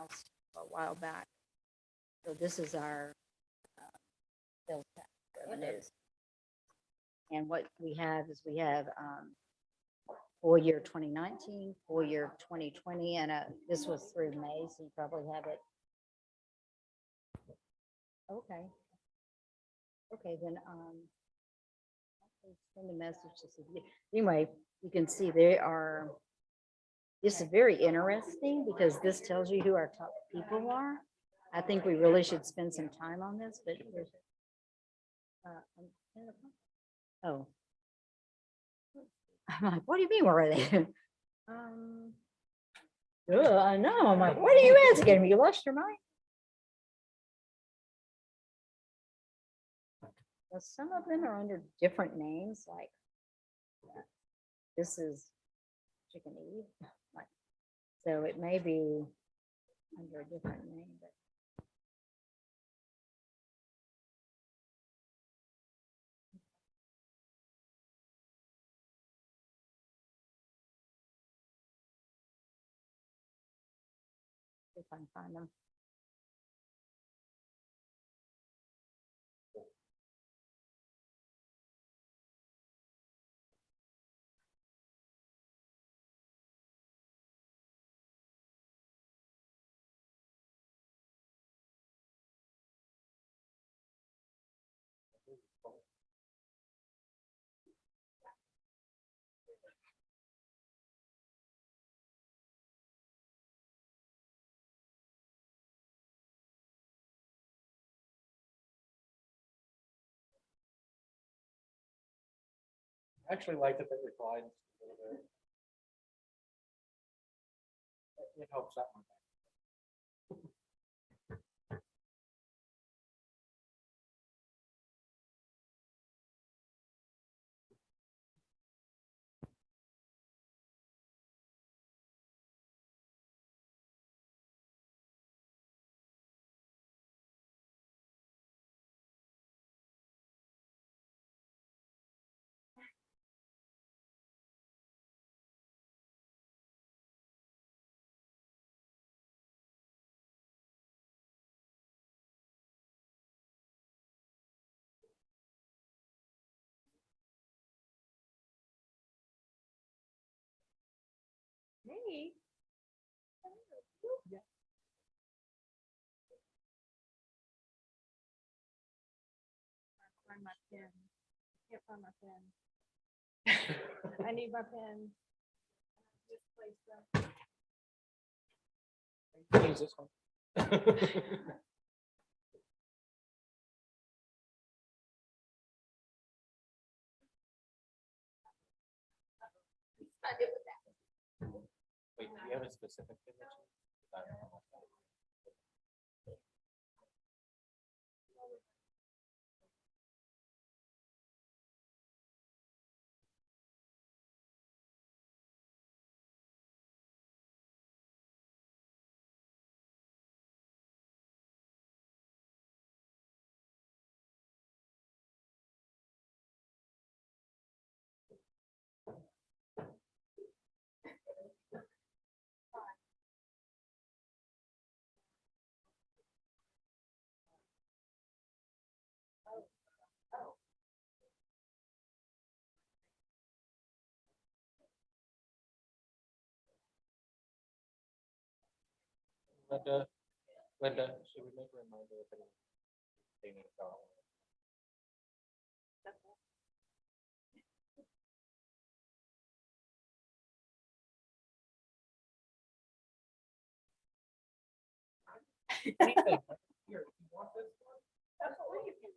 house a while back. So this is our sales tax revenues. And what we have is we have full year 2019, full year 2020, and this was through May, so you probably have it. Okay. Okay, then send a message to see. Anyway, you can see they are. This is very interesting because this tells you who our top people are. I think we really should spend some time on this, but there's. Oh. I'm like, what do you mean, where are they? I know. I'm like, what are you asking me? You lost your mind? Well, some of them are under different names, like this is Chicken Eve. Like, so it may be under a different name, but if I can find them. I actually like that they replied a little bit. It helps that one. Hey. Yeah. Find my pen. Can't find my pen. I need my pen. Misplaced them. You can use this one. I did with that. Wait, do you have a specific image? Linda, should we make a reminder if they need to go? Anything. Here, you want this one? Absolutely. You can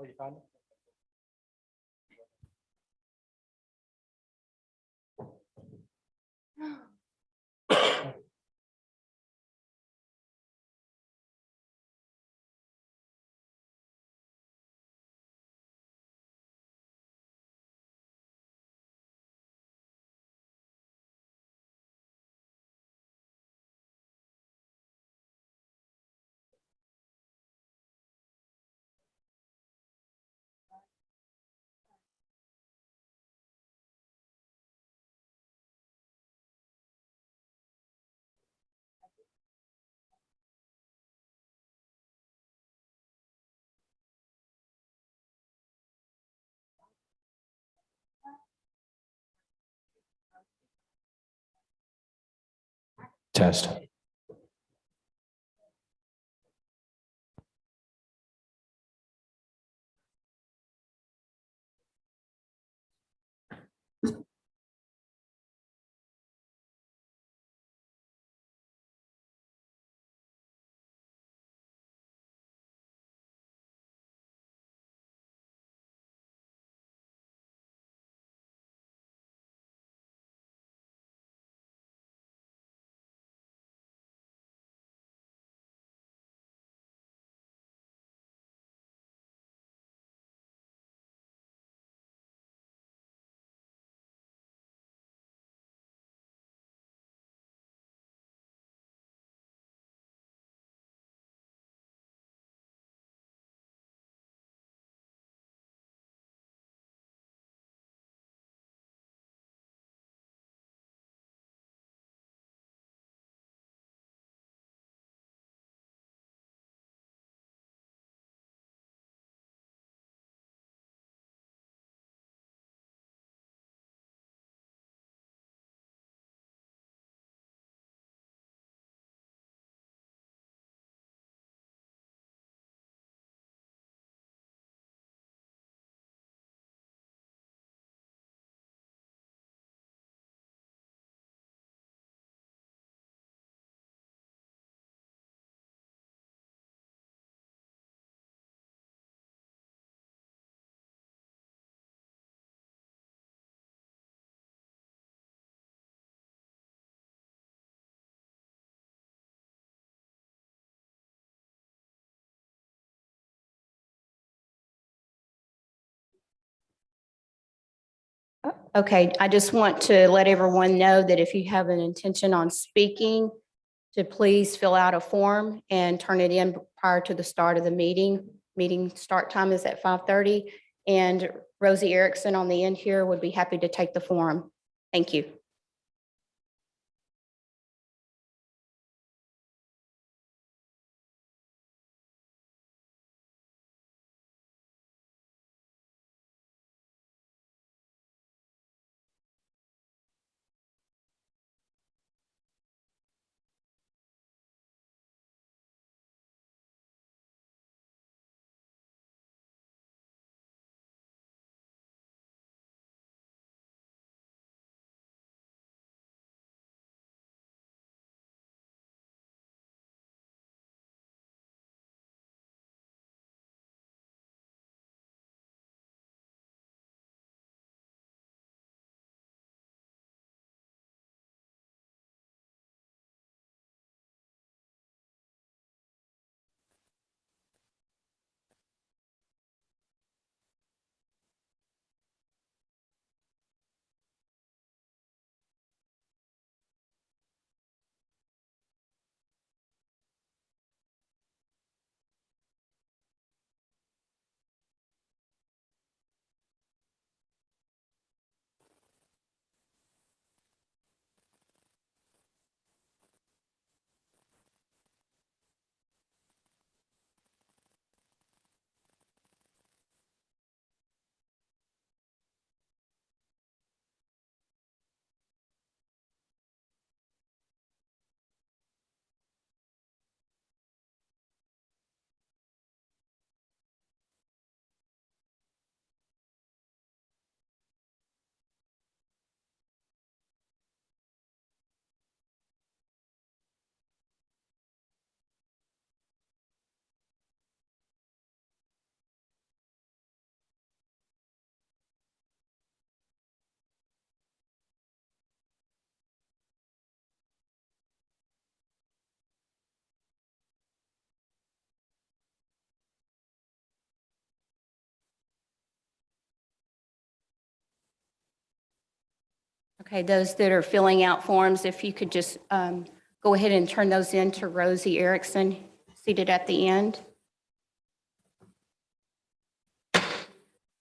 Oh, you found it? Test. Okay, I just want to let everyone know that if you have an intention on speaking, to please fill out a form and turn it in prior to the start of the meeting. Meeting start time is at 5:30, and Rosie Erickson on the end here would be happy to take the form. Thank you. Okay, those that are filling out forms, if you could just go ahead and turn those in to Rosie Erickson, seated at the end.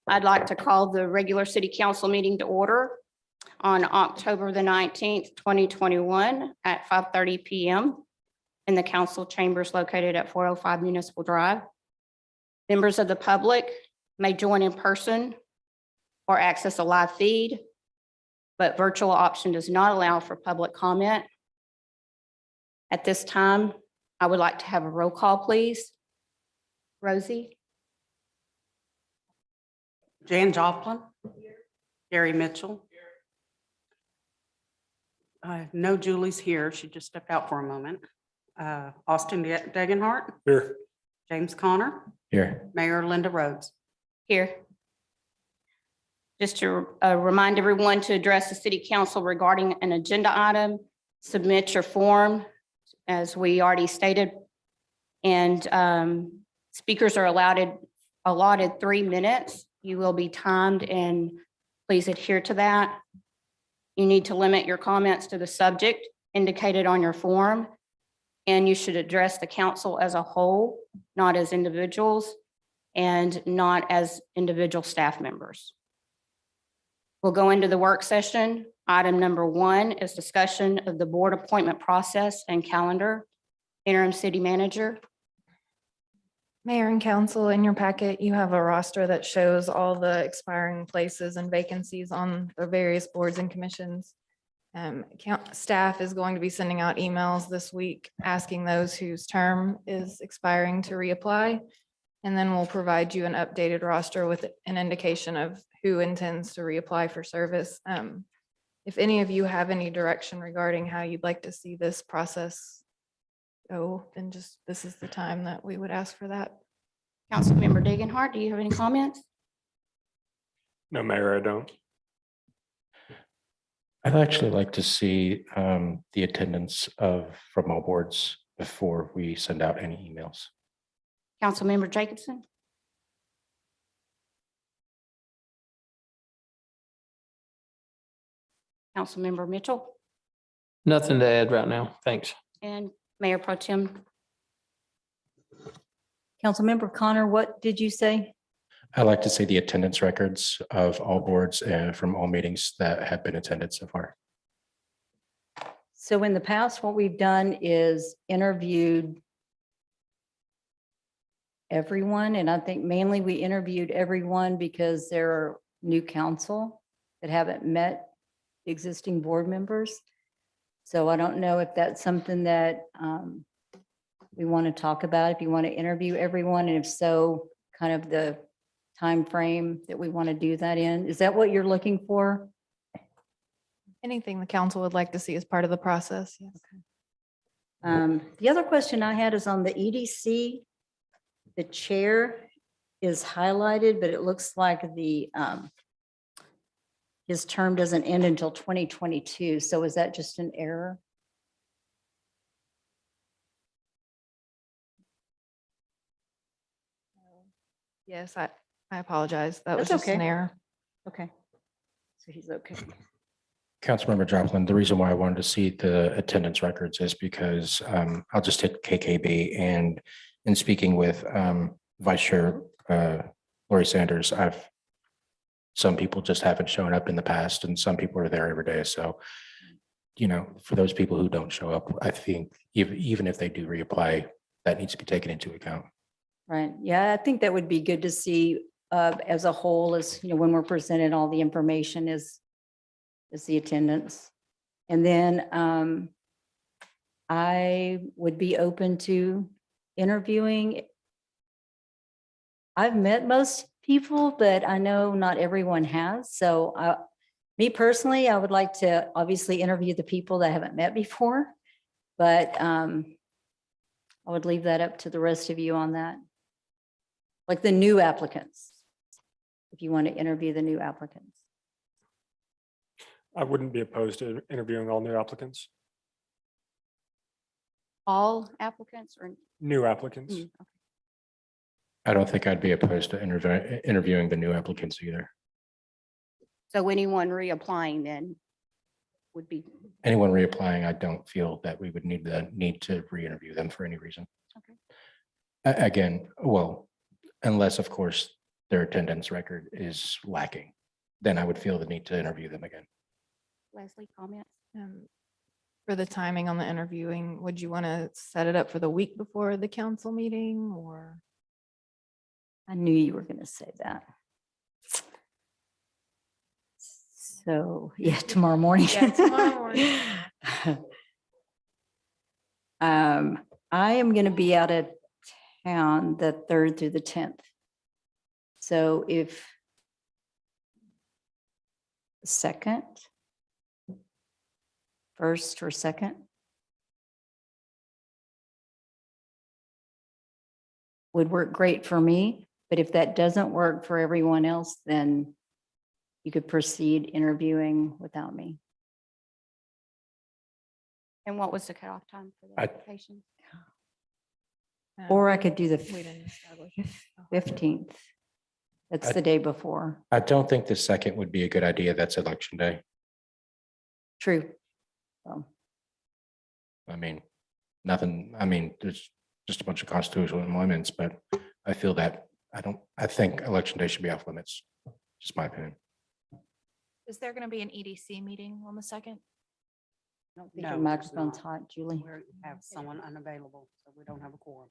I'd like to call the regular city council meeting to order on October the 19th, 2021 at 5:30 PM in the council chambers located at 405 Municipal Drive. Members of the public may join in person or access a live feed, but virtual option does not allow for public comment. At this time, I would like to have a roll call, please. Rosie? Jan Joplin. Gary Mitchell. No, Julie's here. She just stepped out for a moment. Austin Degenhart, Here. James Connor, Here. Mayor Linda Rhodes. Here. Just to remind everyone to address the city council regarding an agenda item, submit your form, as we already stated. And speakers are allotted 3 minutes. You will be timed, and please adhere to that. You need to limit your comments to the subject indicated on your form, and you should address the council as a whole, not as individuals, and not as individual staff members. We'll go into the work session. Item number 1 is discussion of the board appointment process and calendar. Interim city manager. Mayor and council, in your packet, you have a roster that shows all the expiring places and vacancies on the various boards and commissions. Staff is going to be sending out emails this week asking those whose term is expiring to reapply. And then we'll provide you an updated roster with an indication of who intends to reapply for service. If any of you have any direction regarding how you'd like to see this process go, then just, this is the time that we would ask for that. Councilmember Degenhart, do you have any comments? No, Mayor, I don't. I'd actually like to see the attendance from all boards before we send out any emails. Councilmember Jacobson? Councilmember Mitchell? Nothing to add right now. Thanks. And Mayor Pro Tem. Councilmember Connor, what did you say? I'd like to see the attendance records of all boards from all meetings that have been attended so far. So in the past, what we've done is interviewed everyone, and I think mainly we interviewed everyone because there are new council that haven't met existing board members. So I don't know if that's something that we want to talk about, if you want to interview everyone, and if so, kind of the time frame that we want to do that in. Is that what you're looking for? Anything the council would like to see as part of the process, yes. The other question I had is on the EDC. The chair is highlighted, but it looks like his term doesn't end until 2022. So is that just an error? Yes, I apologize. That was That's just an okay. error. Okay. So he's okay. Councilmember Joplin, the reason why I wanted to see the attendance records is because I'll just hit KKB, and in speaking with Vice Chair Lori Sanders, some people just haven't shown up in the past, and some people are there every day. So, for those people who don't show up, I think even if they do reapply, that needs to be taken into account. Right. Yeah, I think that would be good to see as a whole, as when we're presented all the information is the attendance. And then I would be open to interviewing. I've met most people, but I know not everyone has. So me personally, I would like to obviously interview the people that I haven't met before, but I would leave that up to the rest of you on that. Like the new applicants, if you want to interview the new applicants. I wouldn't be opposed to interviewing all new applicants. All applicants or? New applicants. Mm, okay. I don't think I'd be opposed to interviewing the new applicants either. So anyone reapplying then? would be, Anyone reapplying, I don't feel that we would need to re-interview them for any reason. Okay. Again, well, unless, of course, their attendance record is lacking, then I would feel the need to interview them again. Leslie, comments? For the timing on the interviewing, would you want to set it up for the week before the council meeting or? I knew you were going to say that. So, yeah, tomorrow morning. Yeah, tomorrow morning. I am going to be out of town the 3rd through the 10th. So if second, first or second would work great for me, but if that doesn't work for everyone else, then you could proceed interviewing without me. And what was the cutoff time for the I- application? Or I could do the We didn't establish. 15th. That's I- the day before. I don't think the second would be a good idea. That's election day. True. So, I mean, nothing, I mean, there's just a bunch of constitutional amendments, but I feel that I think election day should be off limits. Just my opinion. Is there going to be an EDC meeting on the 2nd? I don't think No, your there's microphone's not. hot, Julie. We have someone unavailable, so we don't have a quorum.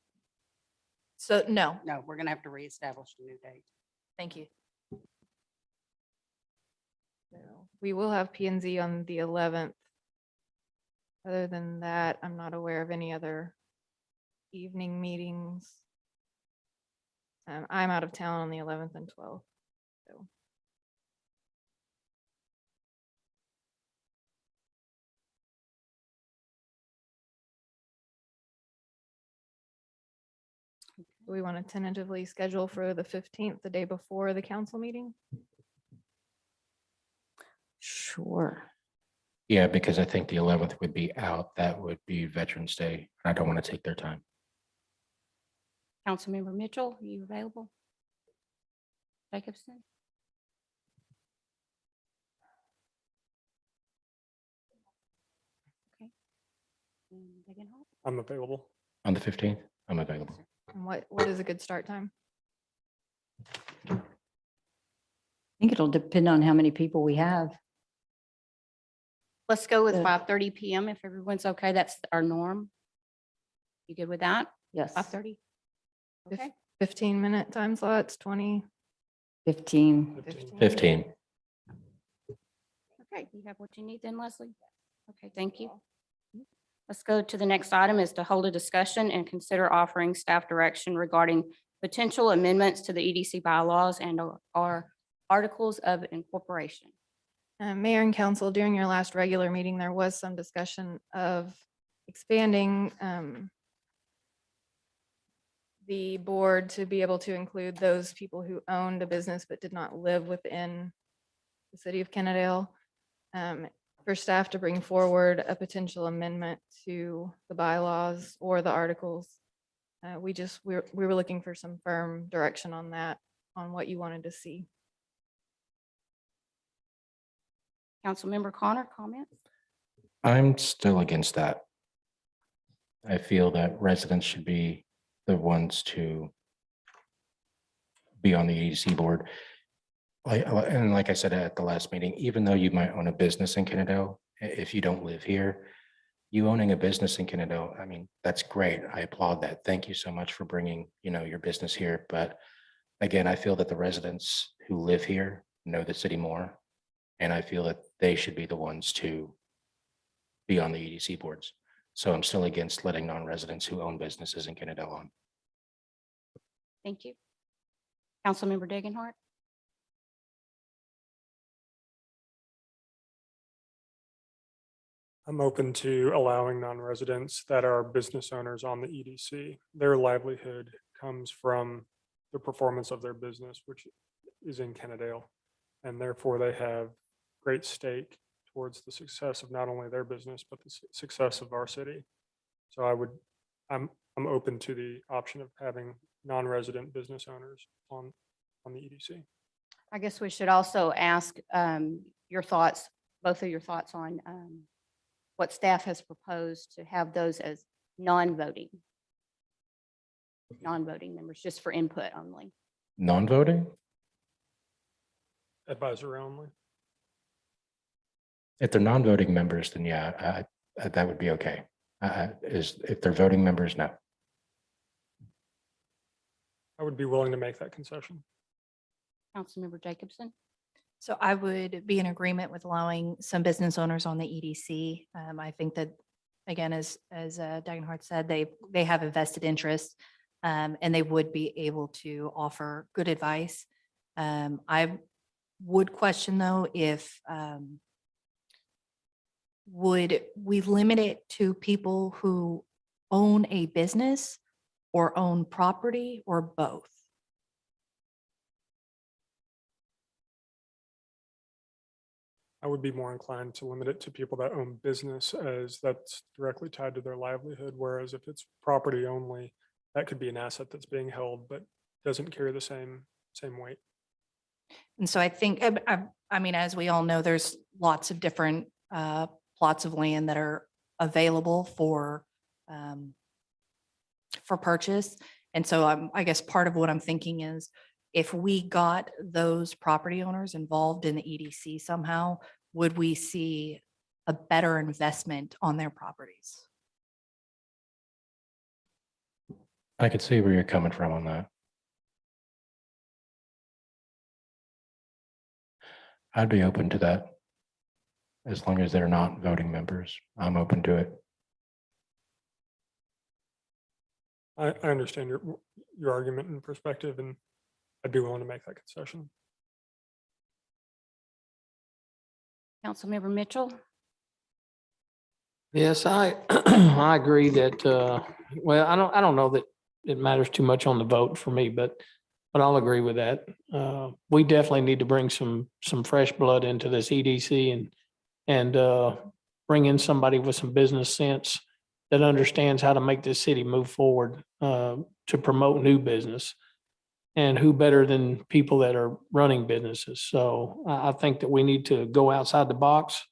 So, no, No, we're going to have to reestablish a new date. thank you. So we will have P and Z on the 11th. Other than that, I'm not aware of any other evening meetings. I'm out of town on the 11th and 12th. So do we want to tentatively schedule for the 15th, the day before the council meeting? Sure. Yeah, because I think the 11th would be out. That would be Veterans Day. I don't want to take their time. Councilmember Mitchell, are you available? Jacobson? Okay. And Degenhart? I'm available. On the 15th, I'm available. And what is a good start time? I think it'll depend on how many people we have. Let's go with Good. 5:30 PM if everyone's okay. That's our norm. You good with that? Yes. 5:30? Fif- Okay. 15-minute time slots, 20, 15. 15. Okay, you have what you need then, Leslie? Okay, thank you. Let's go to the next item is to hold a discussion and consider offering staff direction regarding potential amendments to the EDC bylaws and or articles of incorporation. Mayor and council, during your last regular meeting, there was some discussion of expanding the board to be able to include those people who owned a business but did not live within the city of Kennedale. For staff to bring forward a potential amendment to the bylaws or the articles. We were looking for some firm direction on that, on what you wanted to see. Councilmember Connor, comment? I'm still against that. I feel that residents should be the ones to be on the EDC board. And like I said at the last meeting, even though you might own a business in Kennedale, if you don't live here, you owning a business in Kennedale, I mean, that's great. I applaud that. Thank you so much for bringing, your business here. But again, I feel that the residents who live here know the city more. And I feel that they should be the ones to be on the EDC boards. So I'm still against letting non-residents who own businesses in Kennedale on. Thank you. Councilmember Degenhart? I'm open to allowing non-residents that are business owners on the EDC. Their livelihood comes from the performance of their business, which is in Kennedale. And therefore they have great stake towards the success of not only their business, but the success of our city. So I'm open to the option of having non-resident business owners on the EDC. I guess we should also ask your thoughts both of your thoughts on what staff has proposed to have those as non-voting members, just for input only. Non-voting? Advisory only. If they're non-voting members, then yeah, that would be okay. If they're voting members, no. I would be willing to make that concession. Councilmember Jacobson? So I would be in agreement with allowing some business owners on the EDC. I think that, again, as Dagenhart said, they have a vested interest, and they would be able to offer good advice. I would question though, if would we limit it to people who own a business or own property or both? I would be more inclined to limit it to people that own business, as that's directly tied to their livelihood. Whereas if it's property only, that could be an asset that's being held, but doesn't carry the same weight. And so I think, I mean, as we all know, there's lots of different plots of land that are available for purchase. And so I guess part of what I'm thinking is, if we got those property owners involved in the EDC somehow, would we see a better investment on their properties? I could see where you're coming from on that. I'd be open to that. As long as they're not voting members, I'm open to it. I understand your argument and perspective, and I'd be willing to make that concession. Councilmember Mitchell? Yes, I, I agree that, well, I don't know that it matters too much on the vote for me, but I'll agree with that. We definitely need to bring some fresh blood into this EDC and bring in somebody with some business sense that understands how to make this city move forward, to promote new business. And who better than people that are running businesses? So I think that we need to go outside the box,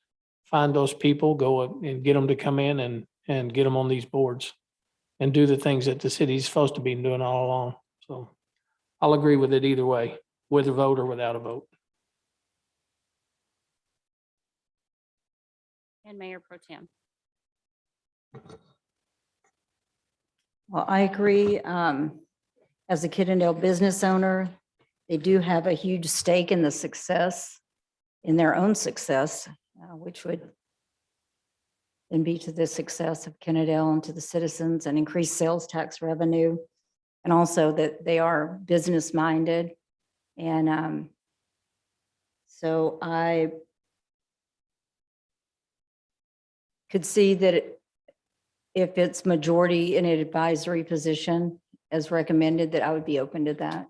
find those people, go and get them to come in and get them on these boards and do the things that the city's supposed to be doing all along. So I'll agree with it either way, with a vote or without a vote. And Mayor Pro Tem? Well, I agree. As a Kittendale business owner, they do have a huge stake in the success, in their own success, which would then be to the success of Kittendale and to the citizens, and increase sales tax revenue. And also that they are business minded. And so I could see that if it's majority in an advisory position as recommended, that I would be open to that.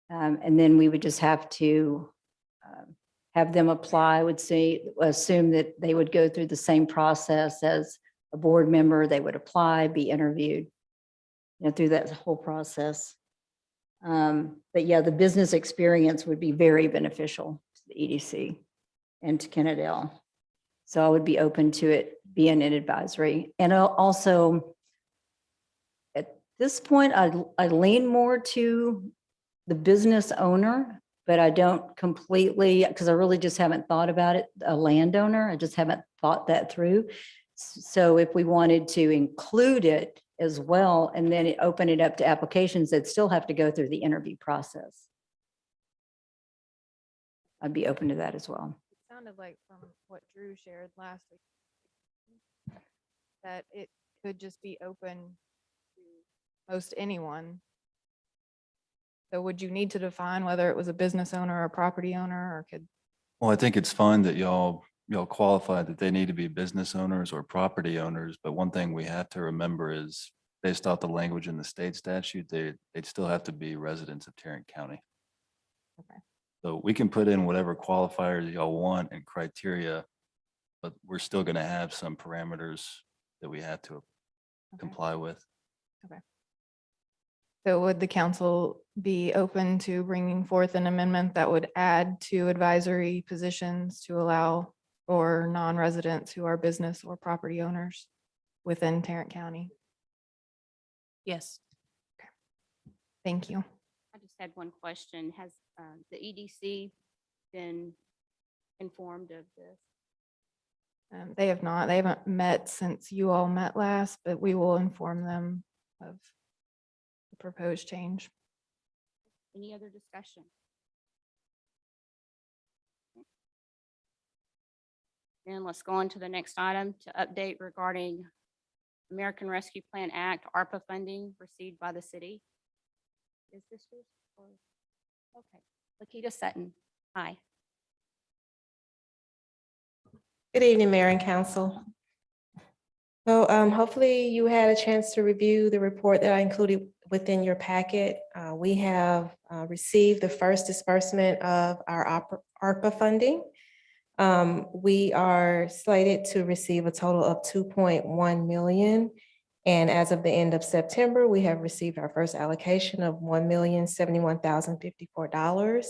And then we would just have to have them apply, I would say, assume that they would go through the same process as a board member. They would apply, be interviewed, through that whole process. But yeah, the business experience would be very beneficial to the EDC and to Kittendale. So I would be open to it being an advisory. And also, at this point, I lean more to the business owner, but I don't completely, because I really just haven't thought about it, a landowner. I just haven't thought that through. So if we wanted to include it as well, and then open it up to applications that still have to go through the interview process, I'd be open to that as well. It sounded like from what Drew shared last week, that it could just be open to most anyone. So would you need to define whether it was a business owner or a property owner, or could? Well, I think it's fine that y'all qualify that they need to be business owners or property owners. But one thing we have to remember is, based off the language in the state statute, they'd still have to be residents of Tarrant County. Okay. So we can put in whatever qualifiers y'all want and criteria, but we're still going to have some parameters that we have to Okay. comply with. So would the council be open to bringing forth an amendment that would add 2 advisory positions to allow or non-residents who are business or property owners within Tarrant County. Yes. Thank you. I just had one question. Has the EDC been informed of this? They have not, they haven't met since you all met last, but we will inform them of the proposed change. Any other discussion? Then let's go on to the next item to update regarding American Rescue Plan Act, ARPA funding received by the city. Is this yours? Okay, Lakita Sutton, hi. Good evening, Mayor and Council. So hopefully you had a chance to review the report that I included within your packet. We have received the first disbursement of our ARPA funding. We are slated to receive a total of 2.1 million. And as of the end of September, we have received our first allocation of $1,071,054.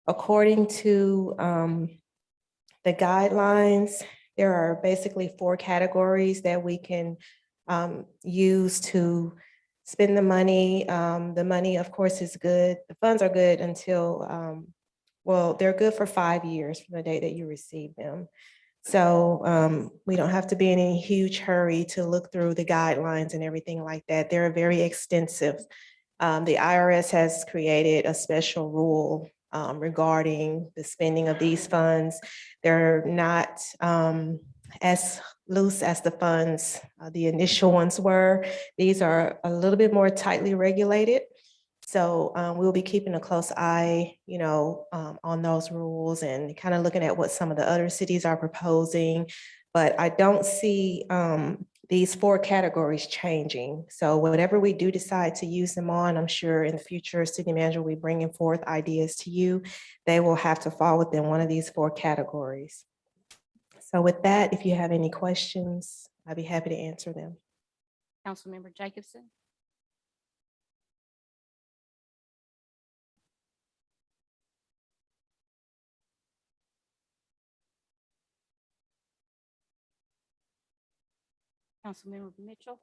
According to the guidelines, there are basically 4 categories that we can use to spend the money. The money, of course, is good. The funds are good until, well, they're good for 5 years from the date that you receive them. So we don't have to be in any huge hurry to look through the guidelines and everything like that. They're very extensive. The IRS has created a special rule regarding the spending of these funds. They're not as loose as the funds, the initial ones were. These are a little bit more tightly regulated. So we'll be keeping a close eye, on those rules and kind of looking at what some of the other cities are proposing. But I don't see these 4 categories changing. So whatever we do decide to use them on, I'm sure in the future, city manager will be bringing forth ideas to you. They will have to fall within one of these 4 categories. So with that, if you have any questions, I'd be happy to answer them. Councilmember Jacobson? Councilmember Mitchell?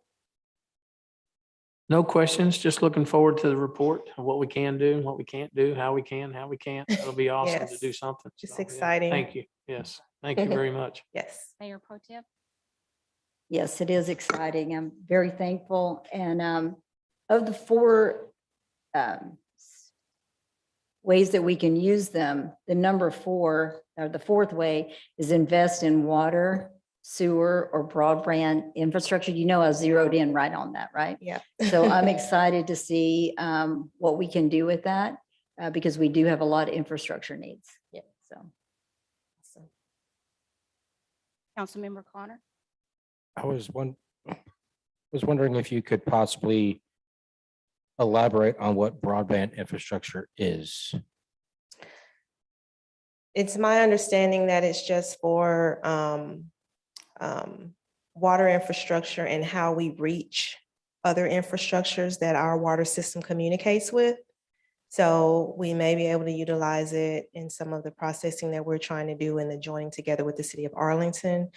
No questions, just looking forward to the report of what we can do, what we can't do, how we can, how we can't. It'll be awesome to do Yes, something. it's So, yeah, exciting. Thank you. Yes, thank you very much. Yes. Mayor Pro Tem? Yes, it is exciting. I'm very thankful. And of the 4 ways that we can use them, the number 4, or the 4th way, is invest in water, sewer, or broadband infrastructure. I zeroed in right on that, right? Yeah. So I'm excited to see what we can do with that because we do have a lot of infrastructure needs. Yeah. So. Awesome. Councilmember Connor? I was wondering if you could possibly elaborate on what broadband infrastructure is. It's my understanding that it's just for water infrastructure and how we reach other infrastructures that our water system communicates with. So we may be able to utilize it in some of the processing that we're trying to do in the joining together with the city of Arlington.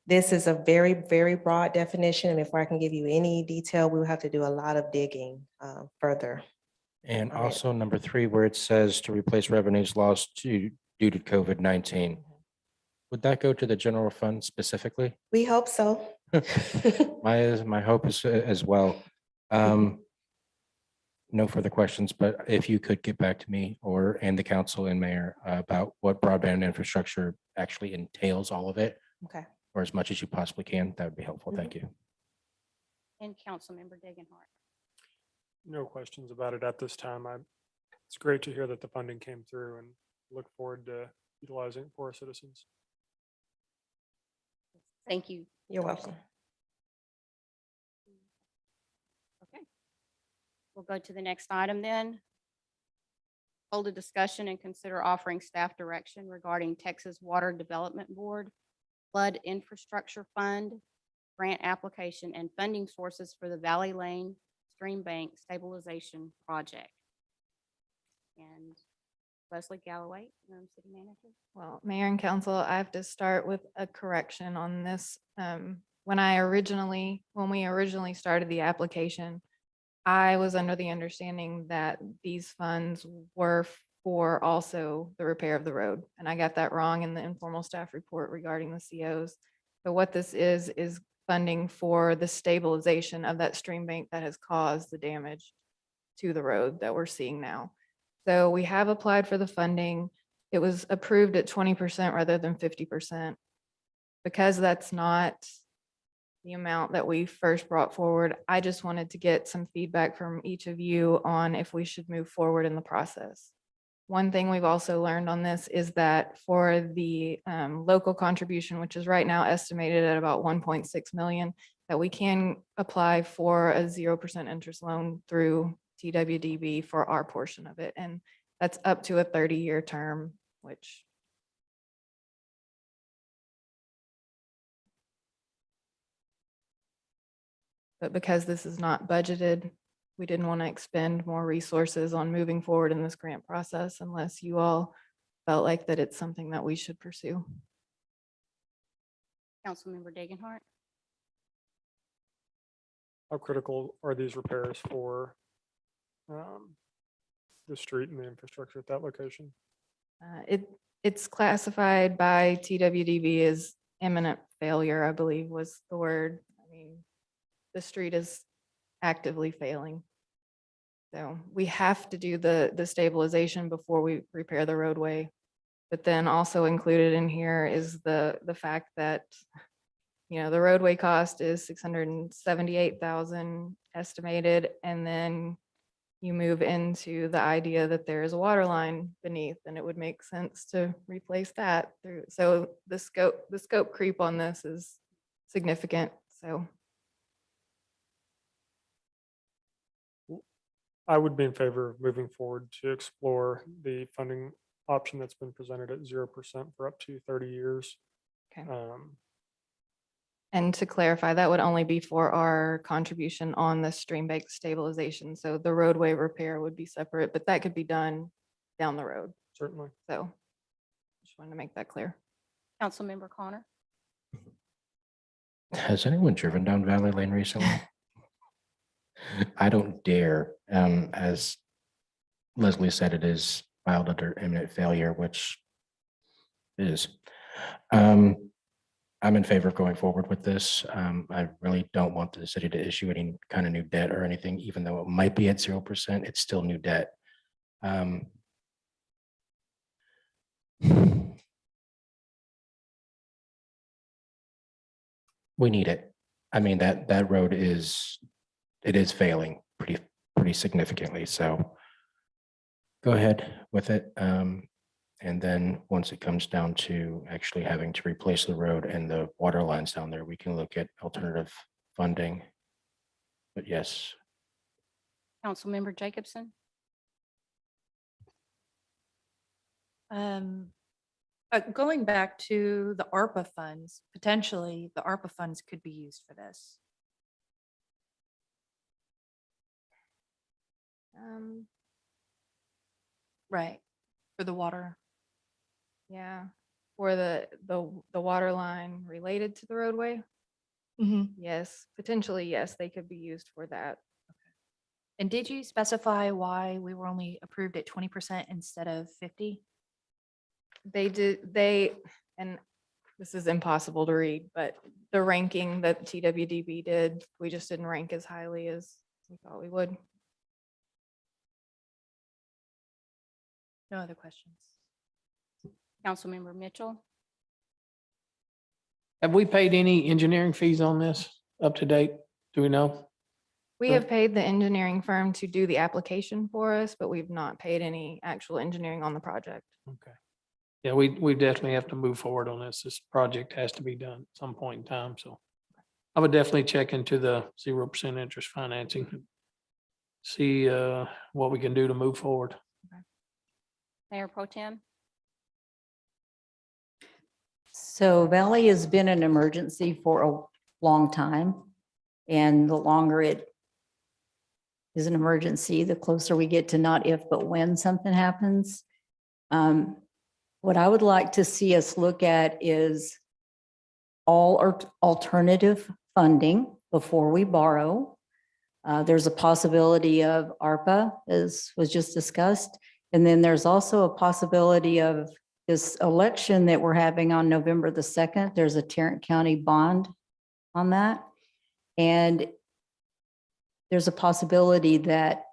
This is a very, very broad definition. And before I can give you any detail, we will have to do a lot of digging further. And All right. also number 3, where it says to replace revenues lost due to COVID-19. Would that go to the general fund specifically? We hope so. My hope is as well. No further questions, but if you could get back to me and the council and mayor about what broadband infrastructure actually entails, all of it, Okay. or as much as you possibly can, that would be helpful. Thank you. And Councilmember Degenhardt? No questions about it at this time. It's great to hear that the funding came through and look forward to utilizing it for our citizens. Thank you. You're welcome. Okay. We'll go to the next item then. Hold a discussion and consider offering staff direction regarding Texas Water Development Board, Flood Infrastructure Fund, grant application and funding sources for the Valley Lane Stream Bank Stabilization Project. And Leslie Galloway, interim city manager. Well, Mayor and Council, I have to start with a correction on this. When we originally started the application, I was under the understanding that these funds were for also the repair of the road. And I got that wrong in the informal staff report regarding the COs. So what this is funding for the stabilization of that stream bank that has caused the damage to the road that we're seeing now. So we have applied for the funding. It was approved at 20% rather than 50%. Because that's not the amount that we first brought forward, I just wanted to get some feedback from each of you on if we should move forward in the process. One thing we've also learned on this is that for the local contribution, which is right now estimated at about 1.6 million, that we can apply for a 0% interest loan through TWDB for our portion of it. And that's up to a 30-year term, which but because this is not budgeted, we didn't want to expend more resources on moving forward in this grant process unless you all felt like that it's something that we should pursue. Councilmember Dagenhart. How critical are these repairs for the street and the infrastructure at that location? It's classified by TWDB as imminent failure, I believe was the word. I mean, the street is actively failing. So we have to do the stabilization before we repair the roadway. But then also included in here is the fact that, you know, the roadway cost is 678,000 estimated, and then you move into the idea that there is a water line beneath, and it would make sense to replace that through. So the scope creep on this is significant. So I would be in favor of moving forward to explore the funding option that's been presented at 0% for up to 30 years. okay. And to clarify, that would only be for our contribution on the stream bank stabilization. So the roadway repair would be separate, but that could be done down the road. Certainly. So just wanted to make that clear. Councilmember Connor. Has anyone driven down Valley Lane recently? I don't dare. As Leslie said, it is filed under imminent failure, which is. I'm in favor of going forward with this. I really don't want the city to issue any kind of new debt or anything, even though it might be at 0%, it's still new debt. We need it. I mean, that road is failing pretty significantly. So go ahead with it. And then once it comes down to actually having to replace the road and the water lines down there, we can look at alternative funding. But yes, Councilmember Jacobson. Going back to the ARPA funds, potentially the ARPA funds could be used for this. Right, for the water. Yeah, for the water line related to the roadway. Yes, potentially, yes, they could be used for that. And did you specify why we were only approved at 20% instead of 50? And this is impossible to read, but the ranking that TWDB did, we just didn't rank as highly as we thought we would. No other questions? Councilmember Mitchell. Have we paid any engineering fees on this up to date? Do we know? We Sure. have paid the engineering firm to do the application for us, but we've not paid any actual engineering on the project. Okay. Yeah, we definitely have to move forward on this. This project has to be done at some point in time, so. I would definitely check into the 0% interest financing. See what we can do to move forward. Mayor Pro Tem. So Valley has been an emergency for a long time. And the longer it is an emergency, the closer we get to not if, but when something happens. What I would like to see us look at is all alternative funding before we borrow. There's a possibility of ARPA, as was just discussed. And then there's also a possibility of this election that we're having on November the 2nd. There's a Tarrant County bond on that. And there's a possibility that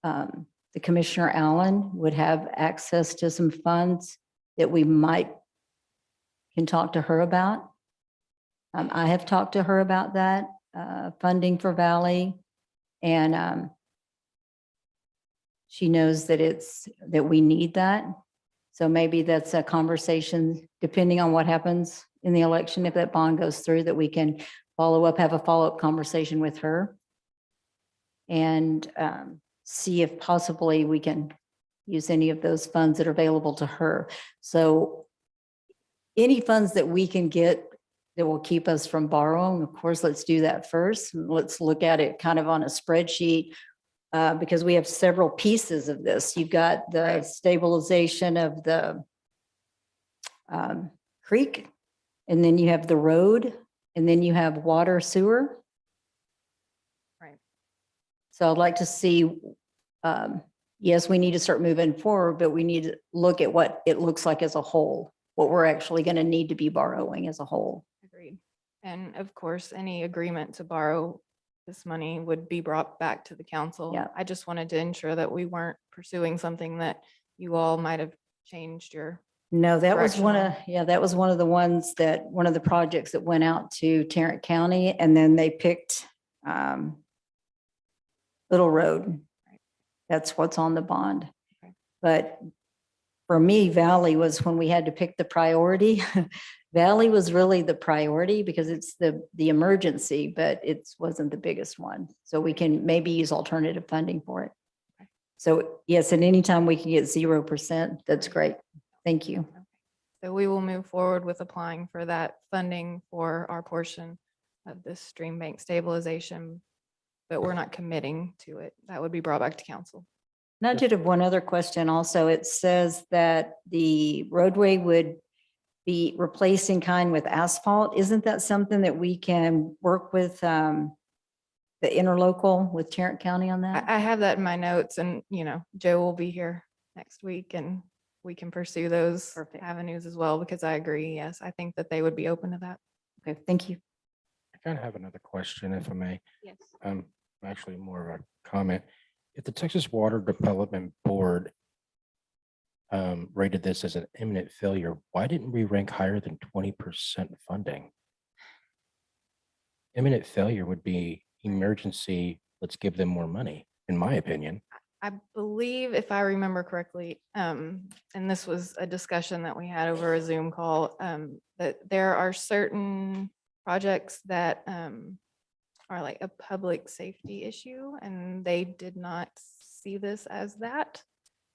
the Commissioner Allen would have access to some funds that we can talk to her about. I have talked to her about that, funding for Valley. And she knows that we need that. So maybe that's a conversation, depending on what happens in the election, if that bond goes through, that we can have a follow-up conversation with her. And see if possibly we can use any of those funds that are available to her. So any funds that we can get that will keep us from borrowing, of course, let's do that first. Let's look at it kind of on a spreadsheet because we have several pieces of this. You've got the stabilization of the creek, and then you have the road, and then you have water, sewer. Right. So I'd like to see, yes, we need to start moving forward, but we need to look at what it looks like as a whole, what we're actually going to need to be borrowing as a whole. Agreed. And of course, any agreement to borrow this money would be brought back to the council. Yeah. I just wanted to ensure that we weren't pursuing something that you all might have changed your. No, that was Directional. that was one of the projects that went out to Tarrant County, and then they picked Little Road. That's what's on the bond. Okay. But for me, Valley was when we had to pick the priority. Valley was really the priority because it's the emergency, but it wasn't the biggest one. So we can maybe use alternative funding for it. Okay. So yes, at any time we can get 0%, that's great. Thank you. So we will move forward with applying for that funding for our portion of this stream bank stabilization, but we're not committing to it. That would be brought back to council. And I did have one other question also. It says that the roadway would be replacing kind with asphalt. Isn't that something that we can work with the interlocal with Tarrant County on that? I have that in my notes and, Joe will be here next week and we can pursue those Perfect. avenues as well, because I agree. Yes, I think that they would be open to that. Okay, thank you. I kind of have another question, if I may. Yes. Actually more of a comment. If the Texas Water Development Board rated this as an imminent failure, why didn't we rank higher than 20% funding? Imminent failure would be emergency, let's give them more money, in my opinion. I believe, if I remember correctly, and this was a discussion that we had over a Zoom call, that there are certain projects that are like a public safety issue, and they did not see this as that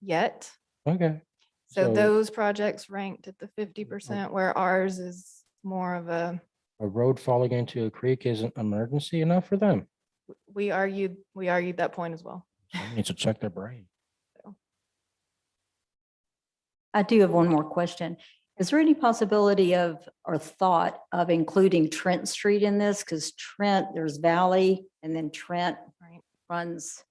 yet. Okay. So those projects ranked at the 50%, where ours is more of a, road falling into a creek isn't emergency enough for them. we argued that point as well. Someone needs to check their brain. I do have one more question. Is there any possibility of or thought of including Trent Street in this? Because Trent, there's Valley, and then Trent Right. runs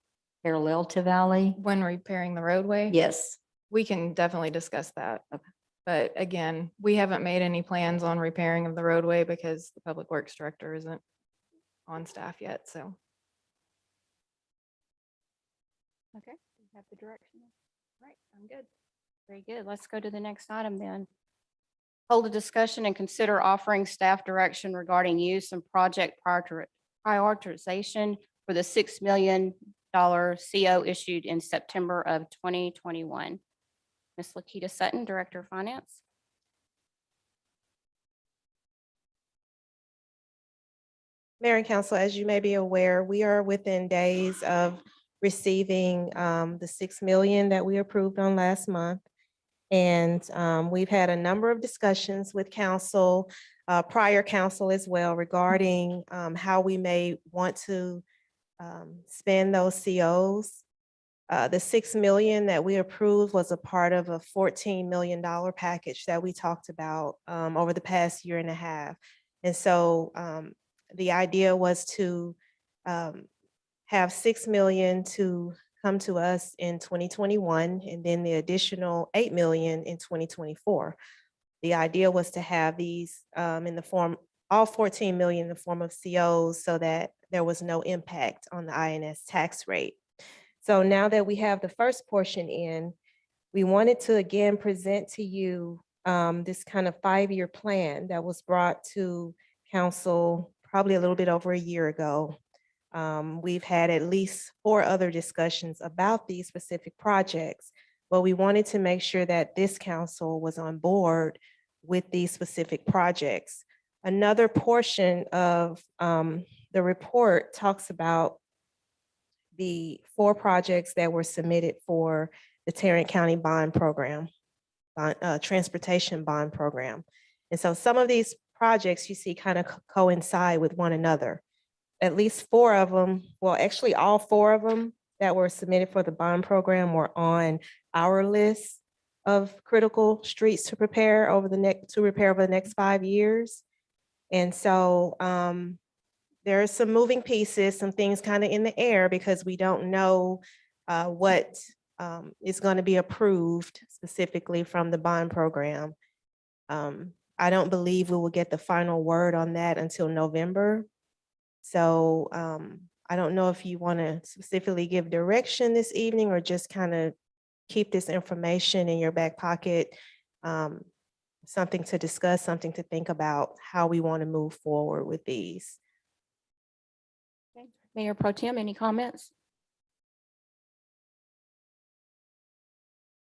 parallel to Valley. When repairing the roadway. Yes. We can definitely discuss that. Okay. But again, we haven't made any plans on repairing of the roadway because the Public Works Director isn't on staff yet, so. Okay, we have the direction. Right, I'm good. Very good. Let's go to the next item then. Hold a discussion and consider offering staff direction regarding use and project prioritization for the $6 million CO issued in September of 2021. Ms. Lakita Sutton, Director of Finance. Mayor and Council, as you may be aware, we are within days of receiving the 6 million that we approved on last month. And we've had a number of discussions with council, prior council as well, regarding how we may want to spend those COs. The 6 million that we approved was a part of a $14 million package that we talked about over the past year and a half. And so the idea was to have 6 million to come to us in 2021, and then the additional 8 million in 2024. The idea was to have these in the form, all 14 million in the form of COs, so that there was no impact on the INS tax rate. So now that we have the first portion in, we wanted to again present to you this kind of 5-year plan that was brought to council probably a little bit over a year ago. We've had at least 4 other discussions about these specific projects, but we wanted to make sure that this council was on board with these specific projects. Another portion of the report talks about the 4 projects that were submitted for the Tarrant County Bond Program, Transportation Bond Program. And so some of these projects you see kind of coincide with one another. At least 4 of them, well, actually all 4 of them that were submitted for the bond program were on our list of critical streets to repair over the next 5 years. And so there are some moving pieces, some things kind of in the air because we don't know what is going to be approved specifically from the bond program. I don't believe we will get the final word on that until November. So I don't know if you want to specifically give direction this evening or just kind of keep this information in your back pocket, something to discuss, something to think about how we want to move forward with these. Mayor Pro Tem, any comments?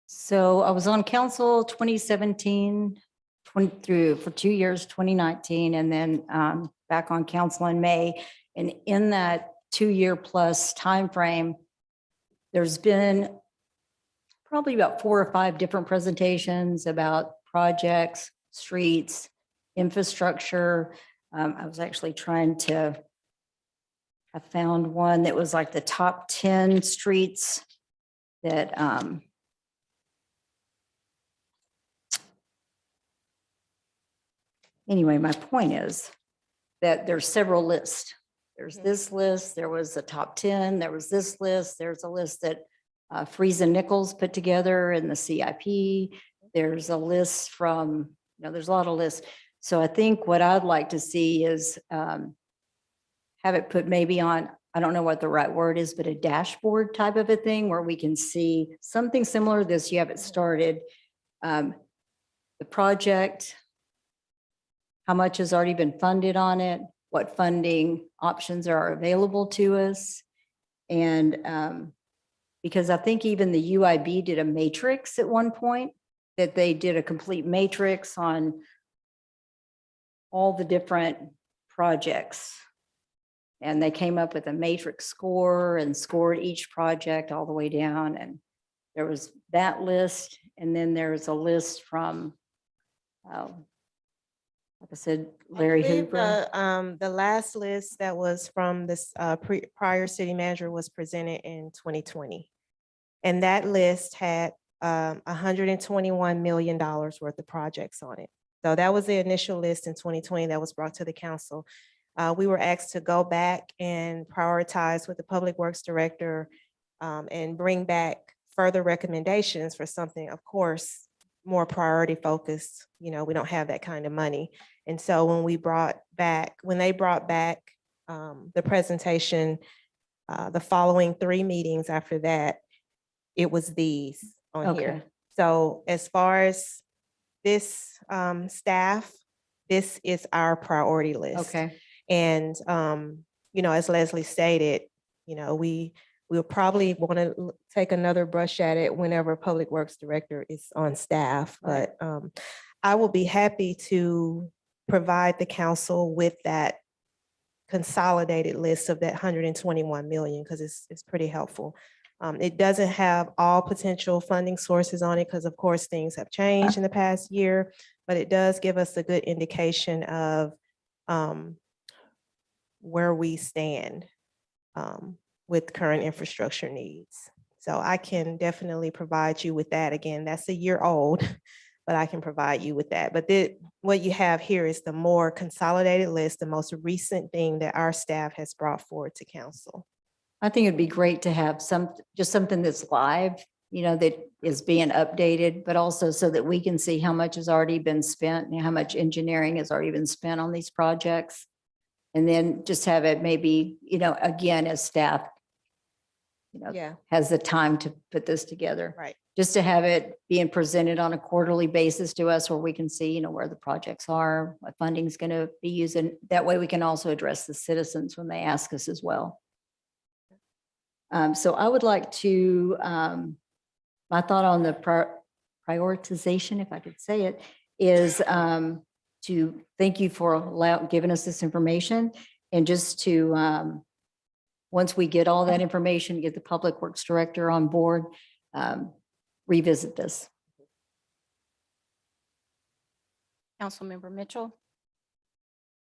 So I was on council 2017 for 2 years, 2019, and then back on council in May. And in that 2-year plus timeframe, there's been probably about 4 or 5 different presentations about projects, streets, infrastructure. I was actually I found one that was like the top 10 streets that anyway, my point is that there's several lists. There's this list, there was a top 10, there was this list, there's a list that Friesen Nichols put together in the CIP. There's a list from, there's a lot of lists. So I think what I'd like to see is have it put maybe on, I don't know what the right word is, but a dashboard type of a thing where we can see something similar to this. You have it started, the project, how much has already been funded on it, what funding options are available to us. And because I think even the UIB did a matrix at one point, that they did a complete matrix on all the different projects. And they came up with a matrix score and scored each project all the way down. And there was that list. And then there's a list from, like I said, Larry I believe Hoover. The last list that was from this prior city manager was presented in 2020. And that list had $121 million worth of projects on it. So that was the initial list in 2020 that was brought to the council. We were asked to go back and prioritize with the Public Works Director and bring back further recommendations for something, of course, more priority focused. We don't have that kind of money. And so when they brought back the presentation, the following 3 meetings after that, it was these on here. Okay. So as far as this staff, this is our priority list. Okay. And, as Leslie stated, we'll probably want to take another brush at it whenever Public Works Director is on staff. Right. But I will be happy to provide the council with that consolidated list of that 121 million, because it's pretty helpful. It doesn't have all potential funding sources on it because, of course, things have changed in the past year, but it does give us a good indication of where we stand with current infrastructure needs. So I can definitely provide you with that. Again, that's a year old, but I can provide you with that. But what you have here is the more consolidated list, the most recent thing that our staff has brought forward to council. I think it'd be great to have just something that's live, that is being updated, but also so that we can see how much has already been spent and how much engineering has already been spent on these projects. And then just have it maybe, again, as staff, Yeah, has the time to put this together. right. Just to have it being presented on a quarterly basis to us where we can see, where the projects are, what funding's going to be used. And that way we can also address the citizens when they ask us as well. So I would like to, my thought on the prioritization, if I could say it, is to thank you for giving us this information, and just to, once we get all that information, get the Public Works Director on board, revisit this. Councilmember Mitchell?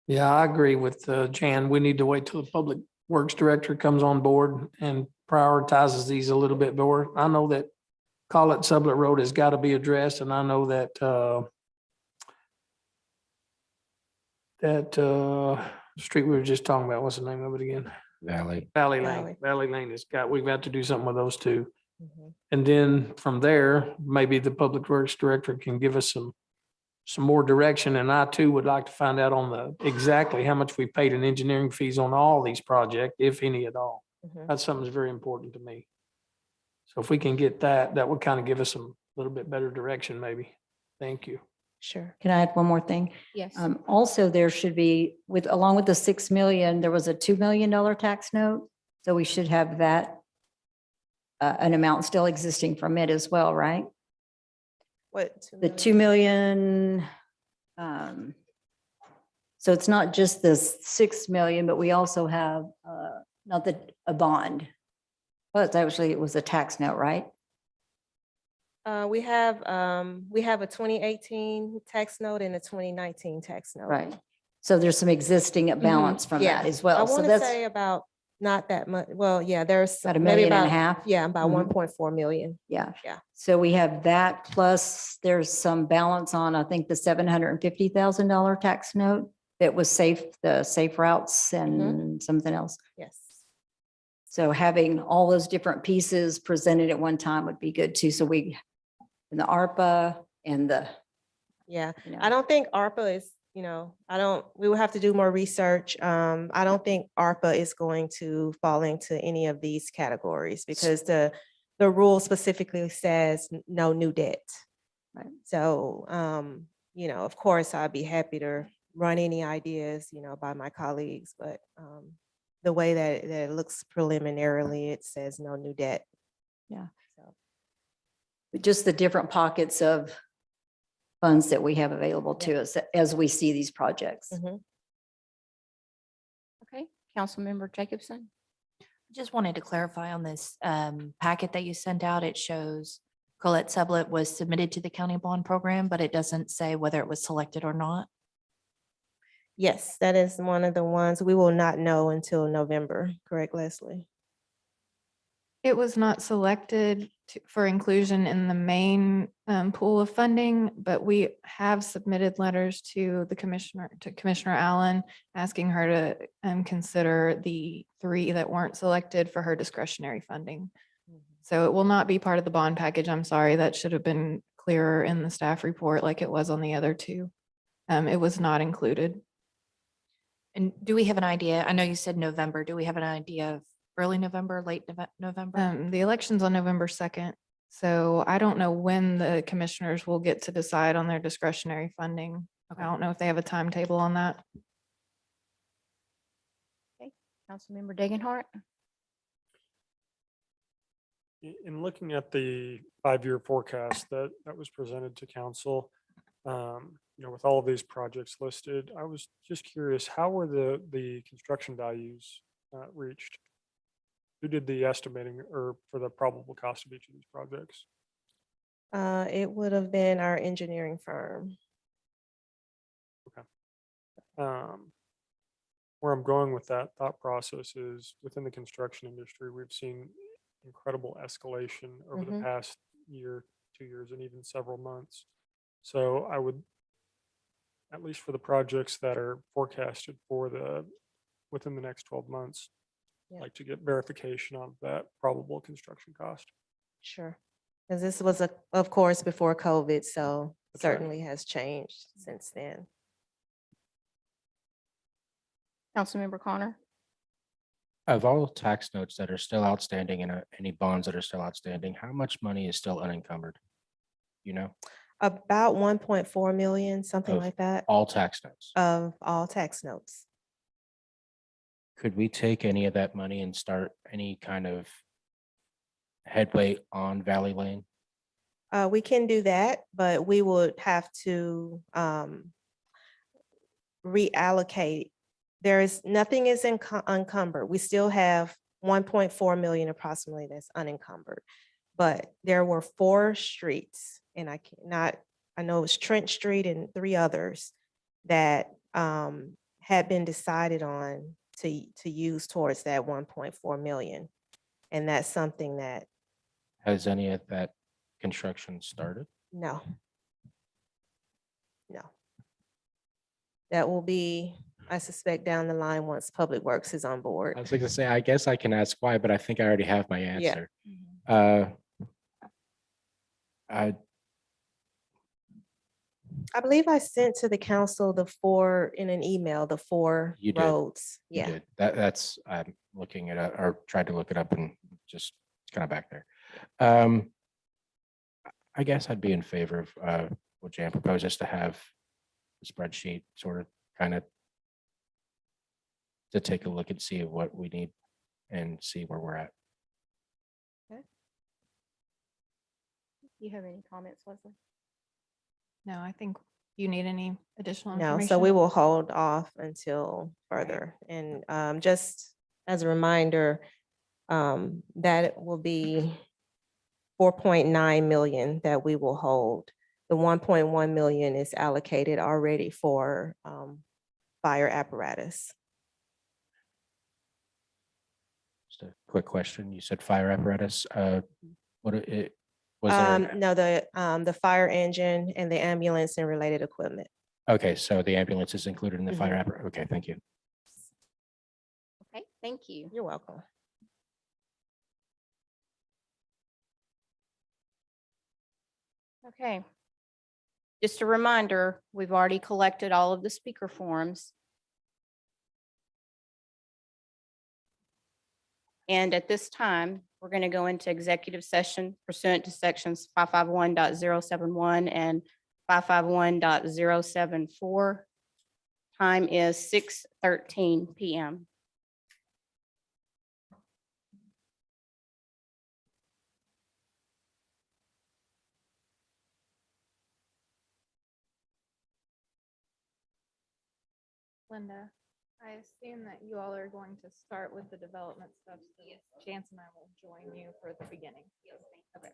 Yeah, I agree with Jan. We need to wait till the Public Works Director comes on board and prioritizes these a little bit more. I know that Collett Sublet Road has got to be addressed, and I know that street we were just talking about, what's the name of it again? Valley. Valley Valley. Lane. Valley Lane we've got to do something with those two. Mhm. And then from there, maybe the Public Works Director can give us some more direction. And I too would like to find out on exactly how much we paid in engineering fees on all these projects, if any at all. Mhm. That's something that's very important to me. So if we can get that, that would kind of give us a little bit better direction, maybe. Thank you. Sure. Can I add one more thing? Yes. Also, there should be, along with the 6 million, there was a $2 million tax note. So we should have that, an amount still existing from it as well, right? What? The 2 million. So it's not just the 6 million, but we also have, a bond. Well, it was a tax note, right? We have a 2018 tax note and a 2019 tax note. Right. So there's some existing balance from Yeah. that as I well. So want to that's say about not that much. Well, yeah, there's about a maybe million and a about, half. yeah, about Mhm. 1.4 million. Yeah. Yeah. So we have that, plus there's some balance on, I think, the $750,000 tax note that was the safe routes and something else. Yes. So having all those different pieces presented at one time would be good too. So and the ARPA and Yeah. I don't think ARPA is, we will have to do more research. I don't think ARPA is going to fall into any of these categories because the rule specifically says no new debt. Right. So, of course, I'd be happy to run any ideas, by my colleagues, but the way that it looks preliminarily, it says no new debt. Yeah. So, just the different pockets of funds that we have available to us as we see these projects. mhm. Okay, Councilmember Jacobson? Just wanted to clarify on this packet that you sent out. It shows Colette Sublet was submitted to the county bond program, but it doesn't say whether it was selected or not. Yes, that is one of the ones we will not know until November, correct, Leslie? It was not selected for inclusion in the main pool of funding, but we have submitted letters to Commissioner Allen, asking her to consider the 3 that weren't selected for her discretionary funding. So it will not be part of the bond package. I'm sorry, that should have been clearer in the staff report like it was on the other 2. It was not included. And do we have an idea? I know you said November. Do we have an idea of early November, late November? The election's on November 2nd. So I don't know when the commissioners will get to decide on their discretionary funding. I don't know if they have a timetable on that. Councilmember Degenhart? In looking at the 5-year forecast that was presented to council, with all of these projects listed, I was just curious, how were the construction values reached? Who did the estimating or for the probable cost of each of these projects? It would have been our engineering firm. Where I'm going with that thought process is within the construction industry, we've seen incredible escalation over the Mhm. past year, 2 years, and even several months. So I would, at least for the projects that are forecasted for within the next 12 months, Yeah. like to get verification on that probable construction cost. Sure. Because this was, of course, before COVID, so That's right. certainly has changed since then. Councilmember Connor? Of all tax notes that are still outstanding and any bonds that are still outstanding, how much money is still unencumbered? You know, About 1.4 million, something Of like that, all tax notes. of all tax notes. Could we take any of that money and start any kind of headway on Valley Lane? We can do that, but we would have to reallocate. Nothing is encumbered. We still have 1.4 million approximately that's unencumbered. But there were 4 streets, and I know it was Trent Street and 3 others that had been decided on to use towards that 1.4 million. And that's something that, Has any of that construction started? no. No. That will be, I suspect, down the line once Public Works is on board. I was going to say, I guess I can ask why, but I think I already have my answer. I I believe I sent to the council in an email, the 4 You did. roads. You Yeah. did. That's, I'm looking it up or tried to look it up and just kind of back there. I guess I'd be in favor of what Jan proposes to have the spreadsheet sort of kind of to take a look and see what we need and see where we're at. You have any comments, Leslie? No, I think you need any additional No, information. so we will hold off until further. And just as a reminder, that will be 4.9 million that we will hold. The 1.1 million is allocated already for fire apparatus. Just a quick question. You said fire apparatus. What it was there? No, the fire engine and the ambulance and related equipment. Okay, so the ambulance is included in the fire Mhm. apparatus. Okay, thank you. Okay, thank you. You're welcome. Okay. Just a reminder, we've already collected all of the speaker forms. And at this time, we're going to go into executive session pursuant to sections 551.071 and 551.074. Time is 6:13 PM. Linda, I assume that you all are going to start with the development stuff. So Chance and I will join you for the beginning. Okay.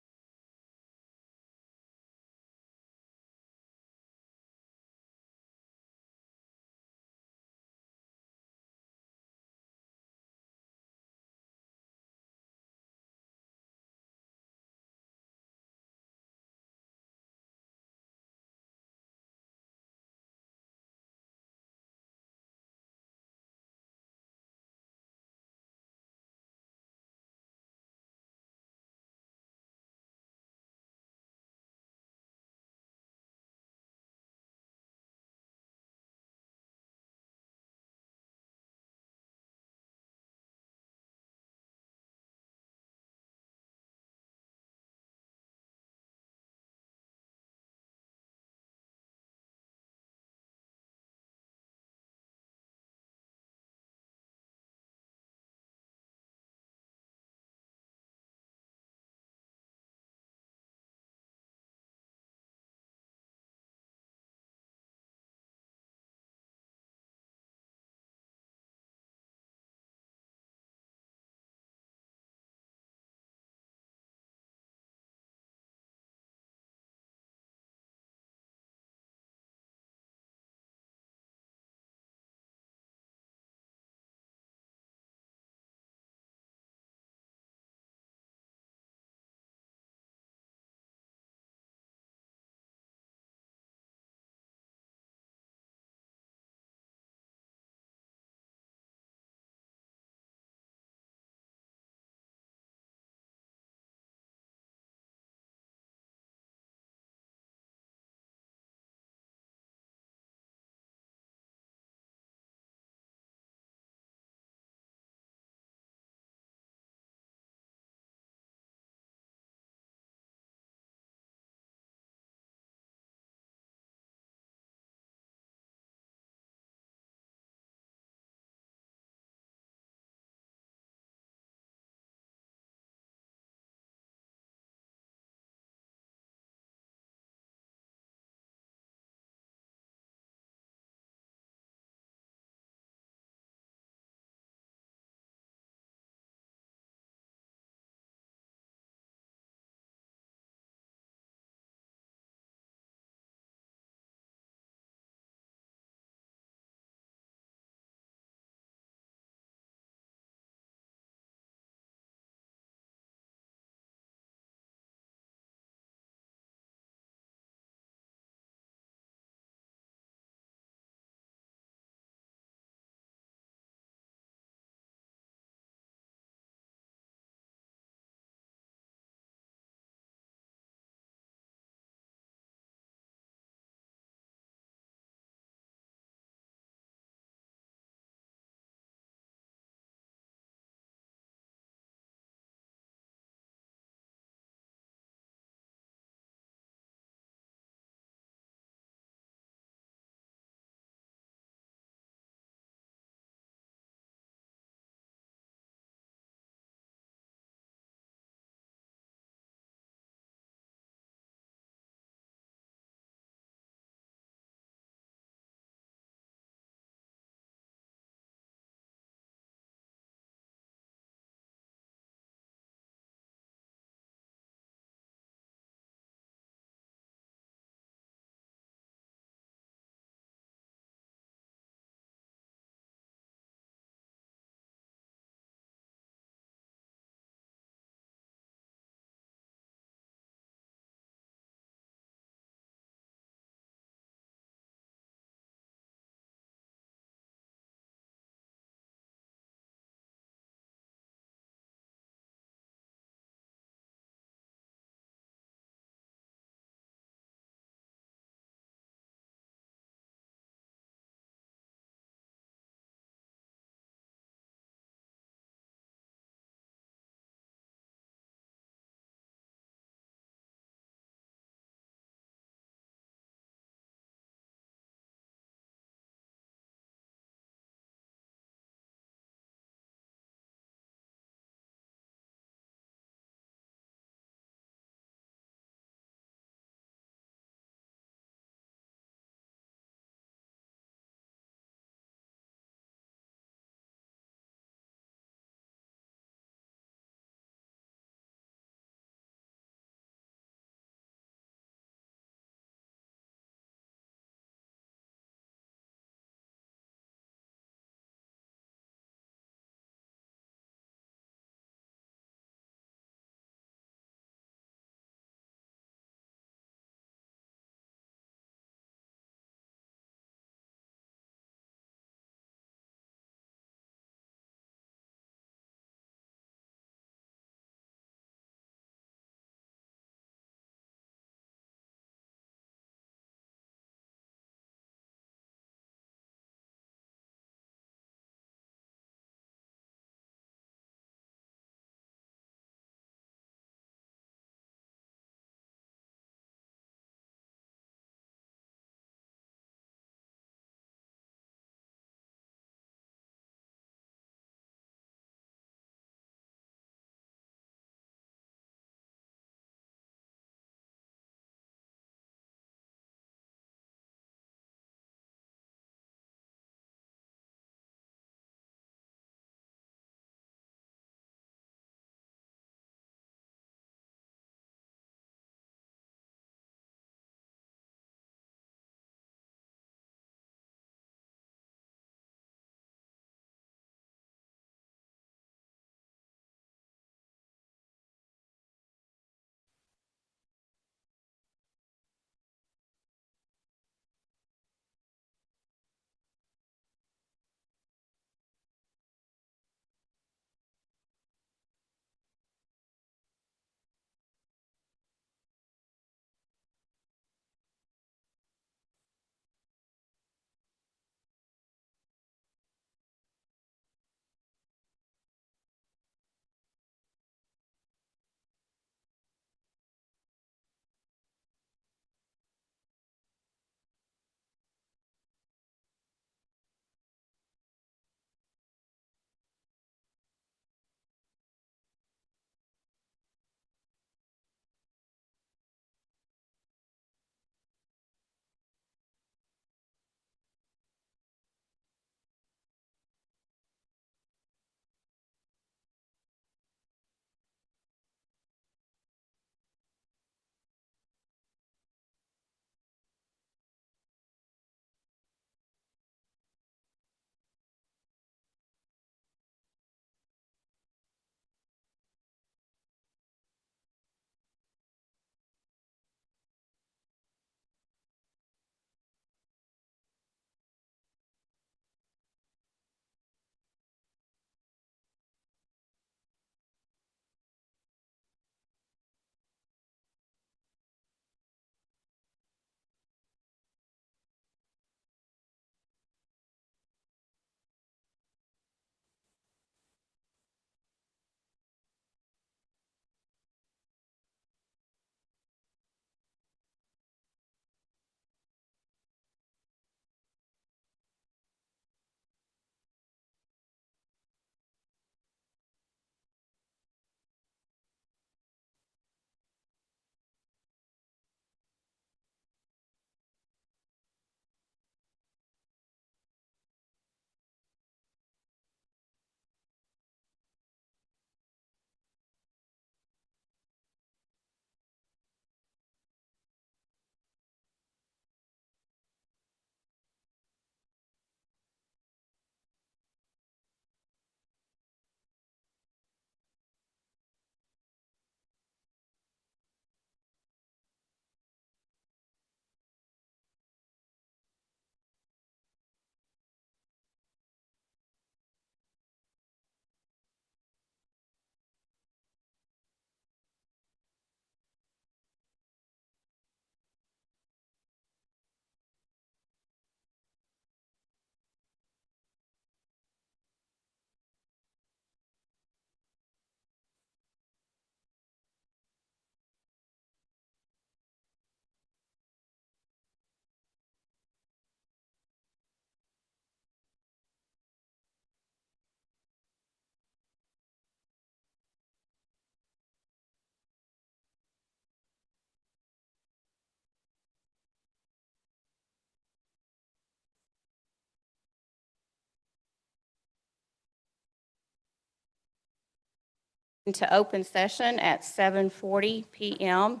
into open session at 7:40 PM.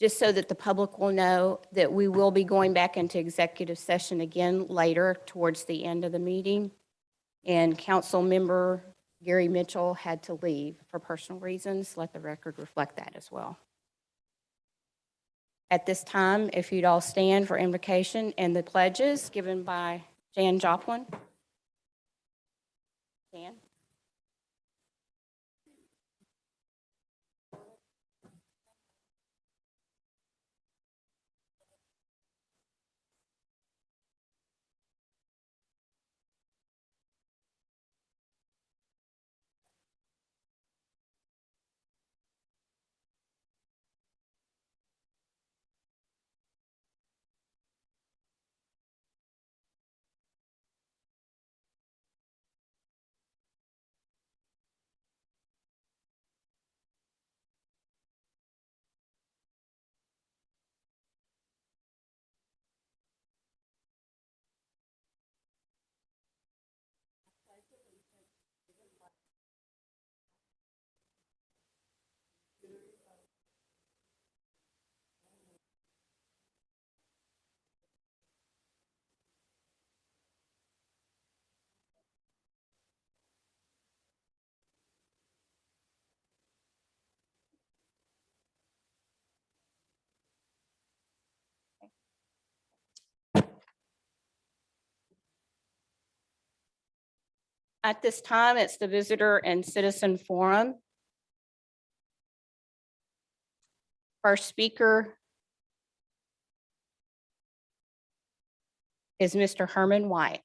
Just so that the public will know that we will be going back into executive session again later towards the end of the meeting. And council member Gary Mitchell had to leave for personal reasons. Let the record reflect that as well. At this time, if you'd all stand for invocation and the pledges given by Jan Joplin. Jan? At this time, it's the Visitor and Citizen Forum. First speaker is Mr. Herman White.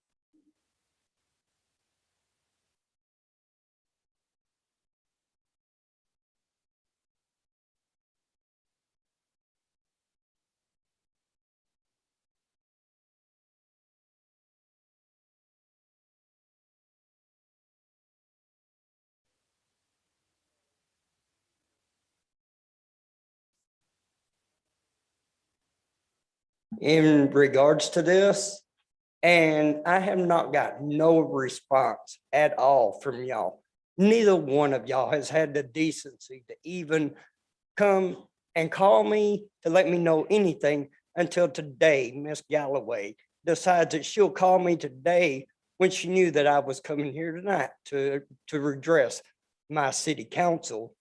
in regards to this, and I have not got no response at all from y'all. Neither one of y'all has had the decency to even come and call me to let me know anything until today. Miss Galloway decides that she'll call me today when she knew that I was coming here tonight to redress my city council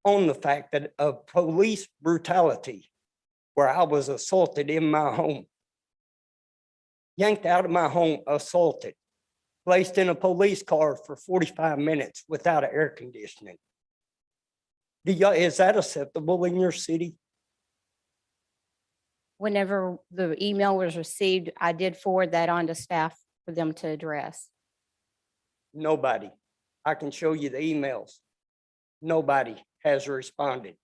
on the fact that of police brutality, where I was assaulted in my home, yanked out of my home, assaulted, placed in a police car for 45 minutes without air conditioning. Is that acceptable in your city? Whenever the email was received, I did forward that on to staff for them to address. Nobody. I can show you the emails. Nobody has responded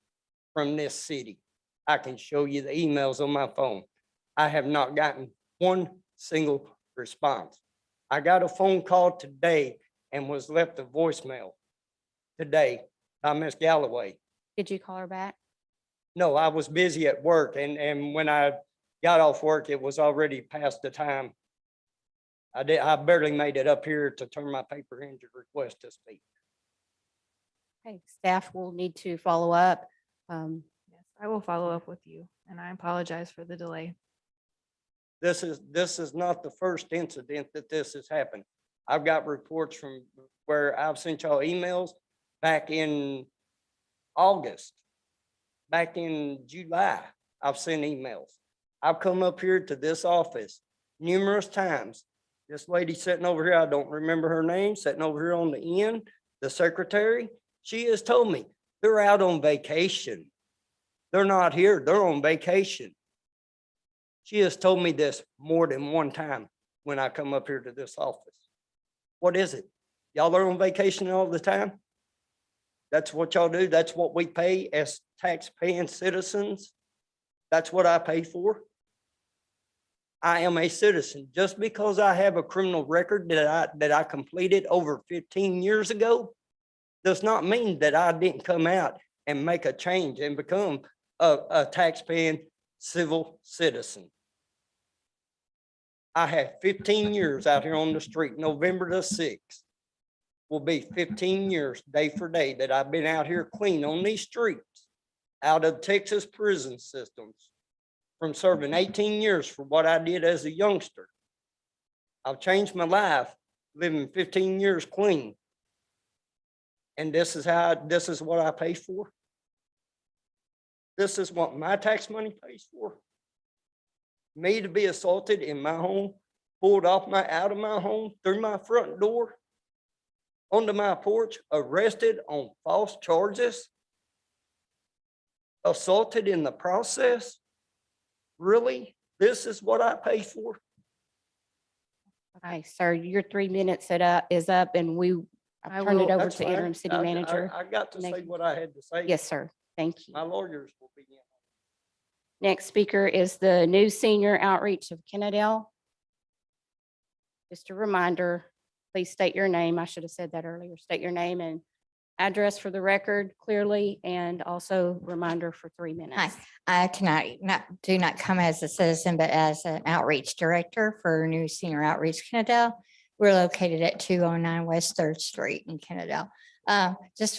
from this city. I can show you the emails on my phone. I have not gotten one single response. I got a phone call today and was left a voicemail today by Miss Galloway. Did you call her back? No, I was busy at work, and when I got off work, it was already past the time. I barely made it up here to turn my paper in to request to speak. Okay, staff will need to follow up. Yes, I will follow up with you, and I apologize for the delay. This is not the first incident that this has happened. I've got reports from where I've sent y'all emails back in August, back in July. I've sent emails. I've come up here to this office numerous times. This lady sitting over here, I don't remember her name, sitting over here on the end, the secretary, she has told me they're out on vacation. They're not here, they're on vacation. She has told me this more than one time when I come up here to this office. What is it? Y'all are on vacation all the time? That's what y'all do? That's what we pay as tax-paying citizens? That's what I pay for? I am a citizen. Just because I have a criminal record that I completed over 15 years ago does not mean that I didn't come out and make a change and become a tax-paying civil citizen. I had 15 years out here on the street, November the 6th. will be 15 years, day for day, that I've been out here clean on these streets out of Texas prison systems from serving 18 years for what I did as a youngster. I've changed my life living 15 years clean. And this is what I pay for. This is what my tax money pays for. Me to be assaulted in my home, pulled out of my home, through my front door, onto my porch, arrested on false charges, assaulted in the process. Really? This is what I pay for? Okay, sir, your 3 minutes is up and I've turned it over That's to fine. interim city manager. I got to say Nathan. what I had to say. Yes, sir. Thank you. My lawyers will be in. Next speaker is the new senior outreach of Kennedale. Just a reminder, please state your name. I should have said that earlier. State your name and address for the record clearly, and also reminder for 3 minutes. Hi, I do not come as a citizen, but as an outreach director for New Senior Outreach Kennedale. We're located at 209 West Third Street in Kennedale.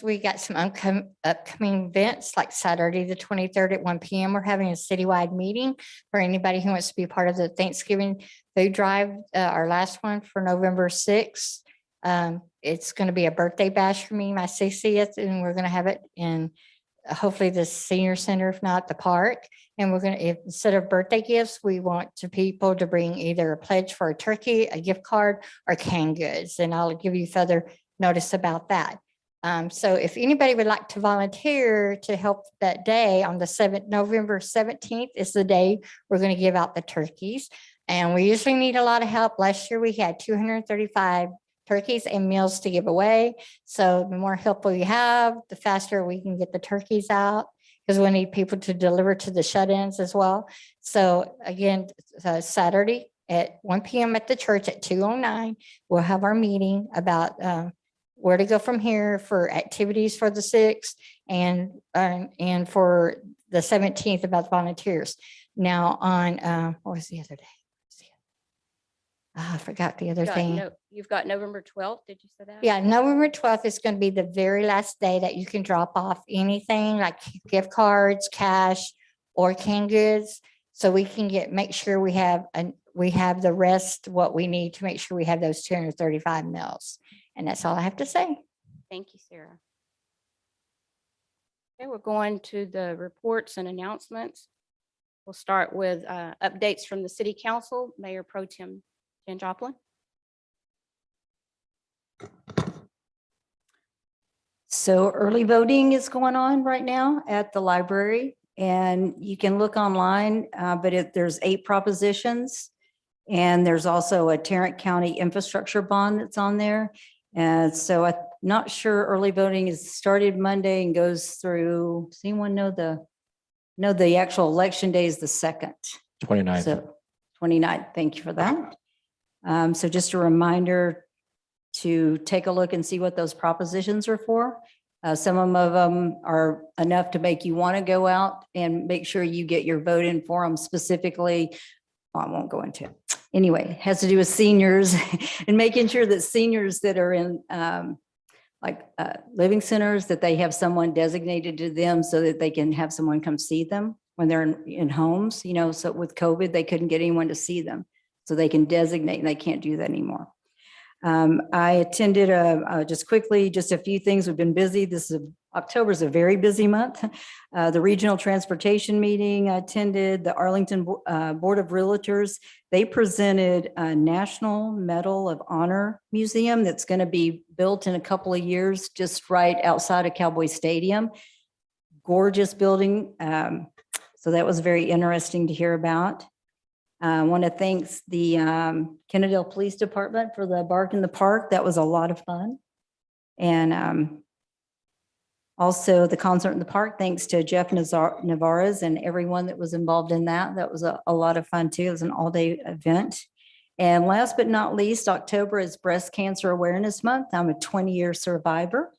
We got some upcoming events like Saturday, the 23rd at 1 p.m. We're having a citywide meeting for anybody who wants to be part of the Thanksgiving food drive, our last one for November 6th. It's going to be a birthday bash for me, my 60th, and we're going to have it in hopefully the senior center, if not the park. And we're going to, instead of birthday gifts, we want people to bring either a pledge for a turkey, a gift card, or canned goods. And I'll give you further notice about that. So if anybody would like to volunteer to help that day on the November 17th is the day we're going to give out the turkeys. And we usually need a lot of help. Last year we had 235 turkeys and meals to give away. So the more help we have, the faster we can get the turkeys out, because we need people to deliver to the shut-ins as well. So again, Saturday at 1 p.m. at the church at 209, we'll have our meeting about where to go from here for activities for the 6th and for the 17th about volunteers. Now on, what was the other day? I forgot the other thing. You've got November 12th, did you say that? Yeah, November 12th is going to be the very last day that you can drop off anything like gift cards, cash, or canned goods. So we can make sure we have the rest, what we need to make sure we have those 235 meals. And that's all I have to say. Thank you, Sarah. Okay, we're going to the reports and announcements. We'll start with updates from the city council, Mayor Pro Tem Jan Joplin. So early voting is going on right now at the library, and you can look online, but there's 8 propositions. And there's also a Tarrant County infrastructure bond that's on there. And so I'm not sure early voting is started Monday and goes through, does anyone know the actual election day is the 2nd? 29th. So 29th, thank you for that. So just a reminder to take a look and see what those propositions are for. Some of them are enough to make you want to go out and make sure you get your vote in for them specifically. Well, I won't go into it. Anyway, it has to do with seniors and making sure that seniors that are in living centers, that they have someone designated to them so that they can have someone come see them when they're in homes, so with COVID, they couldn't get anyone to see them. So they can designate, and they can't do that anymore. I attended just quickly, just a few things. We've been busy. October is a very busy month. The regional transportation meeting I attended, the Arlington Board of Realtors. They presented a National Medal of Honor Museum that's going to be built in a couple of years, just right outside of Cowboy Stadium. Gorgeous building. So that was very interesting to hear about. I want to thank the Kennedale Police Department for the Bark in the Park. That was a lot of fun. And also the concert in the park, thanks to Jeff Navarez and everyone that was involved in that. That was a lot of fun too. It was an all-day event. And last but not least, October is Breast Cancer Awareness Month. I'm a 20-year survivor.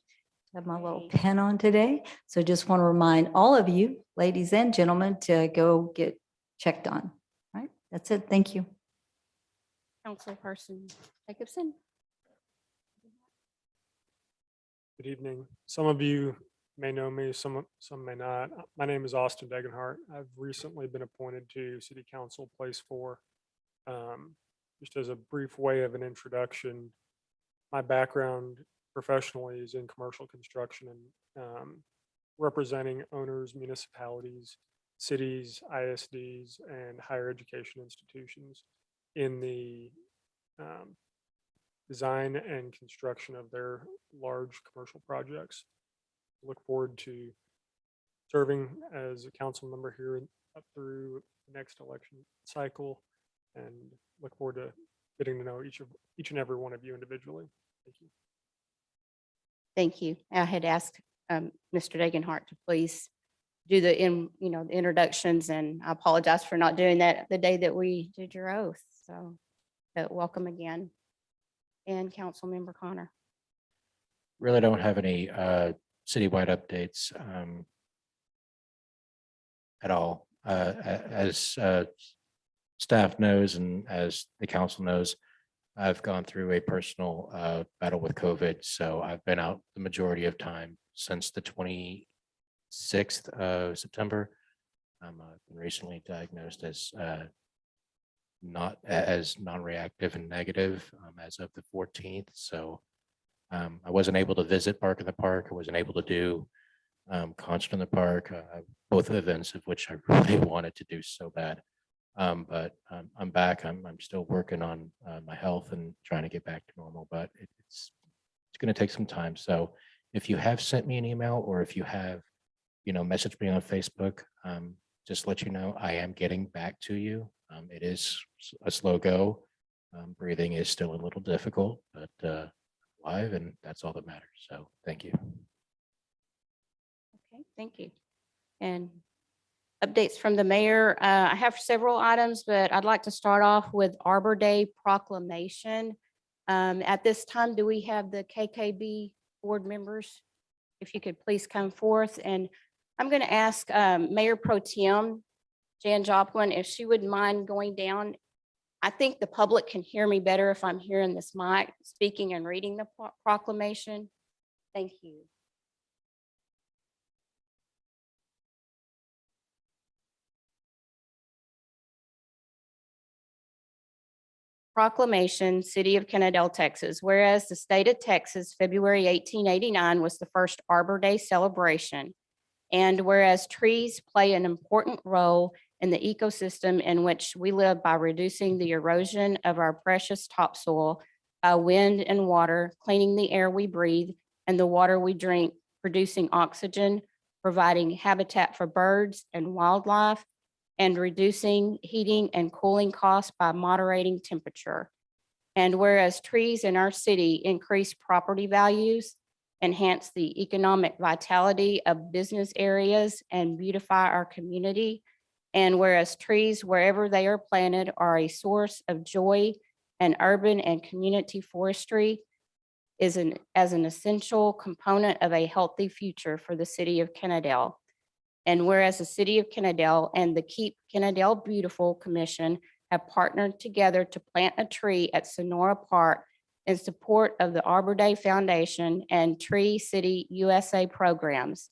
I have my little pen on today. So just want to remind all of you, ladies and gentlemen, to go get checked on. All right, that's it. Thank you. Councilperson Jacobson. Good evening. Some of you may know me, some may not. My name is Austin Degenhart. I've recently been appointed to City Council Place 4. Just as a brief way of an introduction, my background professionally is in commercial construction and representing owners, municipalities, cities, ISDs, and higher education institutions in the design and construction of their large commercial projects. Look forward to serving as a council member here up through the next election cycle, and look forward to getting to know each and every one of you individually. Thank you. Thank you. I had asked Mr. Degenhart to please do the introductions, and I apologize for not doing that the day that we did your oath. So, welcome again. And Councilmember Connor. Really don't have any citywide updates at all. As staff knows and as the council knows, I've gone through a personal battle with COVID. So I've been out the majority of time since the 26th of September. I've been recently diagnosed as non-reactive and negative as of the 14th. So I wasn't able to visit Bark in the Park. I wasn't able to do Concert in the Park, both events of which I really wanted to do so bad. But I'm back. I'm still working on my health and trying to get back to normal, but it's going to take some time. So if you have sent me an email, or if you have, messaged me on Facebook, just let you know I am getting back to you. It is a slow go. Breathing is still a little difficult, but live, and that's all that matters. So thank you. Okay, thank you. And updates from the mayor. I have several items, but I'd like to start off with Arbor Day proclamation. At this time, do we have the KKB board members? If you could please come forth, and I'm going to ask Mayor Pro Tem Jan Joplin if she would mind going down. I think the public can hear me better if I'm here in this mic speaking and reading the proclamation. Thank you. Proclamation, City of Kennedale, Texas. Whereas the state of Texas, February 1889 was the first Arbor Day celebration. And whereas trees play an important role in the ecosystem in which we live by reducing the erosion of our precious topsoil by wind and water, cleaning the air we breathe and the water we drink, producing oxygen, providing habitat for birds and wildlife, and reducing heating and cooling costs by moderating temperature. And whereas trees in our city increase property values, enhance the economic vitality of business areas, and beautify our community. And whereas trees, wherever they are planted, are a source of joy, and urban and community forestry as an essential component of a healthy future for the city of Kennedale. And whereas the City of Kennedale and the Keep Kennedale Beautiful Commission have partnered together to plant a tree at Sonora Park in support of the Arbor Day Foundation and Tree City USA programs.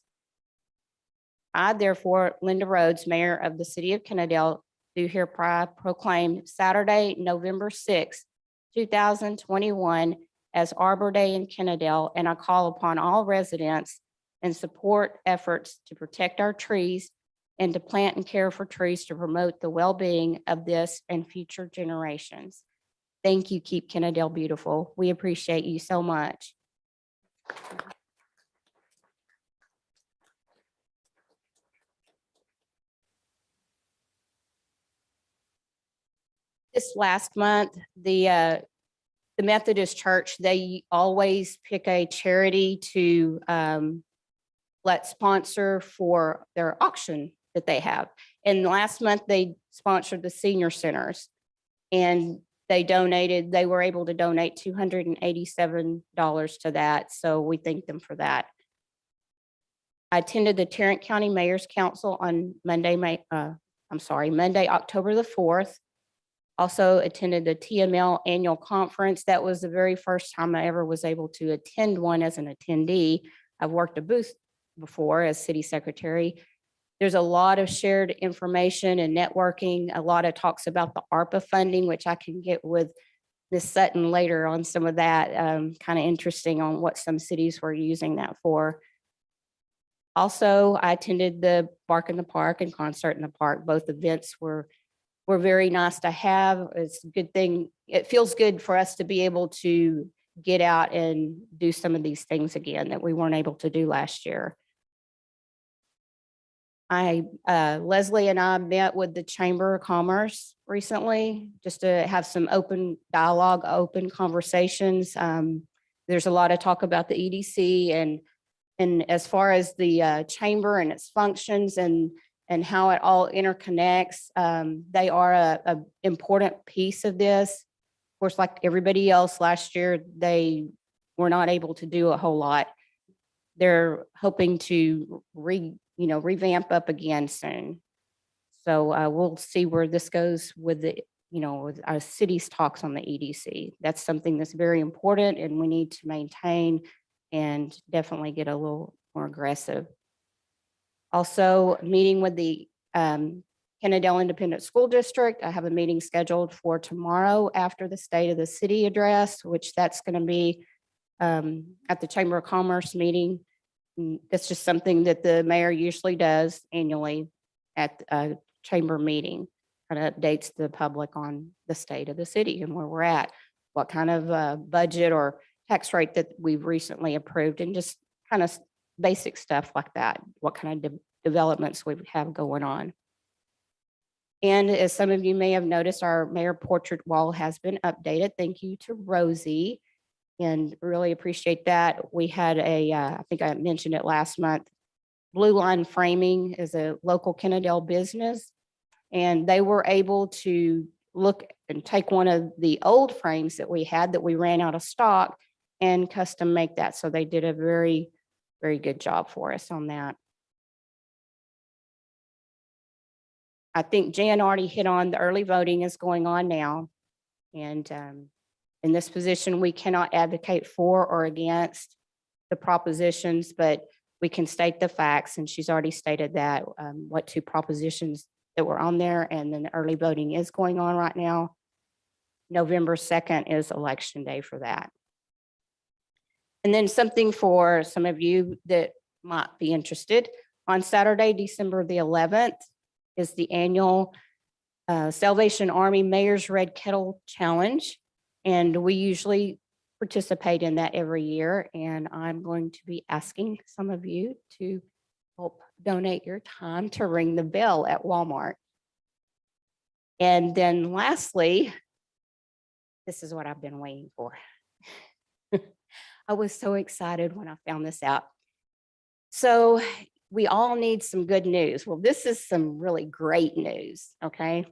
I therefore, Linda Rhodes, Mayor of the City of Kennedale, do hereby proclaim Saturday, November 6, 2021 as Arbor Day in Kennedale, and I call upon all residents and support efforts to protect our trees and to plant and care for trees to promote the well-being of this and future generations. Thank you, Keep Kennedale Beautiful. We appreciate you so much. This last month, the Methodist Church, they always pick a charity to let sponsor for their auction that they have. And last month they sponsored the senior centers, and they were able to donate $287 to that. So we thank them for that. I attended the Tarrant County Mayor's Council on Monday, October the 4th. Also attended the TML annual conference. That was the very first time I ever was able to attend one as an attendee. I've worked a booth before as city secretary. There's a lot of shared information and networking, a lot of talks about the ARPA funding, which I can get with Ms. Sutton later on some of that, kind of interesting on what some cities were using that for. Also, I attended the Bark in the Park and Concert in the Park. Both events were very nice to have. It's a good thing. It feels good for us to be able to get out and do some of these things again that we weren't able to do last year. Leslie and I met with the Chamber of Commerce recently, just to have some open dialogue, open conversations. There's a lot of talk about the EDC and as far as the chamber and its functions and how it all interconnects, they are a important piece of this. Of course, like everybody else last year, they were not able to do a whole lot. They're hoping to revamp up again soon. So we'll see where this goes with with our city's talks on the EDC. That's something that's very important and we need to maintain and definitely get a little more aggressive. Also, meeting with the Kennedale Independent School District. I have a meeting scheduled for tomorrow after the State of the City address, which that's going to be at the Chamber of Commerce meeting. That's just something that the mayor usually does annually at a chamber meeting. Kind of updates the public on the state of the city and where we're at, what kind of budget or tax rate that we've recently approved, and just kind of basic stuff like that, what kind of developments we have going on. And as some of you may have noticed, our mayor portrait wall has been updated. Thank you to Rosie, and really appreciate that. We had I think I mentioned it last month, Blue Line Framing is a local Kennedale business, and they were able to look and take one of the old frames that we had that we ran out of stock and custom make that. So they did a very, very good job for us on that. I think Jan already hit on the early voting is going on now. And in this position, we cannot advocate for or against the propositions, but we can state the facts. And she's already stated that what two propositions that were on there. And then the early voting is going on right now. November 2nd is election day for that. And then something for some of you that might be interested, on Saturday, December the 11th, is the annual Salvation Army Mayor's Red Kettle Challenge. And we usually participate in that every year. And I'm going to be asking some of you to help donate your time to ring the bell at Walmart. And then lastly, this is what I've been waiting for. I was so excited when I found this out. So we all need some good news. Well, this is some really great news, okay?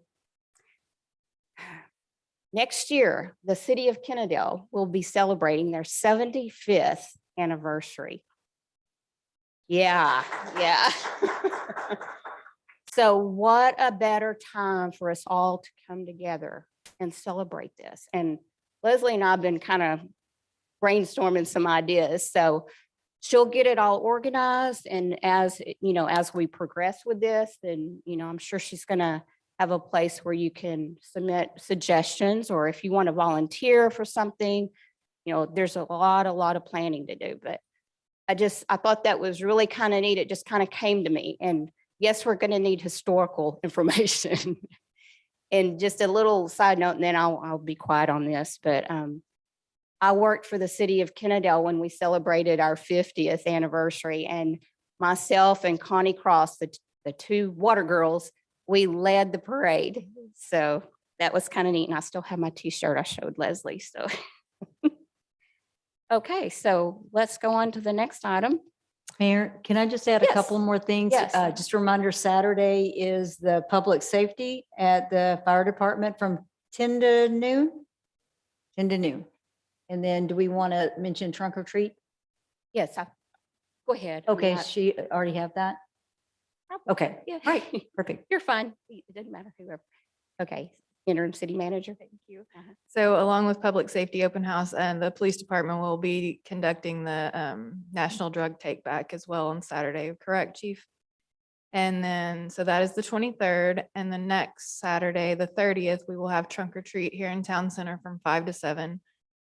Next year, the city of Kennedale will be celebrating their 75th anniversary. Yeah. So what a better time for us all to come together and celebrate this. And Leslie and I have been kind of brainstorming some ideas. So she'll get it all organized. And as we progress with this, then, I'm sure she's going to have a place where you can submit suggestions, or if you want to volunteer for something, there's a lot of planning to do. But I thought that was really kind of neat. It just kind of came to me. And yes, we're going to need historical information. And just a little side note, and then I'll be quiet on this, but I worked for the city of Kennedale when we celebrated our 50th anniversary, and myself and Connie Cross, the two water girls, we led the parade. So that was kind of neat. And I still have my t-shirt I showed Leslie. So, okay, so let's go on to the next item. Mayor, can I just add a Yes. couple more things? Yes. Just a reminder, Saturday is the public safety at the fire department from 10 to noon. 10 to noon. And then do we want to mention trunk or treat? Yes, go ahead. I mean, Okay, she already have that? Okay, Yeah. all right, perfect. You're fine. It doesn't matter whoever. Okay, interim city manager. Thank you. Uh-huh. So along with Public Safety Open House, and the Police Department will be conducting the National Drug Take Back as well on Saturday, correct, Chief? And then, so that is the 23rd, and the next Saturday, the 30th, we will have trunk or treat here in Town Center from 5 to 7.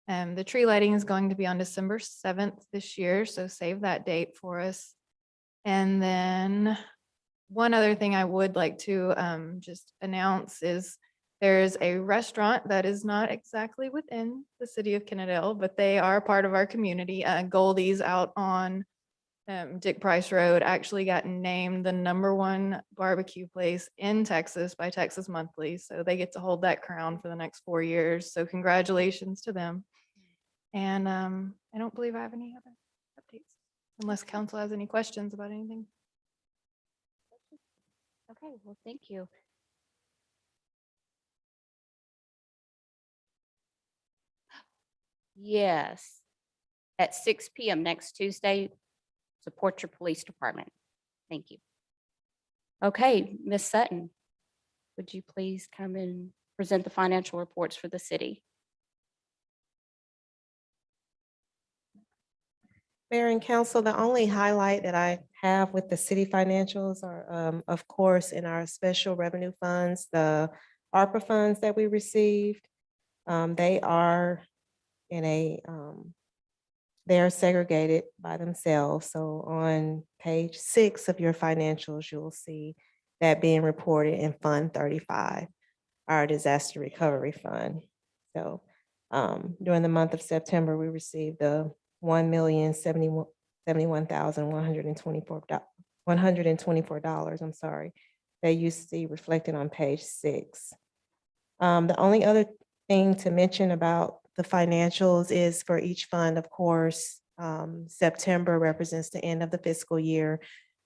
The tree lighting is going to be on December 7th this year, so save that date for us. And then one other thing I would like to just announce is there's a restaurant that is not exactly within the city of Kennedale, but they are part of our community. Goldie's out on Dick Price Road actually got named the #1 barbecue place in Texas by Texas Monthly. So they get to hold that crown for the next 4 years. So congratulations to them. And I don't believe I have any other updates unless council has any questions about anything. Okay, well, thank you. Yes, at 6 PM next Tuesday, support your police department. Thank you. Okay, Ms. Sutton, would you please come and present the financial reports for the city? Mayor and council, the only highlight that I have with the city financials are, of course, in our special revenue funds, the ARPA funds that we received. They are in a, they are segregated by themselves. So on page 6 of your financials, you'll see that being reported in Fund 35, our disaster recovery fund. So during the month of September, we received the $1,071,124, I'm sorry, that you see reflected on page 6. The only other thing to mention about the financials is for each fund, of course, September represents the end of the fiscal year.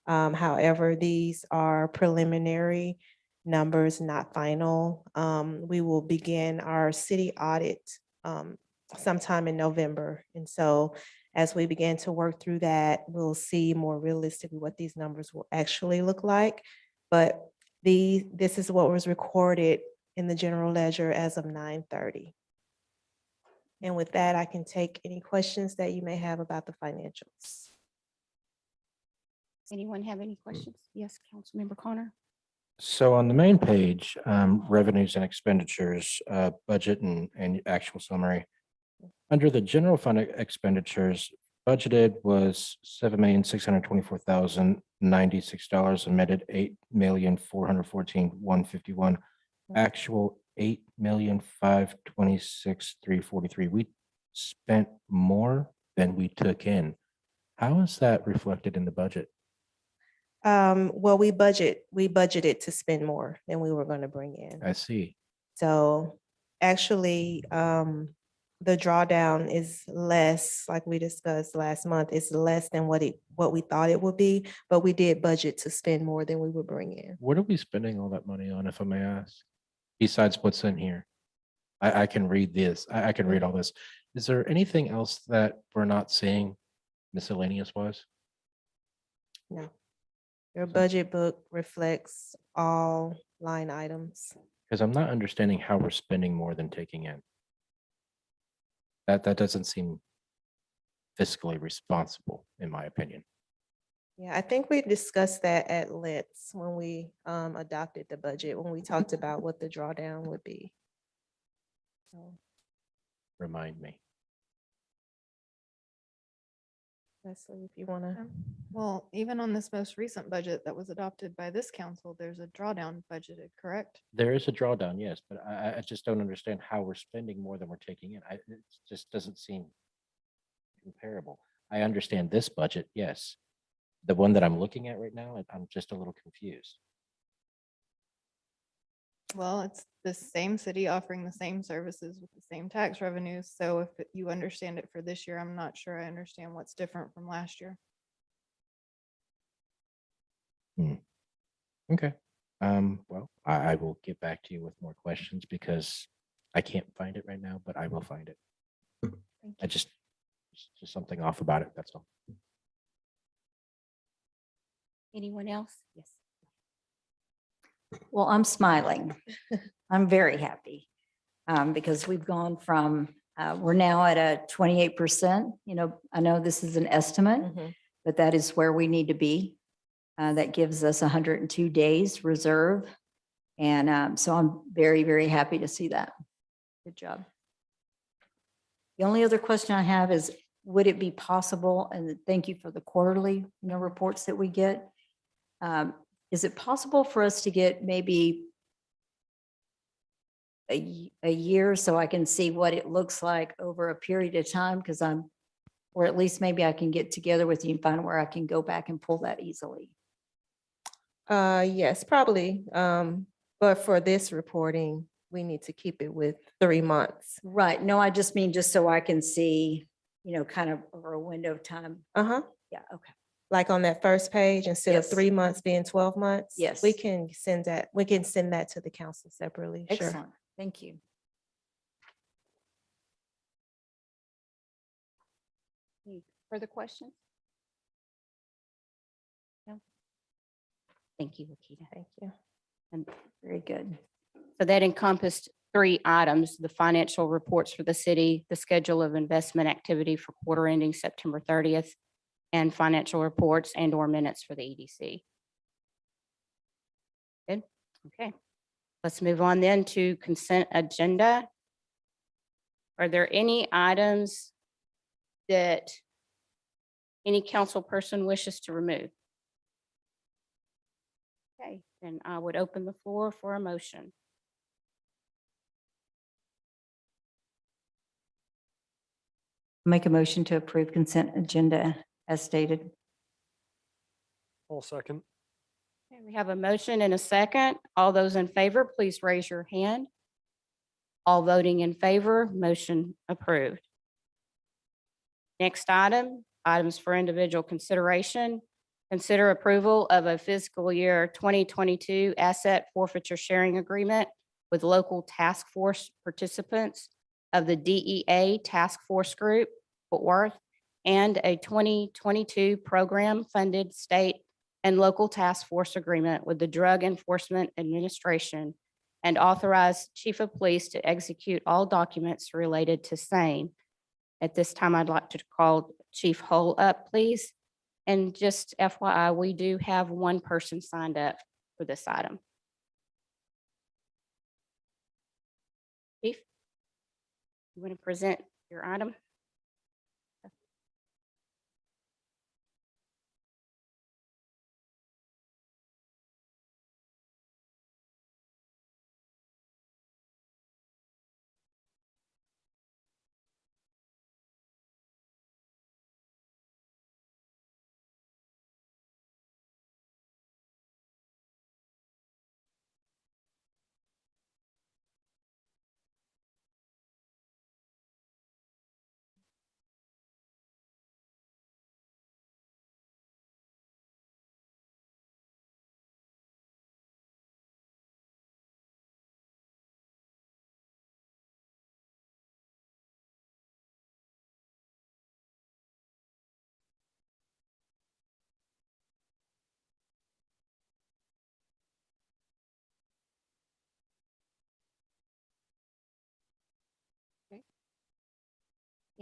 However, these are preliminary numbers, not final. We will begin our city audit sometime in November. And so as we begin to work through that, we'll see more realistically what these numbers will actually look like. But this is what was recorded in the general ledger as of 9:30. And with that, I can take any questions that you may have about the financials. Anyone have any questions? Yes, Councilmember Connor? So on the main page, revenues and expenditures, budget and actual summary. Under the general fund expenditures, budgeted was $7,624,096, amended $8,414,151, actual $8,526,343. We spent more than we took in. How is that reflected in the budget? Well, we budgeted to spend more than we were going to bring in. I see. So actually, the drawdown is less, like we discussed last month, it's less than what we thought it would be, but we did budget to spend more than we would bring in. What are we spending all that money on, if I may ask? Besides what's in here? I can read this. I can read all this. Is there anything else that we're not seeing miscellaneous wise? No. Your budget book reflects all line items. Because I'm not understanding how we're spending more than taking in. That doesn't seem fiscally responsible, in my opinion. Yeah, I think we discussed that at length when we adopted the budget, when we talked about what the drawdown would be. So Remind me. Leslie, if you want to. Well, even on this most recent budget that was adopted by this council, there's a drawdown budgeted, correct? There is a drawdown, yes, but I just don't understand how we're spending more than we're taking in. It just doesn't seem comparable. I understand this budget, yes. The one that I'm looking at right now, I'm just a little confused. Well, it's the same city offering the same services with the same tax revenues. So if you understand it for this year, I'm not sure I understand what's different from last year. Okay. Well, I will get back to you with more questions because I can't find it right now, but I will find it. It's just something off about it, that's all. Anyone else? Yes. Well, I'm smiling. I'm very happy because we've gone from, we're now at a 28%. You know, I know this is an estimate, but that is where we need to be. That gives us 102 days reserve. And so I'm very, very happy to see that. Good job. The only other question I have is, would it be possible, and thank you for the quarterly, reports that we get. Is it possible for us to get maybe a year so I can see what it looks like over a period of time? Because or at least maybe I can get together with you and find where I can go back and pull that easily. Yes, probably. But for this reporting, we need to keep it with 3 months. Right. No, I just mean just so I can see, kind of over a window of time. Uh-huh. Yeah, okay. Like on that first page, instead of Yes. 3 months being 12 months. Yes. We can send that to the council separately. Sure. Excellent. Thank you. Any further questions? No? Thank you, Wakita. Thank you. And Very good. so that encompassed 3 items: the financial reports for the city, the schedule of investment activity for quarter ending September 30th, and financial reports and/or minutes for the EDC. Good. Okay. Let's move on then to consent agenda. Are there any items that any council person wishes to remove? Okay, then I would open the floor for a motion. Make a motion to approve consent agenda as stated. I'll second. Okay, we have a motion and a second. All those in favor, please raise your hand. All voting in favor, motion approved. Next item, items for individual consideration. Consider approval of a fiscal year 2022 asset forfeiture sharing agreement with local task force participants of the DEA Task Force Group, Fort Worth, and a 2022 program-funded state and local task force agreement with the Drug Enforcement Administration, and authorize Chief of Police to execute all documents related to same. At this time, I'd like to call Chief Hull up, please. And just FYI, we do have one person signed up for this item. Chief, you want to present your item?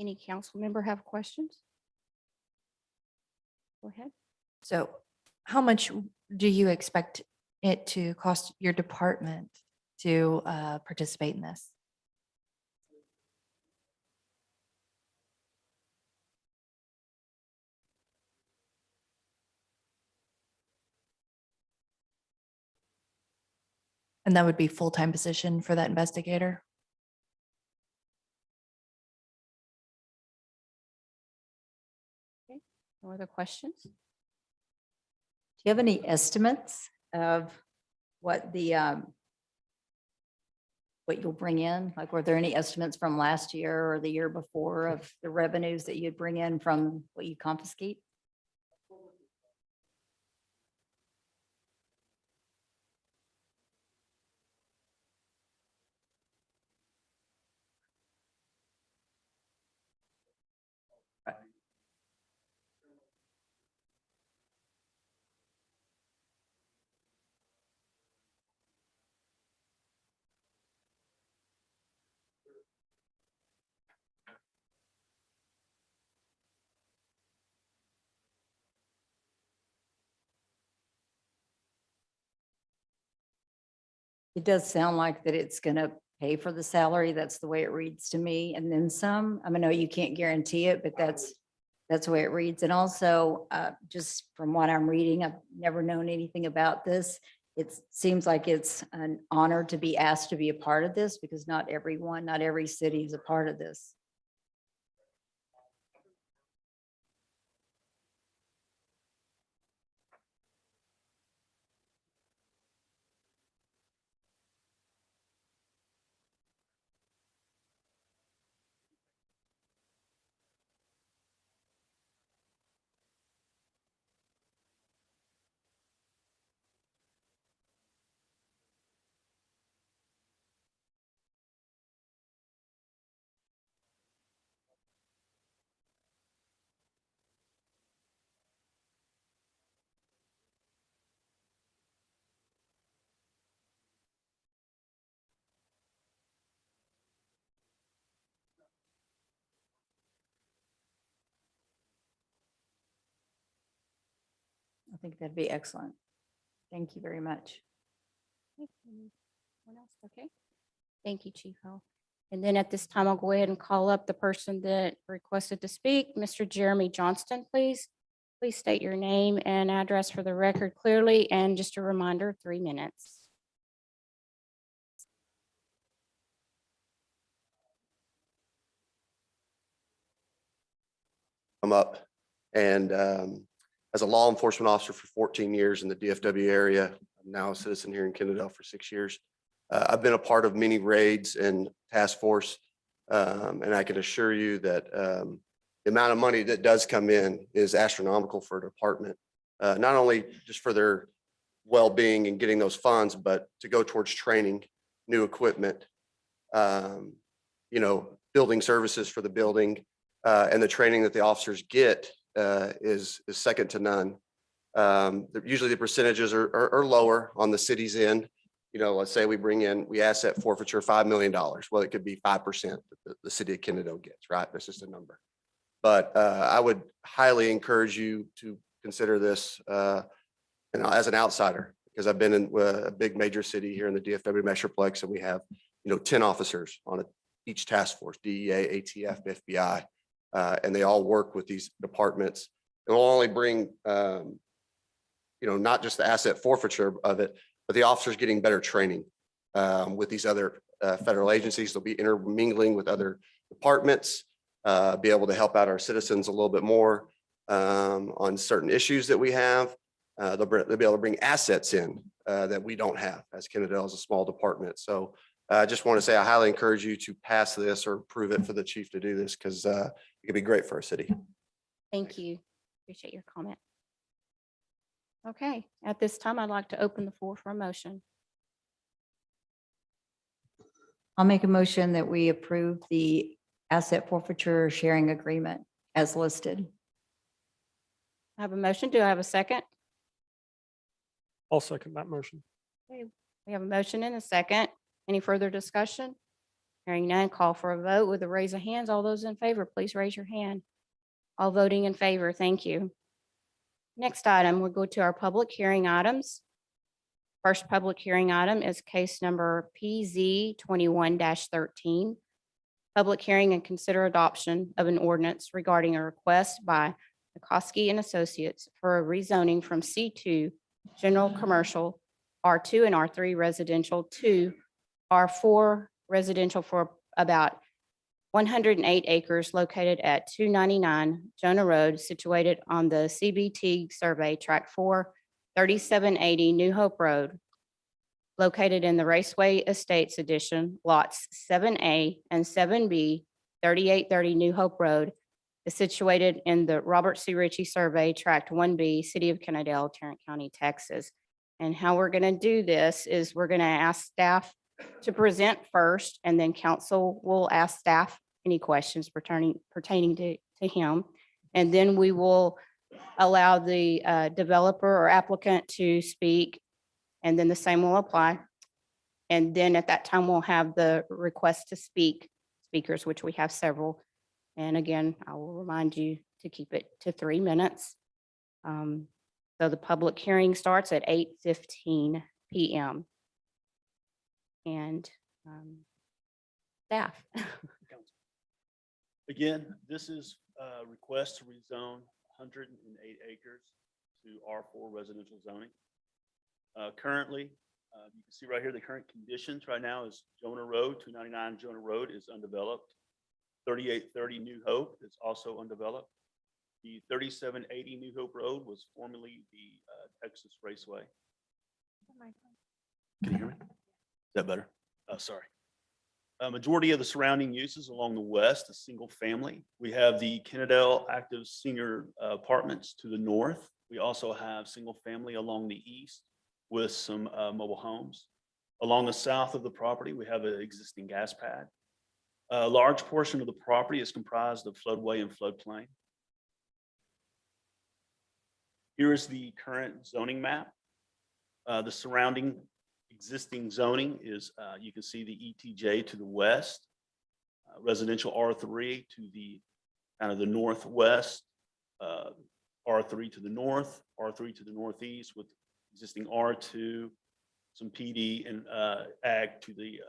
Any council member have questions? Go ahead. So how much do you expect it to cost your department to participate in this? And that would be full-time position for that investigator? No other questions? Do you have any estimates of what what you'll bring in? Like, were there any estimates from last year or the year before of the revenues that you'd bring in from what you confiscate? It does sound like that it's going to pay for the salary. That's the way it reads to me. And then some, I mean, no, you can't guarantee it, but that's the way it reads. And also, just from what I'm reading, I've never known anything about this. It seems like it's an honor to be asked to be a part of this because not everyone, not every city is a part of this. I think that'd be excellent. Thank you very much. Anyone else? Okay. Thank you, Chief Ho. And then at this time, I'll go ahead and call up the person that requested to speak, Mr. Jeremy Johnston, please. Please state your name and address for the record clearly, and just a reminder, 3 minutes. Come up and as a law enforcement officer for 14 years in the DFW area, I'm now a citizen here in Kennedale for 6 years. I've been a part of many raids and task force, and I can assure you that the amount of money that does come in is astronomical for a department, not only just for their well-being and getting those funds, but to go towards training, new equipment, building services for the building, and the training that the officers get is second to none. Usually the percentages are lower on the city's end. Let's say we asset forfeiture $5 million. Well, it could be 5% that the city of Kennedale gets, right? That's just a number. But I would highly encourage you to consider this as an outsider, because I've been in a big major city here in the DFW Metroplex, and we have 10 officers on each task force, DEA, ATF, FBI, and they all work with these departments. It will only bring not just the asset forfeiture of it, but the officers getting better training with these other federal agencies. They'll be intermingling with other departments, be able to help out our citizens a little bit more on certain issues that we have. They'll be able to bring assets in that we don't have, as Kennedale is a small department. So I just want to say I highly encourage you to pass this or approve it for the chief to do this, because it could be great for our city. Thank you. Appreciate your comment. Okay, at this time, I'd like to open the floor for a motion. I'll make a motion that we approve the asset forfeiture sharing agreement as listed. I have a motion. Do I have a second? I'll second that motion. Okay, we have a motion and a second. Any further discussion? Hearing none, call for a vote with a raise of hands. All those in favor, please raise your hand. All voting in favor, thank you. Next item, we'll go to our public hearing items. First public hearing item is case number PZ 21-13. Public hearing and consider adoption of an ordinance regarding a request by McCoskey and Associates for a rezoning from C2 General Commercial, R2 and R3 Residential to R4 Residential for about 108 acres located at 299 Jonah Road, situated on the CBT Survey Track 4, 3780 New Hope Road, located in the Raceway Estates Edition, lots 7A and 7B, 3830 New Hope Road, is situated in the Robert C. Ritchie Survey Tract 1B, City of Kennedale, Tarrant County, Texas. And how we're going to do this is we're going to ask staff to present first, and then council will ask staff any questions pertaining to him. And then we will allow the developer or applicant to speak, and then the same will apply. And then at that time, we'll have the request to speak speakers, which we have several. And again, I will remind you to keep it to 3 minutes. So the public hearing starts at 8:15 p.m. and staff. Again, this is a request to rezone 108 acres to R4 residential zoning. Currently, you can see right here, the current conditions right now is Jonah Road, 299 Jonah Road is undeveloped. 3830 New Hope is also undeveloped. The 3780 New Hope Road was formerly the Texas Raceway. Can you hear me? Is that better? Sorry. A majority of the surrounding uses along the west is single family. We have the Kennedale Active Senior Apartments to the north. We also have single family along the east with some mobile homes. Along the south of the property, we have an existing gas pad. A large portion of the property is comprised of floodway and floodplain. Here is the current zoning map. The surrounding existing zoning is, you can see the ETJ to the west, residential R3 to the kind of the northwest, R3 to the north, R3 to the northeast with existing R2, some PD and ag to the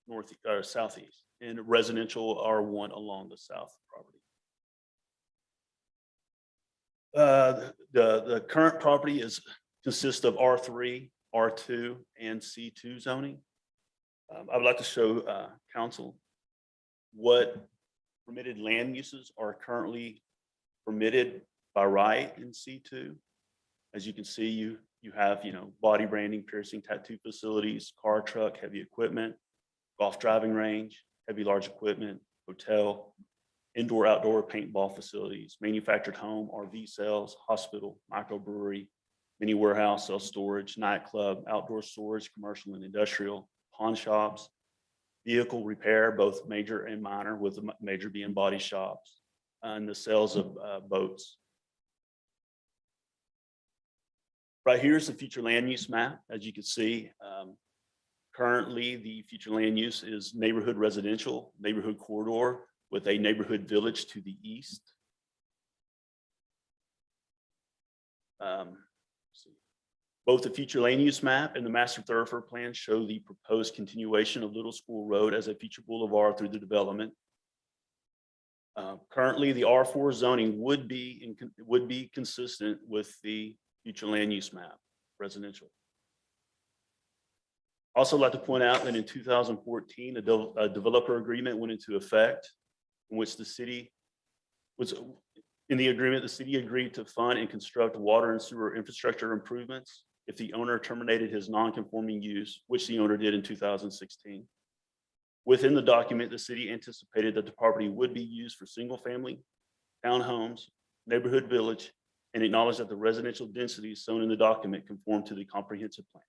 north or southeast, and residential R1 along the south property. The current property consists of R3, R2, and C2 zoning. I would like to show council what permitted land uses are currently permitted by right in C2. As you can see, you have, body branding, piercing, tattoo facilities, car, truck, heavy equipment, golf driving range, heavy large equipment, hotel, indoor, outdoor paintball facilities, manufactured home, RV sales, hospital, microbrewery, mini warehouse, self-storage, nightclub, outdoor storage, commercial and industrial, pawn shops, vehicle repair, both major and minor, with the major being body shops, and the sales of boats. Right here is the future land use map. As you can see, currently the future land use is neighborhood residential, neighborhood corridor with a neighborhood village to the east. Both the future land use map and the master thoroughfare plan show the proposed continuation of Little School Road as a future boulevard through the development. Currently, the R4 zoning would be consistent with the future land use map, residential. Also like to point out that in 2014, a developer agreement went into effect in which the city was, in the agreement, the city agreed to fund and construct water and sewer infrastructure improvements if the owner terminated his non-conforming use, which the owner did in 2016. Within the document, the city anticipated that the property would be used for single-family, townhomes, neighborhood village, and acknowledged that the residential densities shown in the document conform to the comprehensive plan.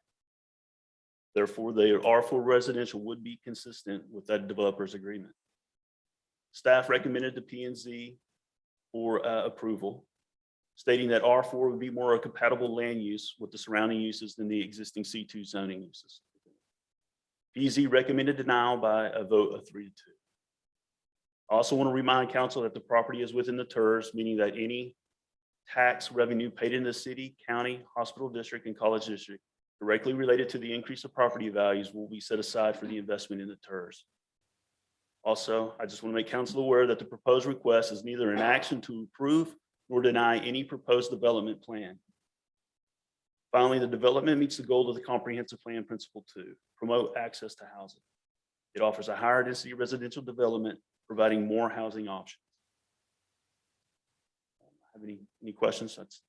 Therefore, the R4 residential would be consistent with that developer's agreement. Staff recommended the P&Z for approval, stating that R4 would be more a compatible land use with the surrounding uses than the existing C2 zoning uses. P&Z recommended denial by a vote of 3-2. I also want to remind council that the property is within the TERS, meaning that any tax revenue paid in the city, county, hospital district, and college district directly related to the increase of property values will be set aside for the investment in the TERS. Also, I just want to make council aware that the proposed request is neither an action to approve nor deny any proposed development plan. Finally, the development meets the goal of the comprehensive plan principle 2, promote access to housing. It offers a higher density residential development, providing more housing options. Have any questions? That's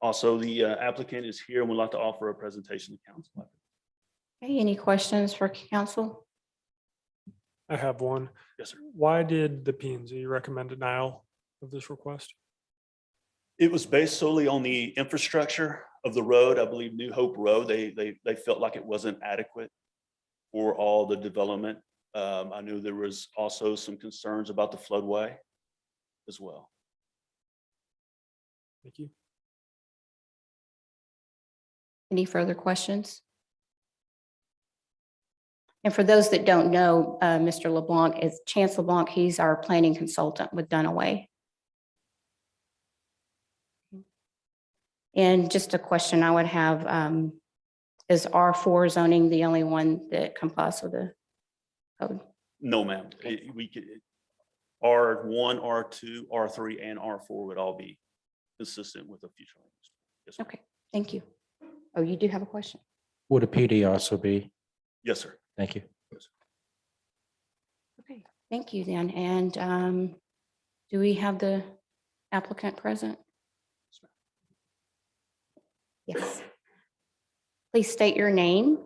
also the applicant is here and would like to offer a presentation to council. Okay, any questions for council? I have one. Yes, sir. Why did the P&Z recommend denial of this request? It was based solely on the infrastructure of the road. I believe New Hope Road, they felt like it wasn't adequate for all the development. I knew there was also some concerns about the floodway as well. Thank you. Any further questions? And for those that don't know, Mr. LeBlanc is Chance LeBlanc. He's our planning consultant with Dunaway. And just a question I would have, Is R4 zoning the only one that complies with the code? No, ma'am. We could, R1, R2, R3, and R4 would all be consistent with the future. land use. Yes, ma'am. Okay, thank you. Oh, you do have a question? Would a PD also be? Yes, sir. Thank you. Okay, thank you then. And do we have the applicant present? Yes. Please state your name.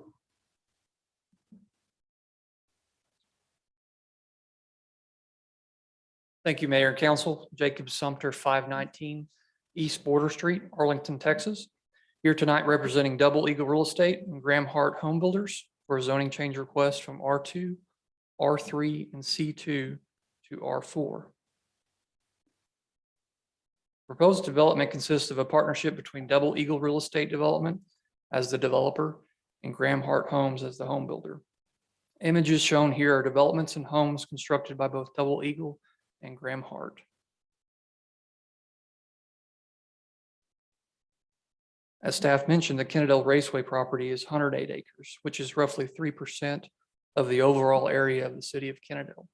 Thank you, Mayor and Council. Jacob Sumter, 519 East Border Street, Arlington, Texas. Here tonight representing Double Eagle Real Estate and Graham Hart Home Builders for a zoning change request from R2, R3, and C2 to R4. Proposed development consists of a partnership between Double Eagle Real Estate Development as the developer and Graham Hart Homes as the home builder. Images shown here are developments and homes constructed by both Double Eagle and Graham Hart. As staff mentioned, the Kennedale Raceway property is 108 acres, which is roughly 3% of the overall area of the city of Kennedale.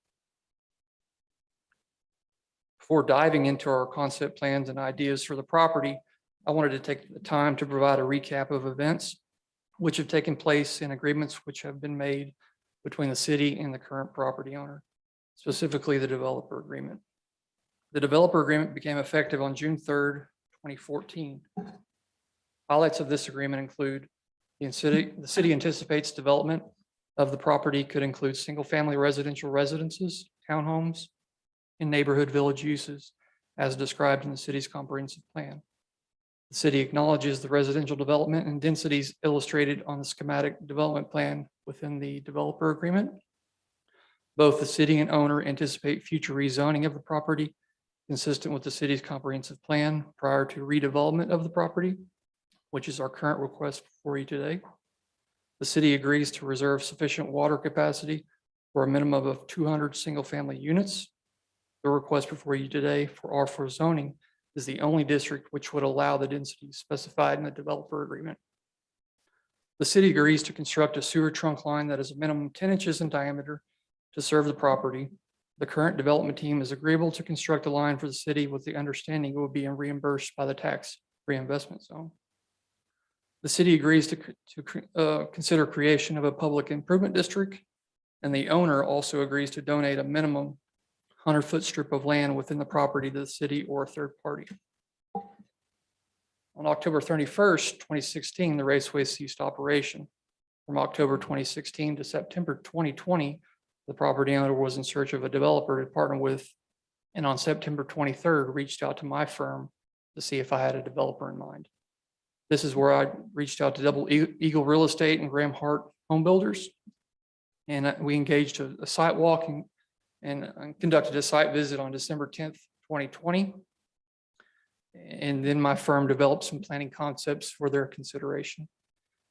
Before diving into our concept plans and ideas for the property, I wanted to take the time to provide a recap of events which have taken place and agreements which have been made between the city and the current property owner, specifically the developer agreement. The developer agreement became effective on June 3rd, 2014. Highlights of this agreement include the city anticipates development of the property could include single-family residential residences, townhomes, and neighborhood village uses as described in the city's comprehensive plan. The city acknowledges the residential development and densities illustrated on the schematic development plan within the developer agreement. Both the city and owner anticipate future rezoning of the property consistent with the city's comprehensive plan prior to redevelopment of the property, which is our current request for you today. The city agrees to reserve sufficient water capacity for a minimum of 200 single-family units. The request before you today for R4 zoning is the only district which would allow the density specified in the developer agreement. The city agrees to construct a sewer trunk line that is a minimum 10 inches in diameter to serve the property. The current development team is agreeable to construct a line for the city with the understanding it will be reimbursed by the tax reinvestment zone. The city agrees to consider creation of a public improvement district, and the owner also agrees to donate a minimum 100-foot strip of land within the property to the city or a third party. On October 31st, 2016, the raceway ceased operation. From October 2016 to September 2020, the property owner was in search of a developer to partner with, and on September 23rd, reached out to my firm to see if I had a developer in mind. This is where I reached out to Double Eagle Real Estate and Graham Hart Home Builders. And we engaged a site walk and conducted a site visit on December 10th, 2020. And then my firm developed some planning concepts for their consideration.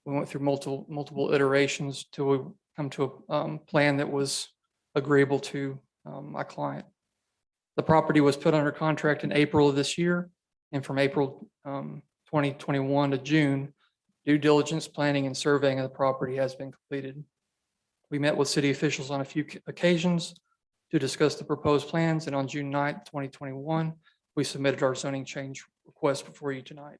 We went through multiple iterations till we come to a plan that was agreeable to my client. The property was put under contract in April of this year, and from April 2021 to June, due diligence planning and surveying of the property has been completed. We met with city officials on a few occasions to discuss the proposed plans, and on June 9th, 2021, we submitted our zoning change request before you tonight.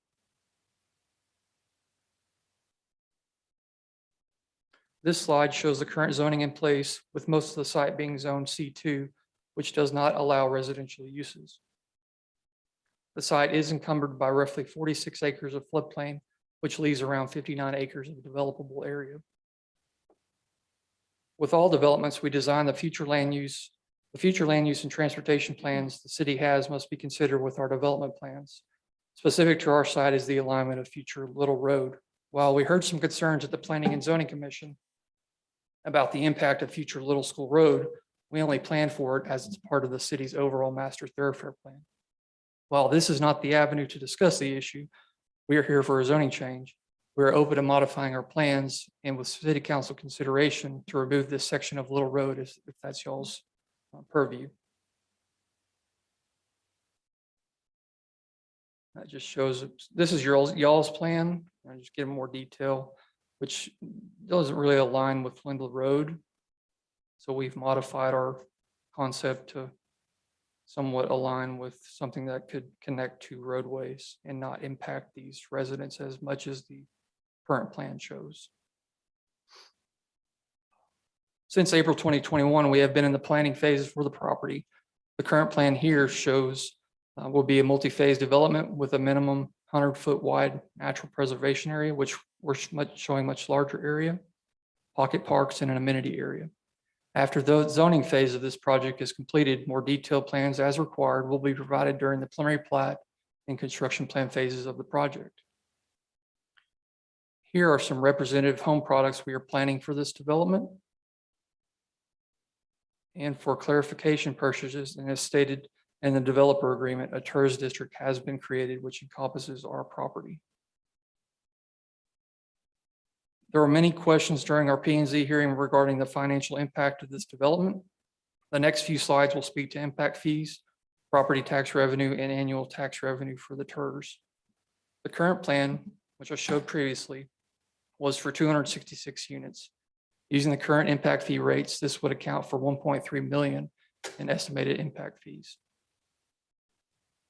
This slide shows the current zoning in place, with most of the site being zoned C2, which does not allow residential uses. The site is encumbered by roughly 46 acres of floodplain, which leaves around 59 acres of developable area. With all developments, we design the future land use and transportation plans the city has must be considered with our development plans. Specific to our site is the alignment of future Little Road. While we heard some concerns at the Planning and Zoning Commission about the impact of future Little School Road, we only plan for it as it's part of the city's overall master thoroughfare plan. While this is not the avenue to discuss the issue, we are here for a zoning change. We are open to modifying our plans and with city council consideration to remove this section of Little Road if that's y'all's purview. That just shows, this is y'all's plan. I'll just give more detail. which doesn't really align with Lindell Road. So we've modified our concept to somewhat align with something that could connect to roadways and not impact these residents as much as the current plan shows. Since April 2021, we have been in the planning phases for the property. The current plan here shows will be a multi-phase development with a minimum 100-foot wide natural preservation area, which we're showing much larger area, pocket parks, and an amenity area. After the zoning phase of this project is completed, more detailed plans as required will be provided during the preliminary plat and construction plan phases of the project. Here are some representative home products we are planning for this development. And for clarification purposes, and as stated in the developer agreement, a TERS district has been created, which encompasses our property. There were many questions during our P&Z hearing regarding the financial impact of this development. The next few slides will speak to impact fees, property tax revenue, and annual tax revenue for the TERS. The current plan, which I showed previously, was for 266 units. Using the current impact fee rates, this would account for 1.3 million in estimated impact fees.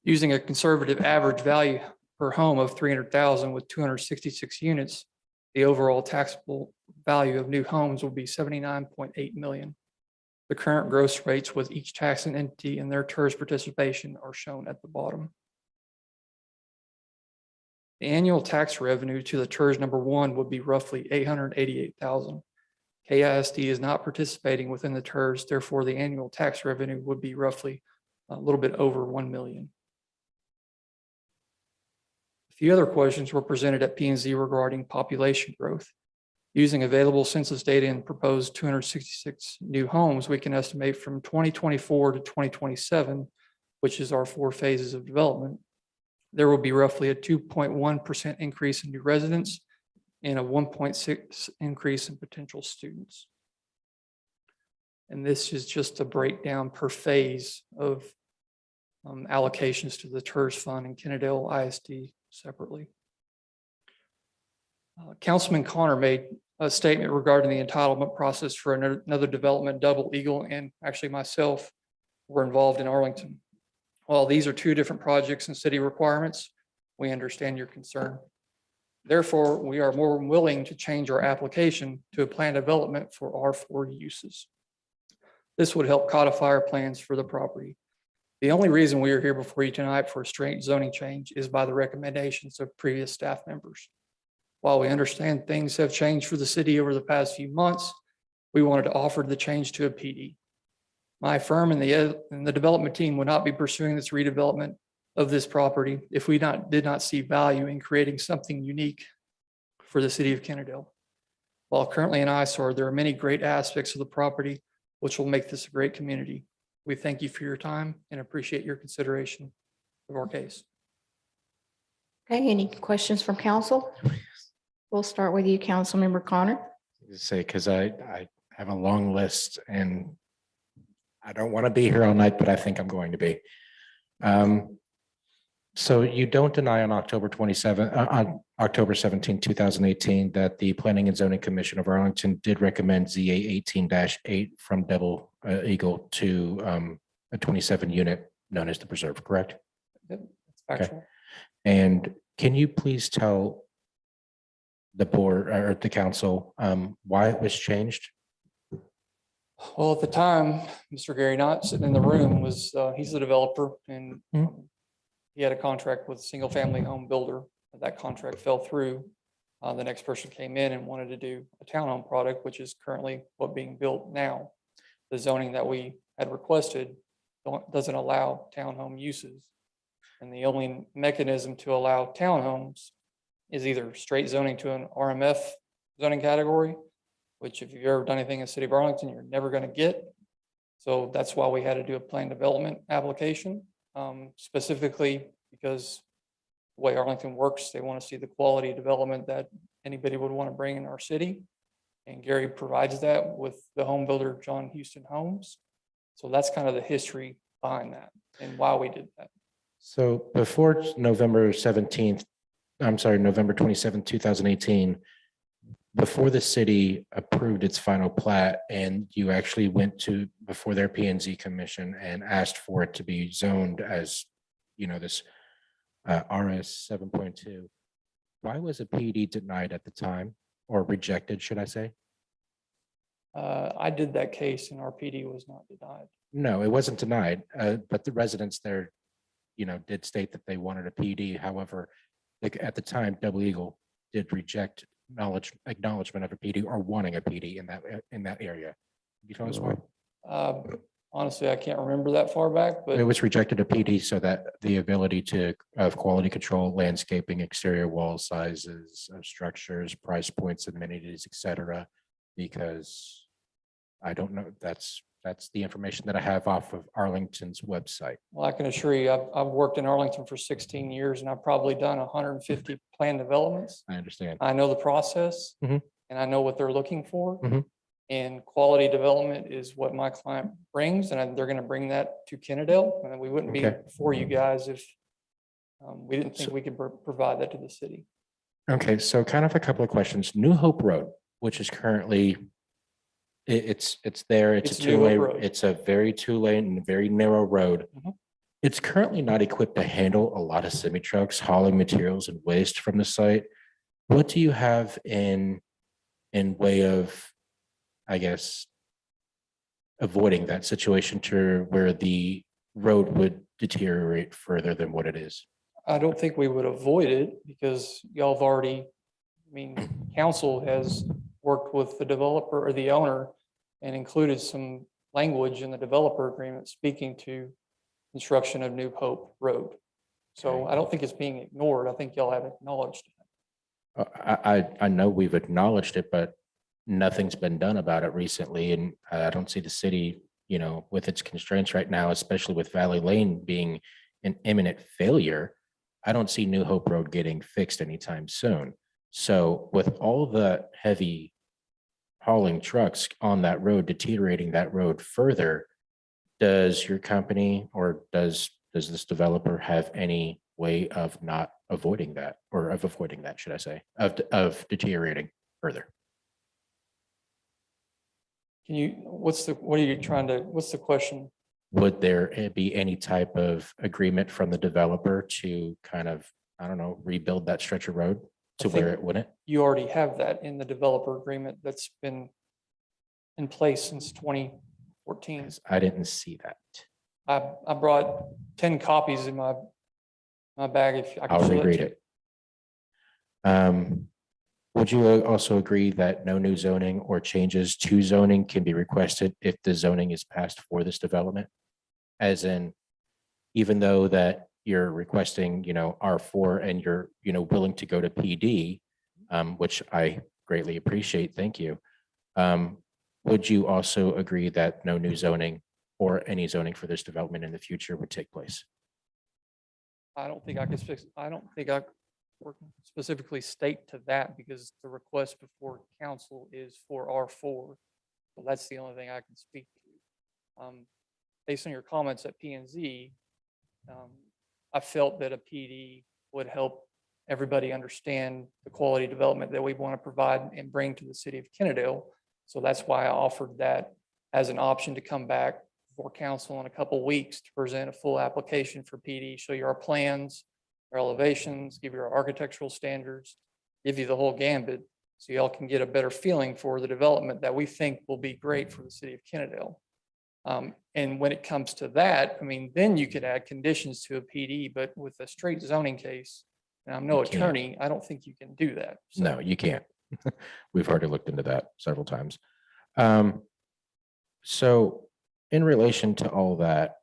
Using a conservative average value per home of 300,000 with 266 units, the overall taxable value of new homes will be 79.8 million. The current gross rates with each taxing entity and their TERS participation are shown at the bottom. The annual tax revenue to the TERS number 1 would be roughly 888,000. KISD is not participating within the TERS, therefore the annual tax revenue would be roughly a little bit over 1 million. A few other questions were presented at P&Z regarding population growth. Using available census data and proposed 266 new homes, we can estimate from 2024 to 2027, which is our 4 phases of development, there will be roughly a 2.1% increase in new residents and a 1.6 increase in potential students. And this is just a breakdown per phase of allocations to the TERS fund and Kennedale ISD separately. Councilman Connor made a statement regarding the entitlement process for another development. Double Eagle and actually myself were involved in Arlington. While these are 2 different projects and city requirements, we understand your concern. Therefore, we are more willing to change our application to a plan development for R4 uses. This would help codify our plans for the property. The only reason we are here before you tonight for a straight zoning change is by the recommendations of previous staff members. While we understand things have changed for the city over the past few months, we wanted to offer the change to a PD. My firm and the development team would not be pursuing this redevelopment of this property if we did not see value in creating something unique for the city of Kennedale. While currently an eyesore, there are many great aspects of the property which will make this a great community. We thank you for your time and appreciate your consideration of our case. Okay, any questions from council? We'll start with you, Councilmember Connor. Say, because I have a long list and I don't want to be here all night, but I think I'm going to be. So you don't deny on October 17, 2018, that the Planning and Zoning Commission of Arlington did recommend ZA 18-8 from Double Eagle to a 27 unit known as the Preserve, correct? That's factual. Okay. And can you please tell the board or the council why it was changed? Well, at the time, Mr. Gary Knott sitting in the room was, he's the developer and he had a contract with a single family home builder. That contract fell through. The next person came in and wanted to do a townhome product, which is currently what being built now. The zoning that we had requested doesn't allow townhome uses. And the only mechanism to allow townhomes is either straight zoning to an RMF zoning category, which if you've ever done anything in the city of Arlington, you're never going to get. So that's why we had to do a plan development application, specifically because the way Arlington works, they want to see the quality development that anybody would want to bring in our city. And Gary provides that with the home builder, John Houston Homes. So that's kind of the history behind that and why we did that. So before November 27, 2018, before the city approved its final plat and you actually went to, before their P and Z commission and asked for it to be zoned as, this RS 7.2, why was a PD denied at the time or rejected, should I say? I did that case and our PD was not denied. No, it wasn't denied, but the residents there, did state that they wanted a PD. However, like at the time, Double Eagle did reject acknowledgement of a PD or wanting a PD in that area. You tell us why? Honestly, I can't remember that far back, but It was rejected a PD so that the ability of quality control, landscaping, exterior wall sizes, of structures, price points, amenities, et cetera, because I don't know, that's the information that I have off of Arlington's website. well, I can assure you, I've worked in Arlington for 16 years and I've probably done 150 plan developments. I understand. I know the process Mhm. and I know what they're looking for. Mhm. And quality development is what my client brings, and they're going to bring that to Kennedale. And we wouldn't be Okay. before you guys if we didn't think we could provide that to the city. Okay, so kind of a couple of questions. New Hope Road, which is currently, it's there, it's a It's New Hope two-lane, Road. it's a very two-lane and very narrow road. Mhm. It's currently not equipped to handle a lot of semi trucks hauling materials and waste from the site. What do you have in way of, I guess, avoiding that situation to where the road would deteriorate further than what it is? I don't think we would avoid it because y'all have already, council has worked with the developer or the owner and included some language in the developer agreement speaking to construction of New Hope Road. So I don't think it's being ignored. I think y'all have acknowledged it. I know we've acknowledged it, but nothing's been done about it recently. And I don't see the city, with its constraints right now, especially with Valley Lane being an imminent failure. I don't see New Hope Road getting fixed anytime soon. So with all the heavy hauling trucks on that road, deteriorating that road further, does your company or does this developer have any way of not avoiding that, or of avoiding that, should I say, of deteriorating further? Can you, what's the question? Would there be any type of agreement from the developer to kind of, I don't know, rebuild that stretch of road to where think it wouldn't? You already have that in the developer agreement that's been in place since 2014. I didn't see that. I brought 10 copies in my bag if I can I'll show reread it. it. Would you also agree that no new zoning or changes to zoning can be requested if the zoning is passed for this development? As in, even though that you're requesting, R4 and you're, willing to go to PD, which I greatly appreciate, thank you. Would you also agree that no new zoning or any zoning for this development in the future would take place? I don't think I can specifically state to that because the request before council is for R4. So that's the only thing I can speak to. Based on your comments at P and Z, I felt that a PD would help everybody understand the quality development that we want to provide and bring to the city of Kennedale. So that's why I offered that as an option to come back for council in a couple of weeks to present a full application for PD, show you our plans, our elevations, give you our architectural standards, give you the whole gambit, so y'all can get a better feeling for the development that we think will be great for the city of Kennedale. And when it comes to that, then you could add conditions to a PD, but with a straight zoning case, and I'm no You can't. attorney, I don't think you can do that. So No, you can't. We've already looked into that several times. So in relation to all that,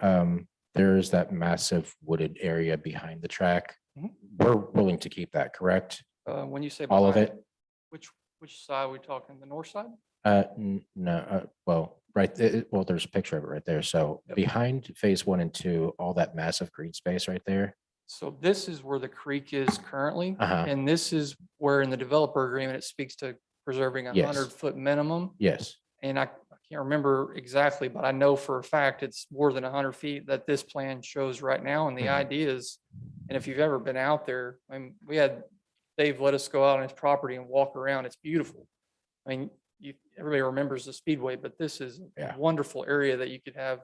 there's that massive wooded area behind the track. Mhm. We're willing to keep that, correct? When you say All of behind, it? which side are we talking? The north side? No, well, right, well, there's a picture of it right there. So Yep. behind phase 1 and 2, all that massive green space right there. So this is where the creek is currently, Uh-huh. and this is where in the developer agreement, it speaks to preserving a Yes. 100-foot minimum. Yes, And I can't remember exactly, but I know for a fact it's more than 100 feet that this plan shows right now. And the Mhm. idea is, and if you've ever been out there, we had Dave let us go out on his property and walk around. It's beautiful. I mean, everybody remembers the Speedway, but this is Yeah. a wonderful area that you could have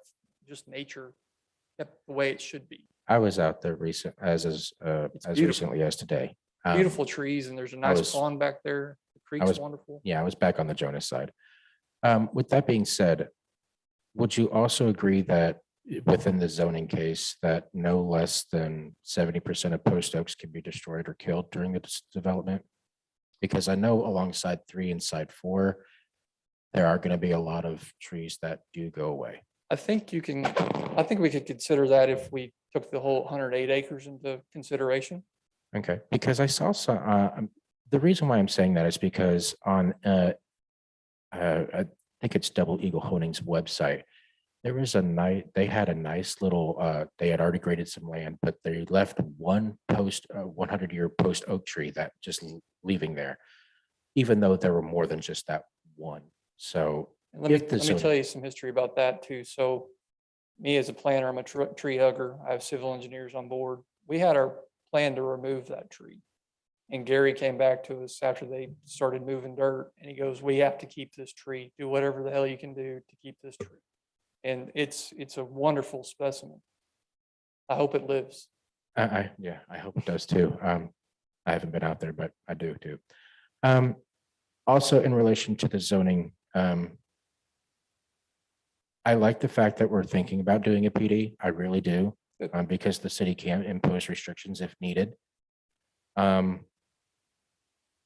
just nature kept the way it should be. I was out there as beautiful. recently as today. Beautiful trees and there's a I nice was- pond back there. The creek's was- wonderful. Yeah, I was back on the Jonas side. With that being said, would you also agree that within the zoning case that no less than 70% of post oaks can be destroyed or killed during the development? Because I know alongside 3 and side 4, there are going to be a lot of trees that do go away. I think we could consider that if we took the whole 108 acres into consideration. Okay, because I saw some, the reason why I'm saying that is because on, I think it's Double Eagle Holdings website, there was they had a nice little, they had already graded some land, but they left one 100-year post oak tree that just leaving there, even though there were more than just that one. So And let me, if the let me tell zoning, you some history about that too. So me as a planner, I'm a tree hugger. I have civil engineers on board. We had our plan to remove that tree. And Gary came back to us after they started moving dirt and he goes, we have to keep this tree. Do whatever the hell you can do to keep this tree. And it's a wonderful specimen. I hope it lives. yeah, I hope it does too. I haven't been out there, but I do too. Also in relation to the zoning, I like the fact that we're thinking about doing a PD. I really do, because the city can impose restrictions if needed.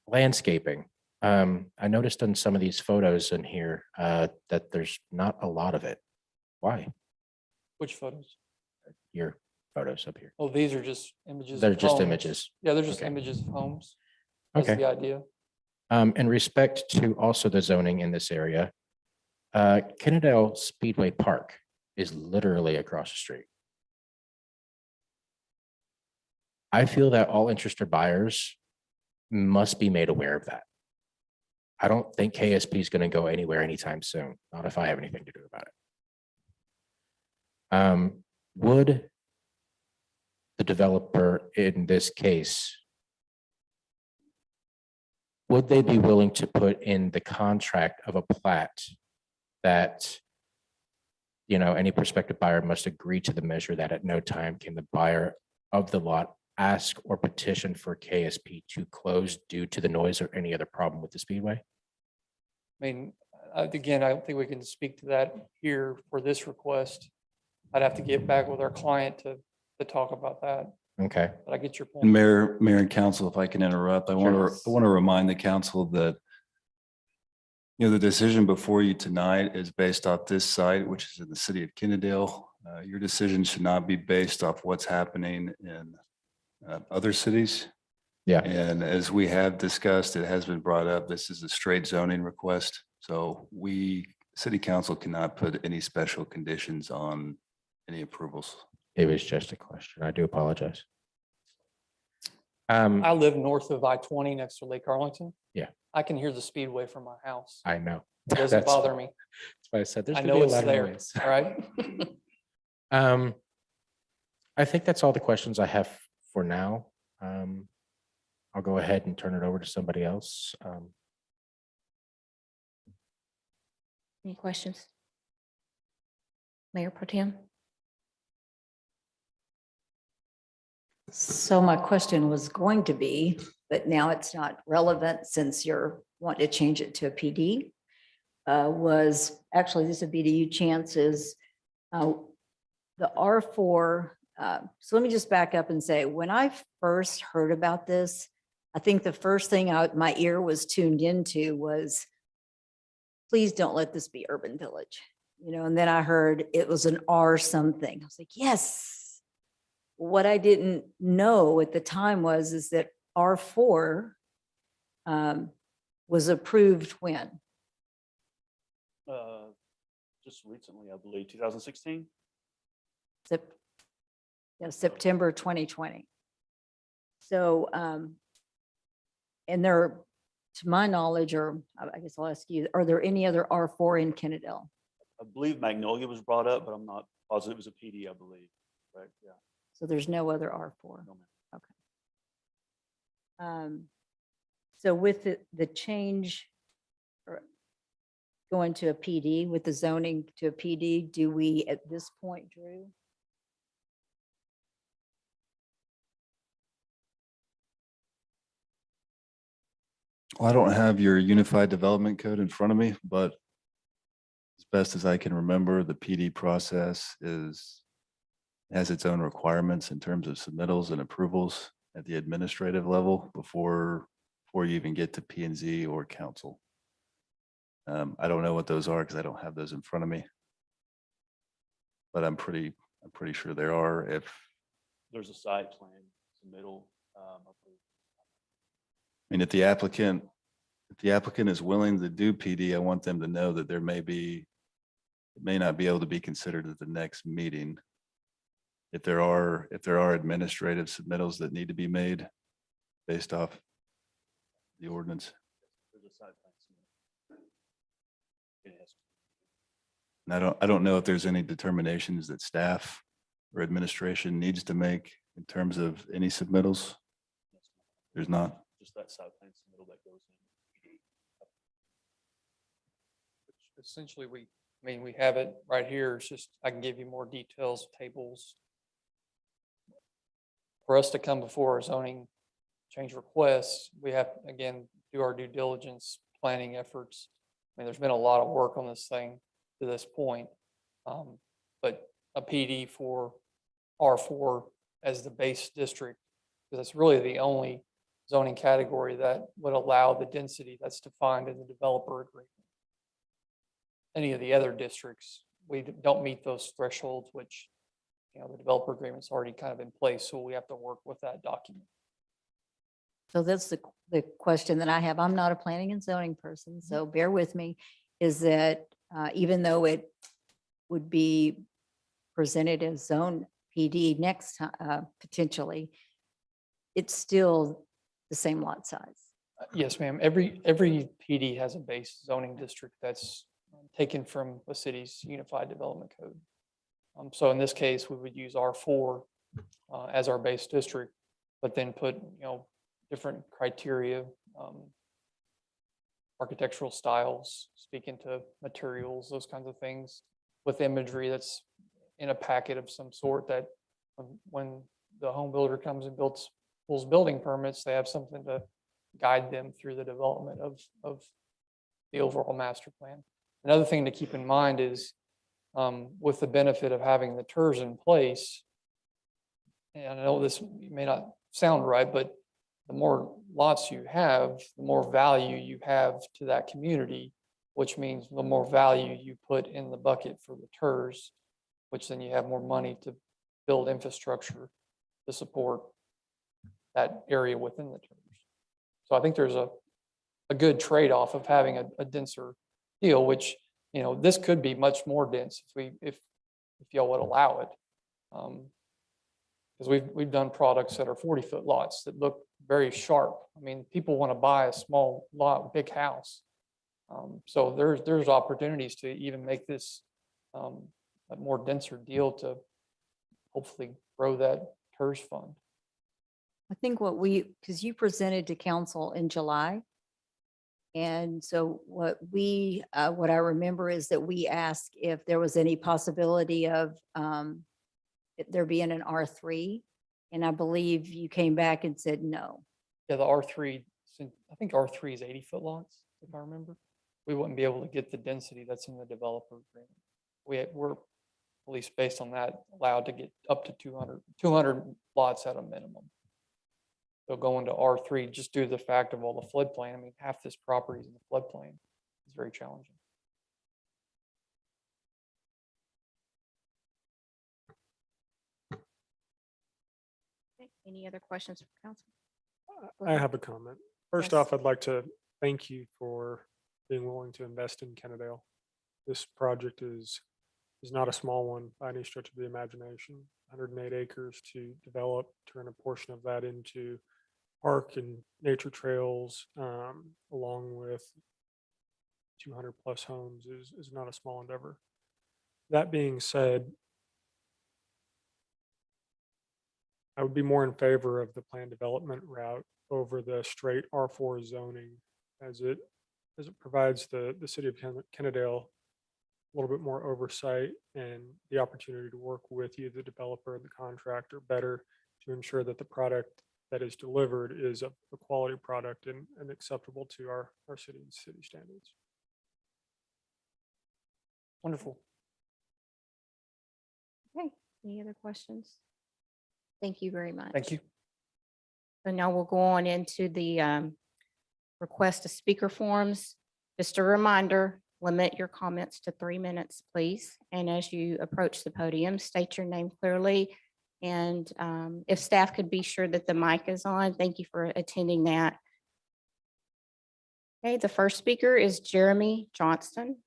Landscaping. I noticed in some of these photos in here that there's not a lot of it. Why? Which photos? Your photos up here. Oh, these are just images. They're of just homes. images. Yeah, they're just Okay. images of homes. That's Okay. the idea. In respect to also the zoning in this area, Kennedale Speedway Park is literally across the street. I feel that all interested buyers must be made aware of that. I don't think KSP is going to go anywhere anytime soon, not if I have anything to do about it. Would the developer in this case, would they be willing to put in the contract of a plat that, you know, any prospective buyer must agree to the measure that at no time can the buyer of the lot ask or petition for KSP to close due to the noise or any other problem with the speedway? I mean, again, I don't think we can speak to that here for this request. I'd have to get back with our client to talk about that, Okay. but I get your And point. Mayor and Council, if I can interrupt, I want to remind the council that the decision before you tonight is based off this site, which is in the city of Kennedale. Your decision should not be based off what's happening in other cities. Yeah. And as we have discussed, it has been brought up, this is a straight zoning request. So city council cannot put any special conditions on any approvals. It was just a question. I do apologize. I live north of I-20 next to Lake Arlington. Yeah. I can hear the speedway from my house. I know. It doesn't bother me. That's why I said there's I gonna know be a it's lot of there, noise. all right? I think that's all the questions I have for now. I'll go ahead and turn it over to somebody else. Any questions? Mayor Pro Tem? So my question was going to be, but now it's not relevant since you're wanting to change it to a PD. Was actually, this would be to you chances. The R4, so let me just back up and say, when I first heard about this, I think the first thing my ear was tuned into was, please don't let this be urban village. And then I heard it was an R something. I was like, yes. What I didn't know at the time is that R4 was approved when? Just recently, I believe, 2016. September 2020. So, and there, to my knowledge, or I guess I'll ask you, are there any other R4 in Kennedale? I believe Magnolia was brought up, but I'm not positive. It was a PD, I believe. Right? Yeah. So there's no other R4? No, ma'am. Okay. So with the change going to a PD with the zoning to a PD? Do we at this point, Drew? Well, I don't have your unified development code in front of me, but as best as I can remember, the PD process has its own requirements in terms of submittals and approvals at the administrative level before you even get to P and Z or council. I don't know what those are because I don't have those in front of me. But I'm pretty sure there are. If There's a site plan submittal. I mean, if the applicant is willing to do PD, I want them to know that it may not be able to be considered at the next meeting. If there are administrative submittals that need to be made based off the ordinance. There's a site plan submittal. It has- And I don't know if there's any determinations that staff or administration needs to make in terms of any submittals. There's not. Just that site plan submittal that goes in. Essentially, we have it right here. It's just, I can give you more details, tables. For us to come before a zoning change requests, we have, again, do our due diligence planning efforts. I mean, there's been a lot of work on this thing to this point. But a PD for R4 as the base district, because it's really the only zoning category that would allow the density that's defined in the developer agreement. Any of the other districts, we don't meet those thresholds, which, the developer agreement's already kind of in place, so we have to work with that document. So that's the question that I have. I'm not a planning and zoning person, so bear with me, is that even though it would be presented as zone PD next time, potentially, it's still the same lot size. Yes, ma'am. Every PD has a base zoning district that's taken from the city's unified development code. So in this case, we would use R4 as our base district, but then put, different criteria, architectural styles, speaking to materials, those kinds of things, with imagery that's in a packet of some sort that when the home builder comes and pulls building permits, they have something to guide them through the development of the overall master plan. Another thing to keep in mind is with the benefit of having the TERS in place, and I know this may not sound right, but the more lots you have, the more value you have to that community, which means the more value you put in the bucket for the TERS, which then you have more money to build infrastructure to support that area within the TERS. So I think there's a good trade-off of having a denser deal, which, this could be much more dense if y'all would allow it. Because we've done products that are 40-foot lots that look very sharp. I mean, people want to buy a small lot, big house. So there's opportunities to even make this a more denser deal to hopefully grow that TERS fund. I think because you presented to council in July. And so what I remember is that we asked if there was any possibility of there being an R3. And I believe you came back and said no. Yeah, the R3, I think R3 is 80-foot lots, if I remember. We wouldn't be able to get the density that's in the developer agreement. We're, at least based on that, allowed to get up to 200 lots at a minimum. So going to R3, just due to the fact of all the floodplain, I mean, half this property is in the floodplain. It's very challenging. Any other questions for council? Go I ahead. have a comment. First Yes. off, I'd like to thank you for being willing to invest in Kennedale. This project is not a small one by any stretch of the imagination. 108 acres to develop, turn a portion of that into park and nature trails, along with 200 plus homes is not a small endeavor. That being said, I would be more in favor of the planned development route over the straight R4 zoning as it as it provides the city of Kennedale a little bit more oversight and the opportunity to work with you, the developer, the contractor, better to ensure that the product that is delivered is a quality product and acceptable to our city standards. Wonderful. Okay, any other questions? Thank you very much. Thank you. So now we'll go on into the request of speaker forms. Just a reminder, limit your comments to 3 minutes, please. And as you approach the podium, state your name clearly. And if staff could be sure that the mic is on, thank you for attending that. Okay, the first speaker is Jeremy Johnston.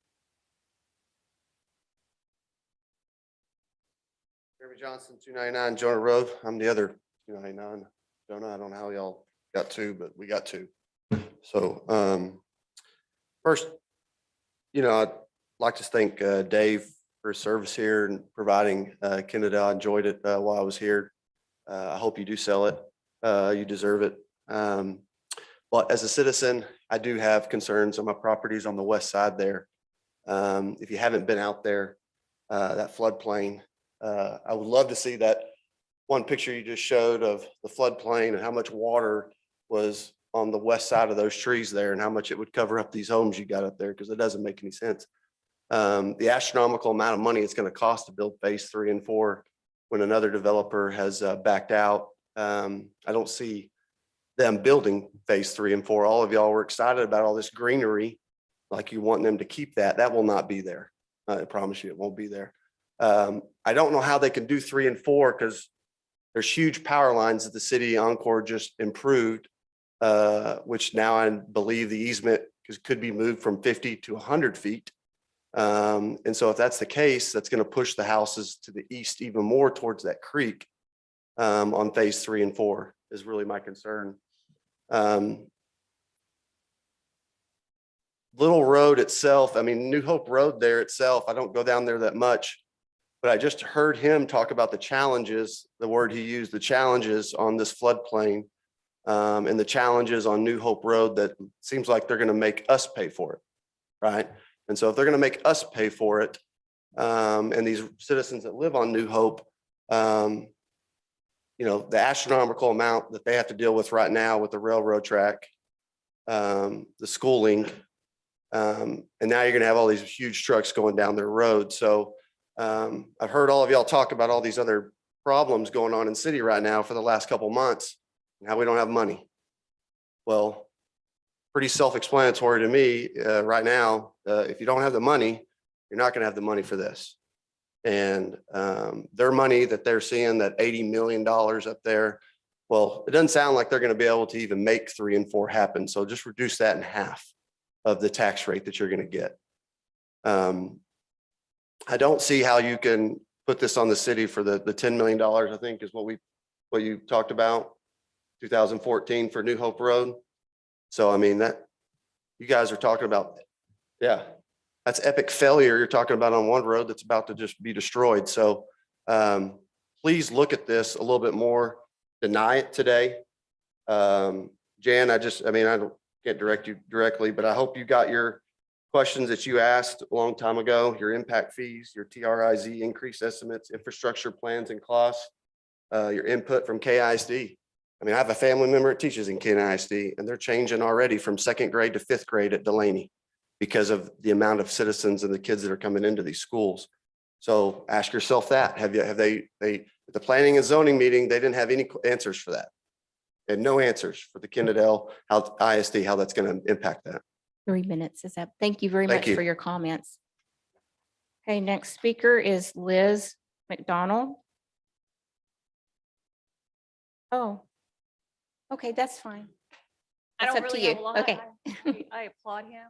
Jeremy Johnson, 299 Jonah Road. I'm the other 299. Jonah, I don't know how y'all got two, but we got two. So first, I'd like to thank Dave for his service here and providing Kennedale. I enjoyed it while I was here. I hope you do sell it. You deserve it. But as a citizen, I do have concerns on my properties on the west side there. If you haven't been out there, that floodplain, I would love to see that one picture you just showed of the floodplain and how much water was on the west side of those trees there and how much it would cover up these homes you got up there, because it doesn't make any sense. The astronomical amount of money it's going to cost to build phase 3 and 4 when another developer has backed out. I don't see them building phase 3 and 4. All of y'all were excited about all this greenery, like you want them to keep that. That will not be there. I promise you it won't be there. I don't know how they can do 3 and 4 because there's huge power lines that the city Encore just improved, which now I believe the easement could be moved from 50 to 100 feet. And so if that's the case, that's going to push the houses to the east even more towards that creek on phase 3 and 4 is really my concern. Little Road itself, I mean, New Hope Road there itself, I don't go down there that much, but I just heard him talk about the challenges, the word he used, the challenges on this floodplain and the challenges on New Hope Road that seems like they're going to make us pay for it, right? And so if they're going to make us pay for it, and these citizens that live on New Hope, the astronomical amount that they have to deal with right now with the railroad track, the schooling, and now you're going to have all these huge trucks going down their road. So I've heard all of y'all talk about all these other problems going on in city right now for the last couple months, and how we don't have money. Well, pretty self-explanatory to me right now. If you don't have the money, you're not going to have the money for this. And their money that they're seeing, that $80 million up there, well, it doesn't sound like they're going to be able to even make 3 and 4 happen. So just reduce that in half of the tax rate that you're going to get. I don't see how you can put this on the city for the $10 million, I think is what you talked about, 2014 for New Hope Road. So, I mean, that you guys are talking about, yeah, that's epic failure you're talking about on one road that's about to just be destroyed. So please look at this a little bit more, deny it today. Jan, I can't direct you directly, but I hope you got your questions that you asked a long time ago, your impact fees, your TRIZ increase estimates, infrastructure plans and costs, your input from KISD. I mean, I have a family member that teaches in KISD, and they're changing already from 2nd grade to 5th grade at Delaney because of the amount of citizens and the kids that are coming into these schools. So ask yourself that. Have they at the planning and zoning meeting, they didn't have any answers for that. They had no answers for the Kennedale ISD, how that's going to impact that. 3 minutes is up. Thank you very Thank much you. for your comments. Okay, next speaker is Liz McDonald. Oh, okay, that's fine. I It's don't up to really have you. a lot. Okay. I applaud him.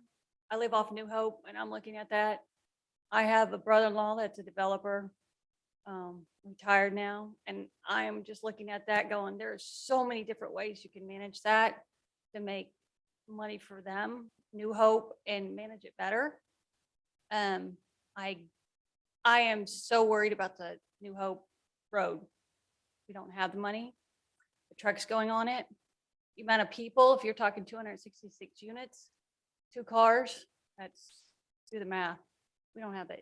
I live off New Hope and I'm looking at that. I have a brother-in-law that's a developer, retired now, and I am just looking at that going, there are so many different ways you can manage that to make money for them, New Hope, and manage it better. I am so worried about the New Hope Road. We don't have the money. The trucks going on it. The amount of people, if you're talking 266 units, 2 cars, do the math. We don't have that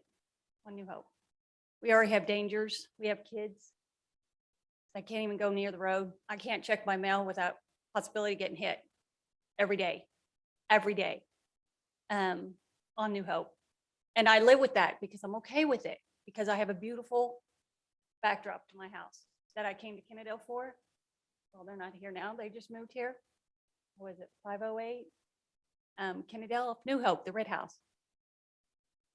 on New Hope. We already have dangers. We have kids. I can't even go near the road. I can't check my mail without possibility of getting hit every day, on New Hope. And I live with that because I'm okay with it, because I have a beautiful backdrop to my house that I came to Kennedale for. Well, they're not here now. They just moved here. What was it, 508? Kennedale, New Hope, the Red House.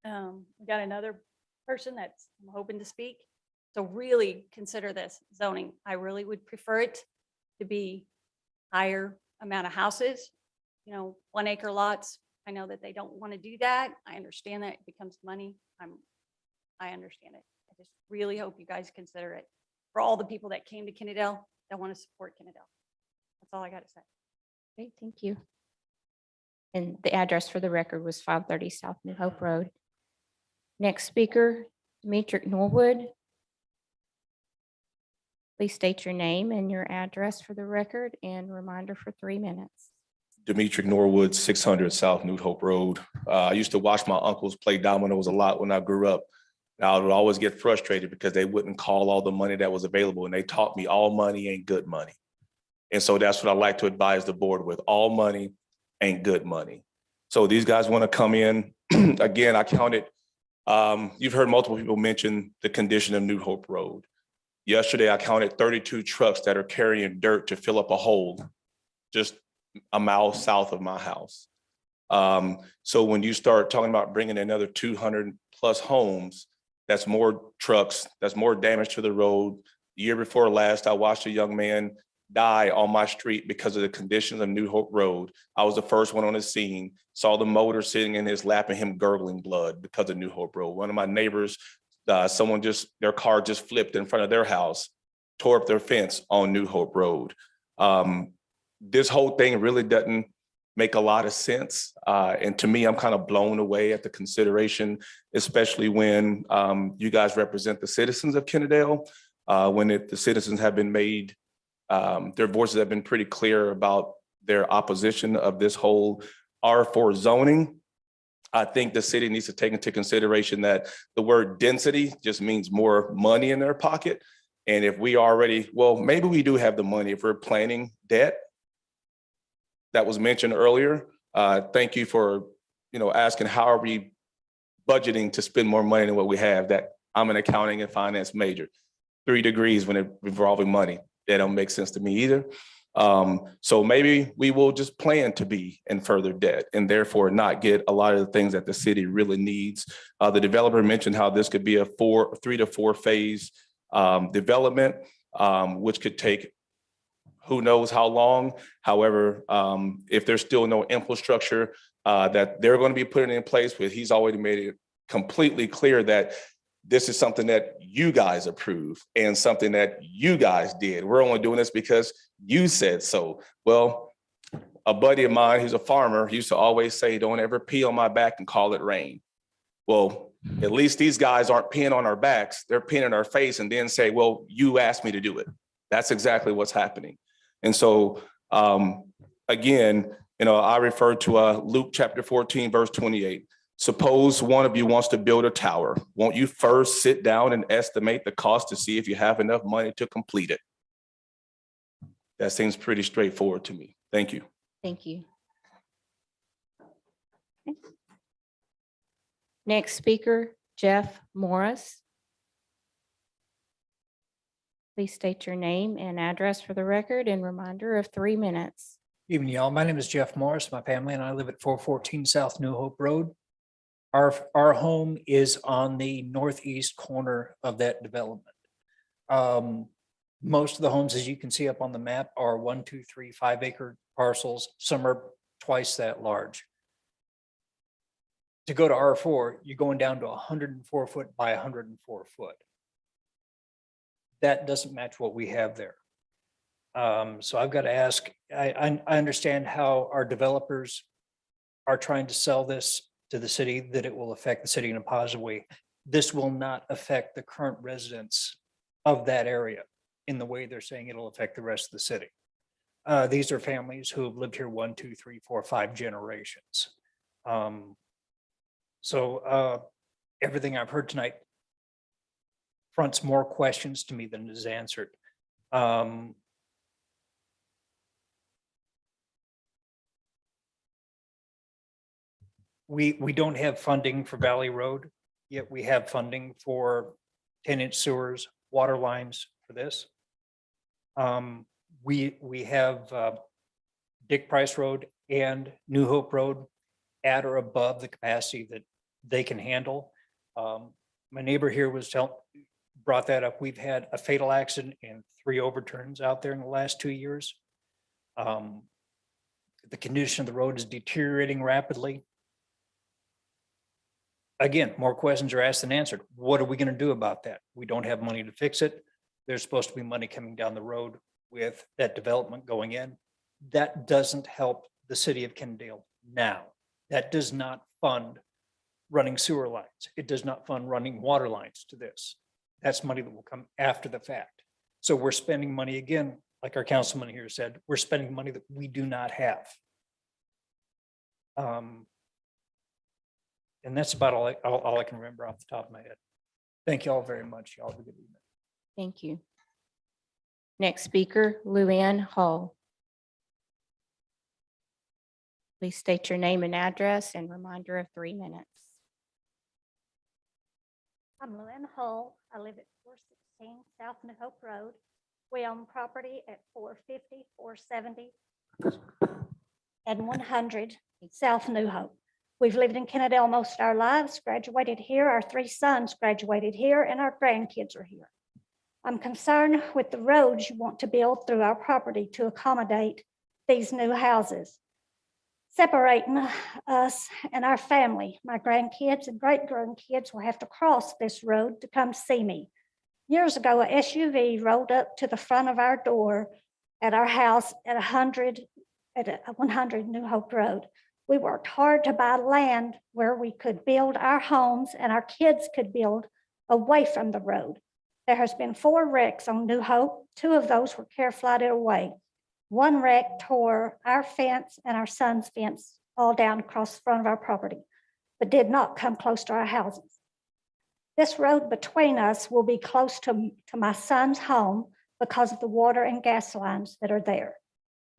We got another person that's I'm hoping to speak. So really consider this zoning. I really would prefer it to be higher amount of houses, 1 acre lots. I know that they don't want to do that. I understand that it becomes money. I understand it. I just really hope you guys consider it for all the people that came to Kennedale that want to support Kennedale. That's all I got to say. Okay, thank you. And the address for the record was 530 South New Hope Road. Next speaker, Demetric Norwood. Please state your name and your address for the record, and reminder for 3 minutes. Demetric Norwood, 600 South New Hope Road. I used to watch my uncles play dominoes a lot when I grew up. Now I would always get frustrated because they wouldn't call all the money that was available, and they taught me all money ain't good money. And so that's what I like to advise the board with. All money ain't good money. So these guys want to come in. Again, I counted, you've heard multiple people mention the condition of New Hope Road. Yesterday, I counted 32 trucks that are carrying dirt to fill up a hole just a mile south of my house. So when you start talking about bringing another 200 plus homes, that's more trucks, that's more damage to the road. The year before last, I watched a young man die on my street because of the conditions of New Hope Road. I was the first one on the scene, saw the motor sitting in his lap and him gurgling blood because of New Hope Road. One of my neighbors, their car just flipped in front of their house, tore up their fence on New Hope Road. This whole thing really doesn't make a lot of sense. And to me, I'm kind of blown away at the consideration, especially when you guys represent the citizens of Kennedale, when the citizens have been made, their voices have been pretty clear about their opposition of this whole R4 zoning. I think the city needs to take into consideration that the word density just means more money in their pocket. And if we already, well, maybe we do have the money if we're planning debt that was mentioned earlier. Thank you for, asking how are we budgeting to spend more money than what we have. That I'm an accounting and finance major, 3 degrees when it revolving money. That don't make sense to me either. So maybe we will just plan to be in further debt and therefore not get a lot of the things that the city really needs. The developer mentioned how this could be a 3 to 4 phase development, which could take who knows how long. However, if there's still no infrastructure that they're going to be putting in place with, he's already made it completely clear that this is something that you guys approve and something that you guys did. We're only doing this because you said so. Well, a buddy of mine who's a farmer used to always say, don't ever pee on my back and call it rain. Well, at least these guys aren't peeing on our backs. They're peeing in our face and then say, well, you asked me to do it. That's exactly what's happening. And so, again, I refer to Luke chapter 14, verse 28. Suppose one of you wants to build a tower. Won't you first sit down and estimate the cost to see if you have enough money to complete it? That seems pretty straightforward to me. Thank you. Thank you. Okay. Next speaker, Jeff Morris. Please state your name and address for the record, and reminder of 3 minutes. Evening, y'all. My name is Jeff Morris. My family and I live at 414 South New Hope Road. Our home is on the northeast corner of that development. Most of the homes, as you can see up on the map, are 1, 2, 3, 5 acre parcels. Some are twice that large. To go to R4, you're going down to 104 foot by 104 foot. That doesn't match what we have there. So I've got to ask, I understand how our developers are trying to sell this to the city, that it will affect the city in a positive way. This will not affect the current residents of that area in the way they're saying it'll affect the rest of the city. These are families who have lived here 1, 2, 3, 4, 5 generations. So everything I've heard tonight fronts more questions to me than is answered. We don't have funding for Valley Road, yet we have funding for 10-inch sewers, water lines for this. We have Dick Price Road and New Hope Road at or above the capacity that they can handle. My neighbor here brought that up. We've had a fatal accident and 3 overturns out there in the last 2 years. The condition of the road is deteriorating rapidly. Again, more questions are asked than answered. What are we going to do about that? We don't have money to fix it. There's supposed to be money coming down the road with that development going in. That doesn't help the city of Kennedale now. That does not fund running sewer lines. It does not fund running water lines to this. That's money that will come after the fact. So we're spending money again, like our councilman here said, we're spending money that we do not have. And that's about all I can remember off the top of my head. Thank you all very much. Y'all have a good evening. Thank you. Next speaker, Luann Hall. Please state your name and address and reminder of 3 minutes. I'm Luann Hull. I live at 416 South New Hope Road. We own property at 450, 470, and 100 South New Hope. We've lived in Kennedale most of our lives, graduated here. Our 3 sons graduated here, and our grandkids are here. I'm concerned with the roads you want to build through our property to accommodate these new houses, separating us and our family. My grandkids and great-grandkids will have to cross this road to come see me. Years ago, a SUV rolled up to the front of our door at our house at 100 New Hope Road. We worked hard to buy land where we could build our homes and our kids could build away from the road. There has been 4 wrecks on New Hope. 2 of those were care flighted away. 1 wreck tore our fence and our son's fence all down across the front of our property, but did not come close to our houses. This road between us will be close to my son's home because of the water and gas lines that are there.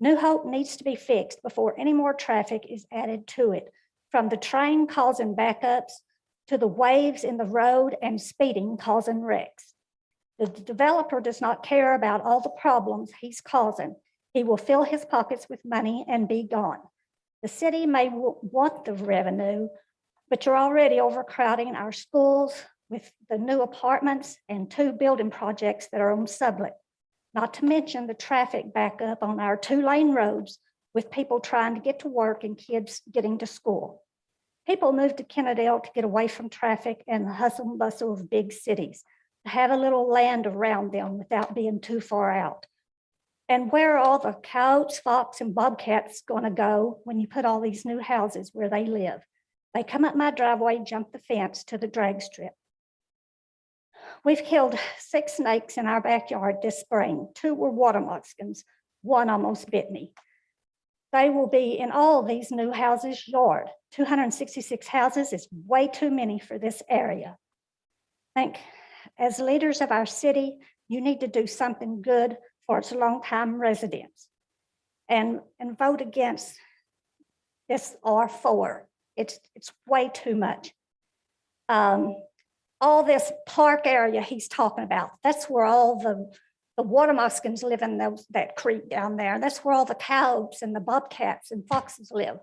New Hope needs to be fixed before any more traffic is added to it, from the train causing backups to the waves in the road and speeding causing wrecks. The developer does not care about all the problems he's causing. He will fill his pockets with money and be gone. The city may want the revenue, but you're already overcrowding our schools with the new apartments and 2 building projects that are on sublet. Not to mention the traffic backup on our 2-lane roads with people trying to get to work and kids getting to school. People move to Kennedale to get away from traffic and the hustle and bustle of big cities, to have a little land around them without being too far out. And where are all the coyotes, fox, and bobcats going to go when you put all these new houses where they live? They come up my driveway, jump the fence to the drag strip. We've killed 6 snakes in our backyard this spring. 2 were water moccasins. 1 almost bit me. They will be in all these new houses' yard. 266 houses is way too many for this area. I think as leaders of our city, you need to do something good for its longtime residents and vote against this R4. It's way too much. All this park area he's talking about, that's where all the water moccasins live in that creek down there. That's where all the coyotes and the bobcats and foxes live.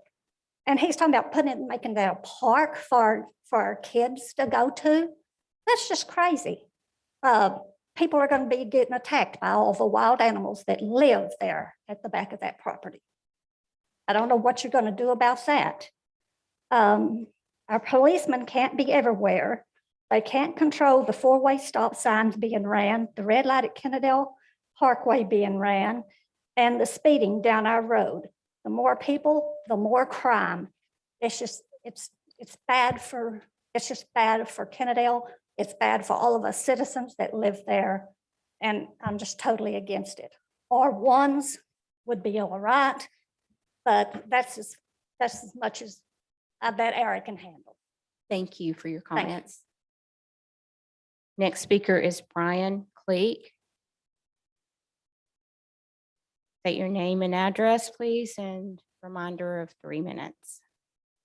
And he's talking about making that a park for our kids to go to. That's just crazy. People are going to be getting attacked by all the wild animals that live there at the back of that property. I don't know what you're going to do about that. Our policemen can't be everywhere. They can't control the 4-way stop signs being ran, the red light at Kennedale Parkway being ran, and the speeding down our road. The more people, the more crime. It's just bad for Kennedale. It's bad for all of us citizens that live there. And I'm just totally against it. R1s would be all right, but that's as much as that area can handle. Thank you for your Thank you. comments. Next speaker is Brian Cleek. State your name and address, please, and reminder of 3 minutes.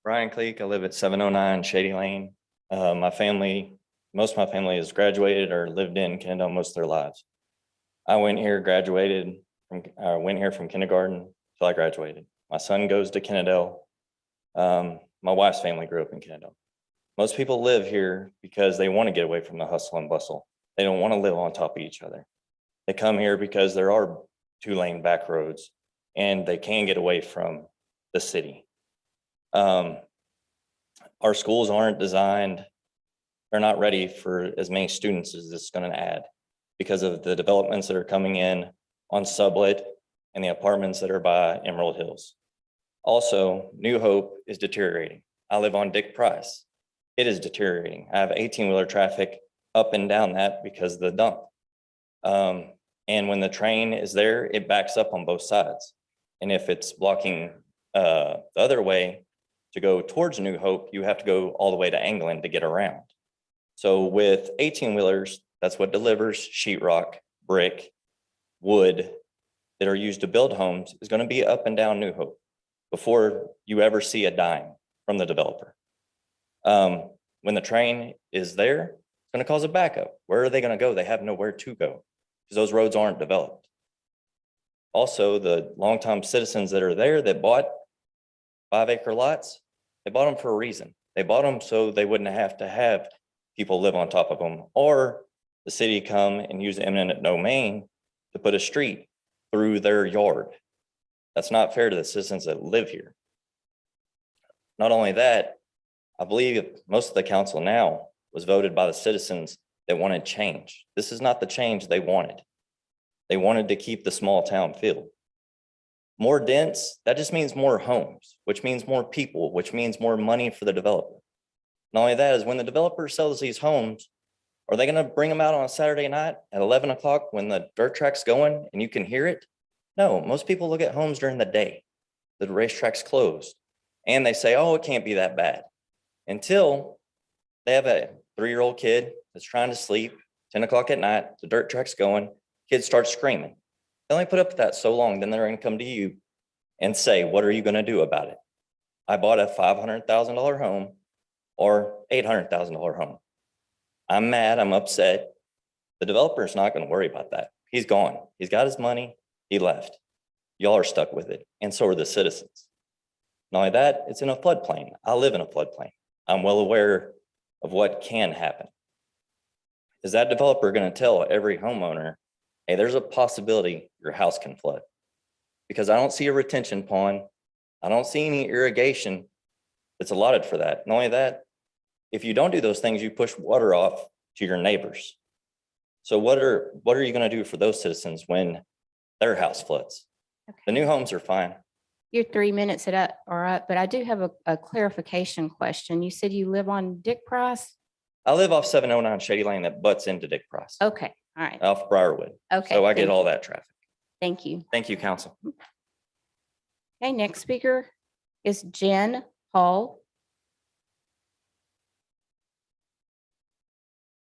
Brian Cleek, I live at 709 Shady Lane. My family, most of my family has graduated or lived in Kendall most of their lives. I went here from kindergarten till I graduated. My son goes to Kennedale. My wife's family grew up in Kennedale. Most people live here because they want to get away from the hustle and bustle. They don't want to live on top of each other. They come here because there are 2-lane back roads and they can get away from the city. Our schools aren't designed, they're not ready for as many students as it's going to add because of the developments that are coming in on Sublet and the apartments that are by Emerald Hills. Also, New Hope is deteriorating. I live on Dick Price. It is deteriorating. I have 18-wheeler traffic up and down that because of the dump. And when the train is there, it backs up on both sides. And if it's blocking the other way to go towards New Hope, you have to go all the way to England to get around. So with 18-wheelers, that's what delivers sheetrock, brick, wood that are used to build homes is going to be up and down New Hope before you ever see a dime from the developer. When the train is there, it's going to cause a backup. Where are they going to go? They have nowhere to go because those roads aren't developed. Also, the longtime citizens that are there that bought 5-acre lots, they bought them for a reason. They bought them so they wouldn't have to have people live on top of them, or the city come and use eminent domain to put a street through their yard. That's not fair to the citizens that live here. Not only that, I believe most of the council now was voted by the citizens that wanted change. This is not the change they wanted. They wanted to keep the small town feel. More dense, that just means more homes, which means more people, which means more money for the developer. Not only that is when the developer sells these homes, are they going to bring them out on a Saturday night at 11 o'clock when the dirt track's going and you can hear it? No, most people look at homes during the day. The racetrack's closed and they say, oh, it can't be that bad. Until they have a 3-year-old kid that's trying to sleep, 10 o'clock at night, the dirt track's going, kids start screaming. They only put up with that so long, then they're going to come to you and say, what are you going to do about it? I bought a $500,000 home or $800,000 home. I'm mad, I'm upset. The developer's not going to worry about that. He's gone. He's got his money, he left. Y'all are stuck with it, and so are the citizens. Not only that, it's in a floodplain. I live in a floodplain. I'm well aware of what can happen. Is that developer going to tell every homeowner, hey, there's a possibility your house can flood? Because I don't see a retention pond. I don't see any irrigation that's allotted for that. Not only that, if you don't do those things, you push water off to your neighbors. So what are you going to do for those citizens when their house floods? The new homes are fine. Your 3 minutes are up, but I do have a clarification question. You said you live on Dick Price? I live off 709 Shady Lane that butts into Dick Price. Okay, all right. Off Briarwood. Okay, So I get thank all you. that traffic. Thank you. Thank you, council. Okay, next speaker is Jen Hall.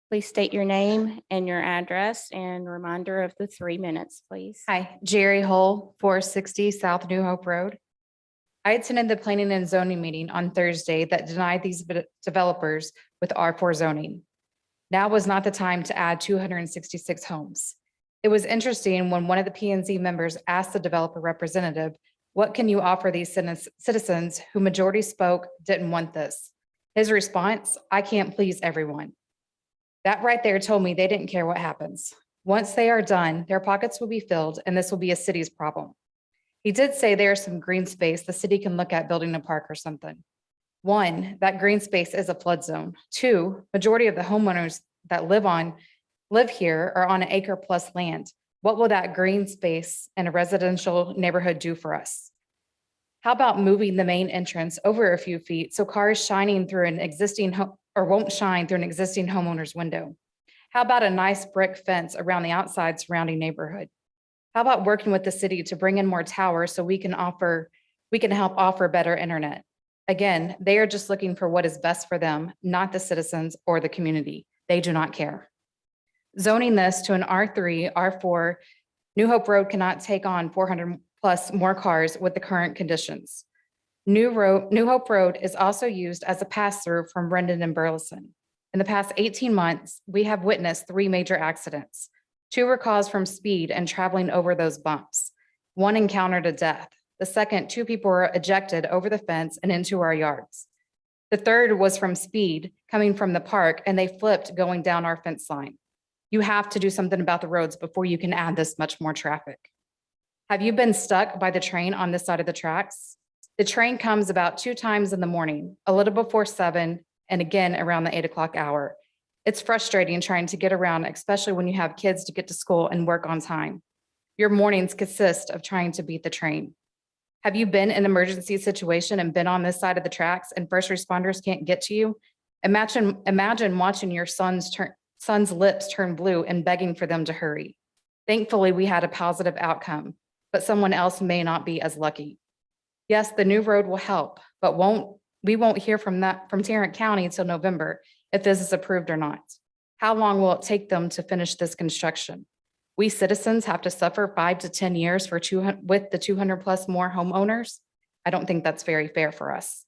Please state your name and your address and reminder of the 3 minutes, please. Hi, Jerry Hull, 460 South New Hope Road. I attended the planning and zoning meeting on Thursday that denied these developers with R4 zoning. Now was not the time to add 266 homes. It was interesting when one of the P and Z members asked the developer representative, what can you offer these citizens who majority spoke didn't want this? His response, I can't please everyone. That right there told me they didn't care what happens. Once they are done, their pockets will be filled and this will be a city's problem. He did say there's some green space the city can look at building a park or something. 1, that green space is a flood zone. 2, majority of the homeowners that live here are on an acre plus land. What will that green space in a residential neighborhood do for us? How about moving the main entrance over a few feet so cars shining through an existing home or won't shine through an existing homeowner's window? How about a nice brick fence around the outside surrounding neighborhood? How about working with the city to bring in more towers so we can help offer better internet? Again, they are just looking for what is best for them, not the citizens or the community. They do not care. Zoning this to an R3, R4, New Hope Road cannot take on 400 plus more cars with the current conditions. New Hope Road is also used as a pass-through from Brendan and Burleson. In the past 18 months, we have witnessed 3 major accidents. 2 were caused from speed and traveling over those bumps. 1 encountered a death. The second, 2 people were ejected over the fence and into our yards. The third was from speed coming from the park, and they flipped going down our fence line. You have to do something about the roads before you can add this much more traffic. Have you been stuck by the train on this side of the tracks? The train comes about 2 times in the morning, a little before 7, and again around the 8 o'clock hour. It's frustrating trying to get around, especially when you have kids to get to school and work on time. Your mornings consist of trying to beat the train. Have you been in an emergency situation and been on this side of the tracks and first responders can't get to you? Imagine watching your son's lips turn blue and begging for them to hurry. Thankfully, we had a positive outcome, but someone else may not be as lucky. Yes, the new road will help, but we won't hear from Tarrant County until November if this is approved or not. How long will it take them to finish this construction? We citizens have to suffer 5 to 10 years with the 200 plus more homeowners. I don't think that's very fair for us.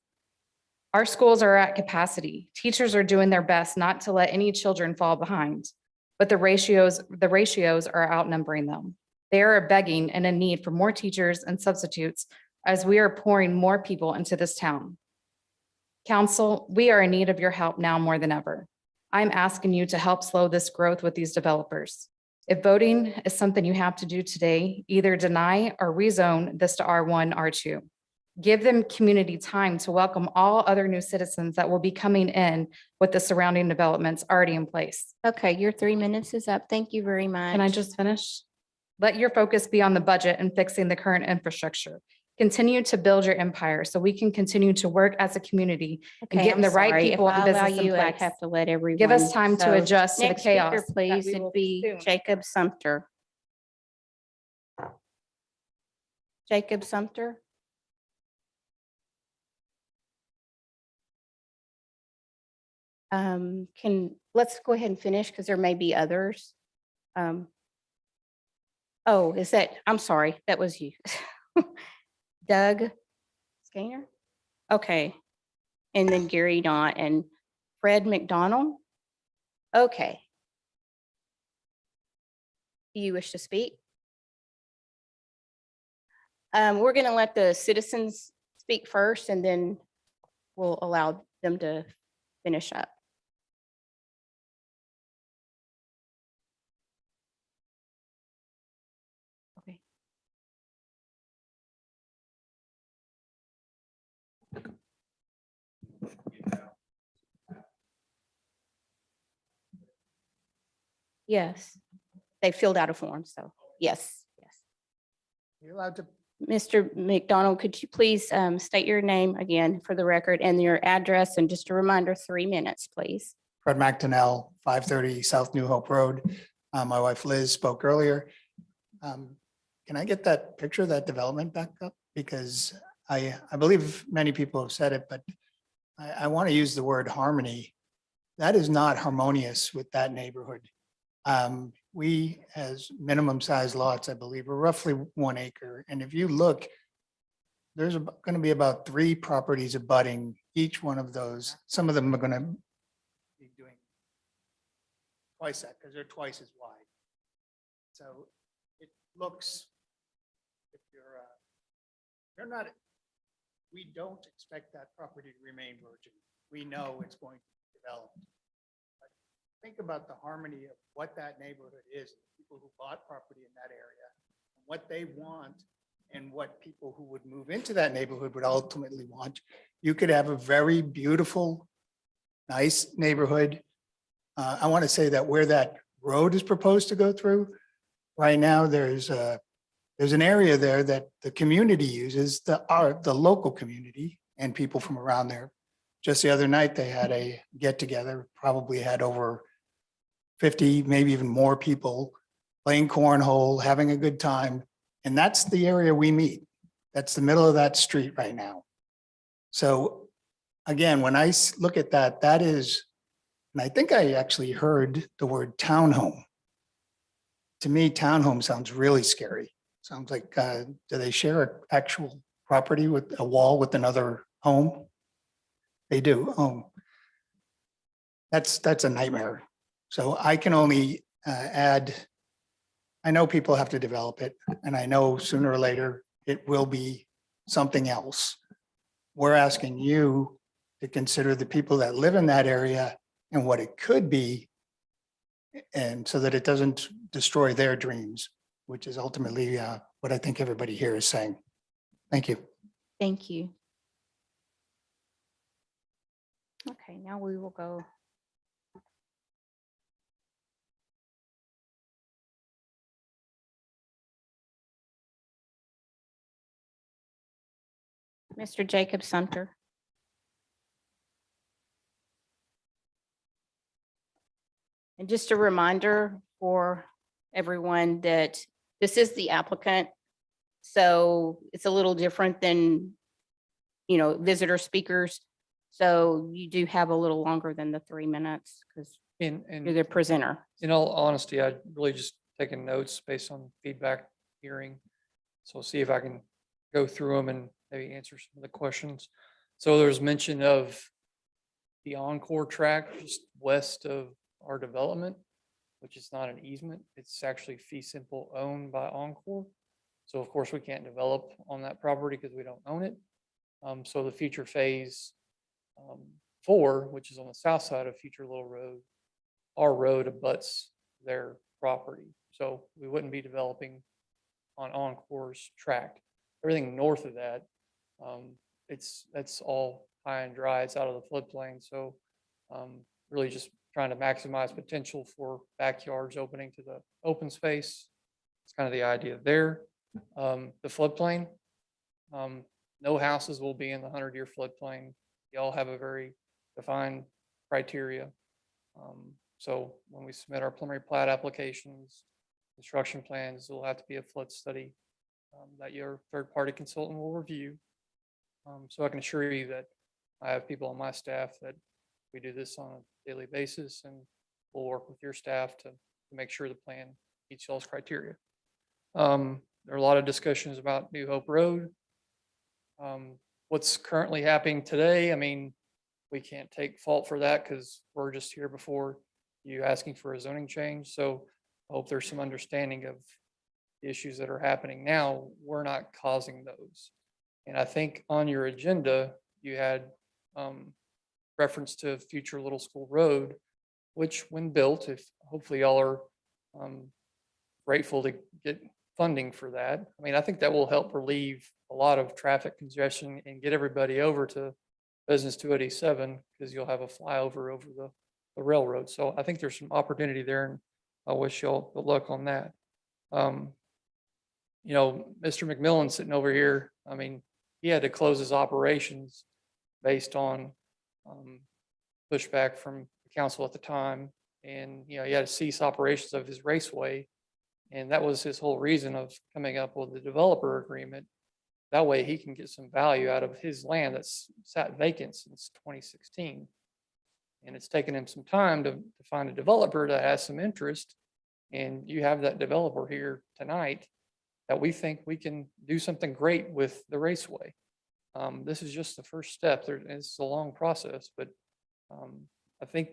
Our schools are at capacity. Teachers are doing their best not to let any children fall behind, but the ratios are outnumbering them. They are begging and in need for more teachers and substitutes as we are pouring more people into this town. Council, we are in need of your help now more than ever. I'm asking you to help slow this growth with these developers. If voting is something you have to do today, either deny or rezone this to R1, R2. Give them community time to welcome all other new citizens that will be coming in with the surrounding developments already in place. Okay, your 3 minutes is up. Thank you very much. Can I just finish? Let your focus be on the budget and fixing the current infrastructure. Continue to build your empire so we can continue to work as a community and Okay, getting the I'm right sorry. If people I and allow business in you, I'd place. have to let everyone. Give us time to So, adjust to the next speaker, chaos. that Please, we it'd will be soon. Jacob Sumter. Jacob Sumter. Let's go ahead and finish because there may be others. Oh, I'm sorry, that was you. Doug Skaner? Okay. And then Gary Knott and Fred McDonald? Okay. Do you wish to speak? We're going to let the citizens speak first, and then we'll allow them to finish up. Okay. Yes, they filled out a form, so yes, yes. You're allowed to. Mr. McDonald, could you please state your name again for the record and your address, and just a reminder, 3 minutes, please. Fred McDonnell, 530 South New Hope Road. My wife Liz spoke earlier. Can I get that picture of that development back up? Because I believe many people have said it, but I want to use the word harmony. That is not harmonious with that neighborhood. We, as minimum size lots, I believe, are roughly 1 acre. And if you look, there's going to be about 3 properties abutting each one of those. Some of them are going to be doing twice that because they're twice as wide. So it looks, if you're not, we don't expect that property to remain virgin. We know it's going to develop. Think about the harmony of what that neighborhood is, people who bought property in that area, what they want, and what people who would move into that neighborhood would ultimately want. You could have a very beautiful, nice neighborhood. I want to say that where that road is proposed to go through, right now there's an area there that the community uses, the local community and people from around there. Just the other night, they had a get together, probably had over 50, maybe even more people playing cornhole, having a good time. And that's the area we meet. That's the middle of that street right now. So again, when I look at that, that is, and I think I actually heard the word townhome. To me, townhome sounds really scary. Sounds like, do they share an actual property with a wall with another home? They do. Oh, that's a nightmare. So I can only add, I know people have to develop it, and I know sooner or later it will be something else. We're asking you to consider the people that live in that area and what it could be, and so that it doesn't destroy their dreams, which is ultimately what I think everybody here is saying. Thank you. Thank you. Okay, now we will go. Mr. Jacob Sunter. And just a reminder for everyone that this is the applicant. So it's a little different than, you know, visitor speakers. So you do have a little longer than the 3 minutes because you're the presenter. In all honesty, I really just taken notes based on feedback hearing. So see if I can go through them and maybe answer some of the questions. So there's mention of the Encore track just west of our development, which is not an easement. It's actually fee simple owned by Encore. So of course we can't develop on that property because we don't own it. So the future phase 4, which is on the south side of Future Little Road, our road abuts their property. So we wouldn't be developing on Encore's tract. Everything north of that, that's all high and dry. It's out of the floodplain. So really just trying to maximize potential for backyards opening to the open space. It's kind of the idea there. The floodplain, no houses will be in the 100-year floodplain. Y'all have a very defined criteria. So when we submit our preliminary plat applications, construction plans, there'll have to be a flood study that your third-party consultant will review. So I can assure you that I have people on my staff that we do this on a daily basis, and we'll work with your staff to make sure the plan meets y'all's criteria. There are a lot of discussions about New Hope Road. What's currently happening today, I mean, we can't take fault for that because we're just here before you asking for a zoning change. So I hope there's some understanding of the issues that are happening now. We're not causing those. And I think on your agenda, you had reference to Future Little School Road, which when built, if hopefully y'all are grateful to get funding for that. I mean, I think that will help relieve a lot of traffic congestion and get everybody over to Business 287 because you'll have a flyover over the railroad. So I think there's some opportunity there, and I wish y'all good luck on that. You know, Mr. McMillan sitting over here, I mean, he had to close his operations based on pushback from the council at the time. And, you know, he had to cease operations of his raceway. And that was his whole reason of coming up with the developer agreement. That way he can get some value out of his land that's sat vacant since 2016. And it's taken him some time to find a developer that has some interest. And you have that developer here tonight that we think we can do something great with the raceway. This is just the first step. It's a long process, but I think,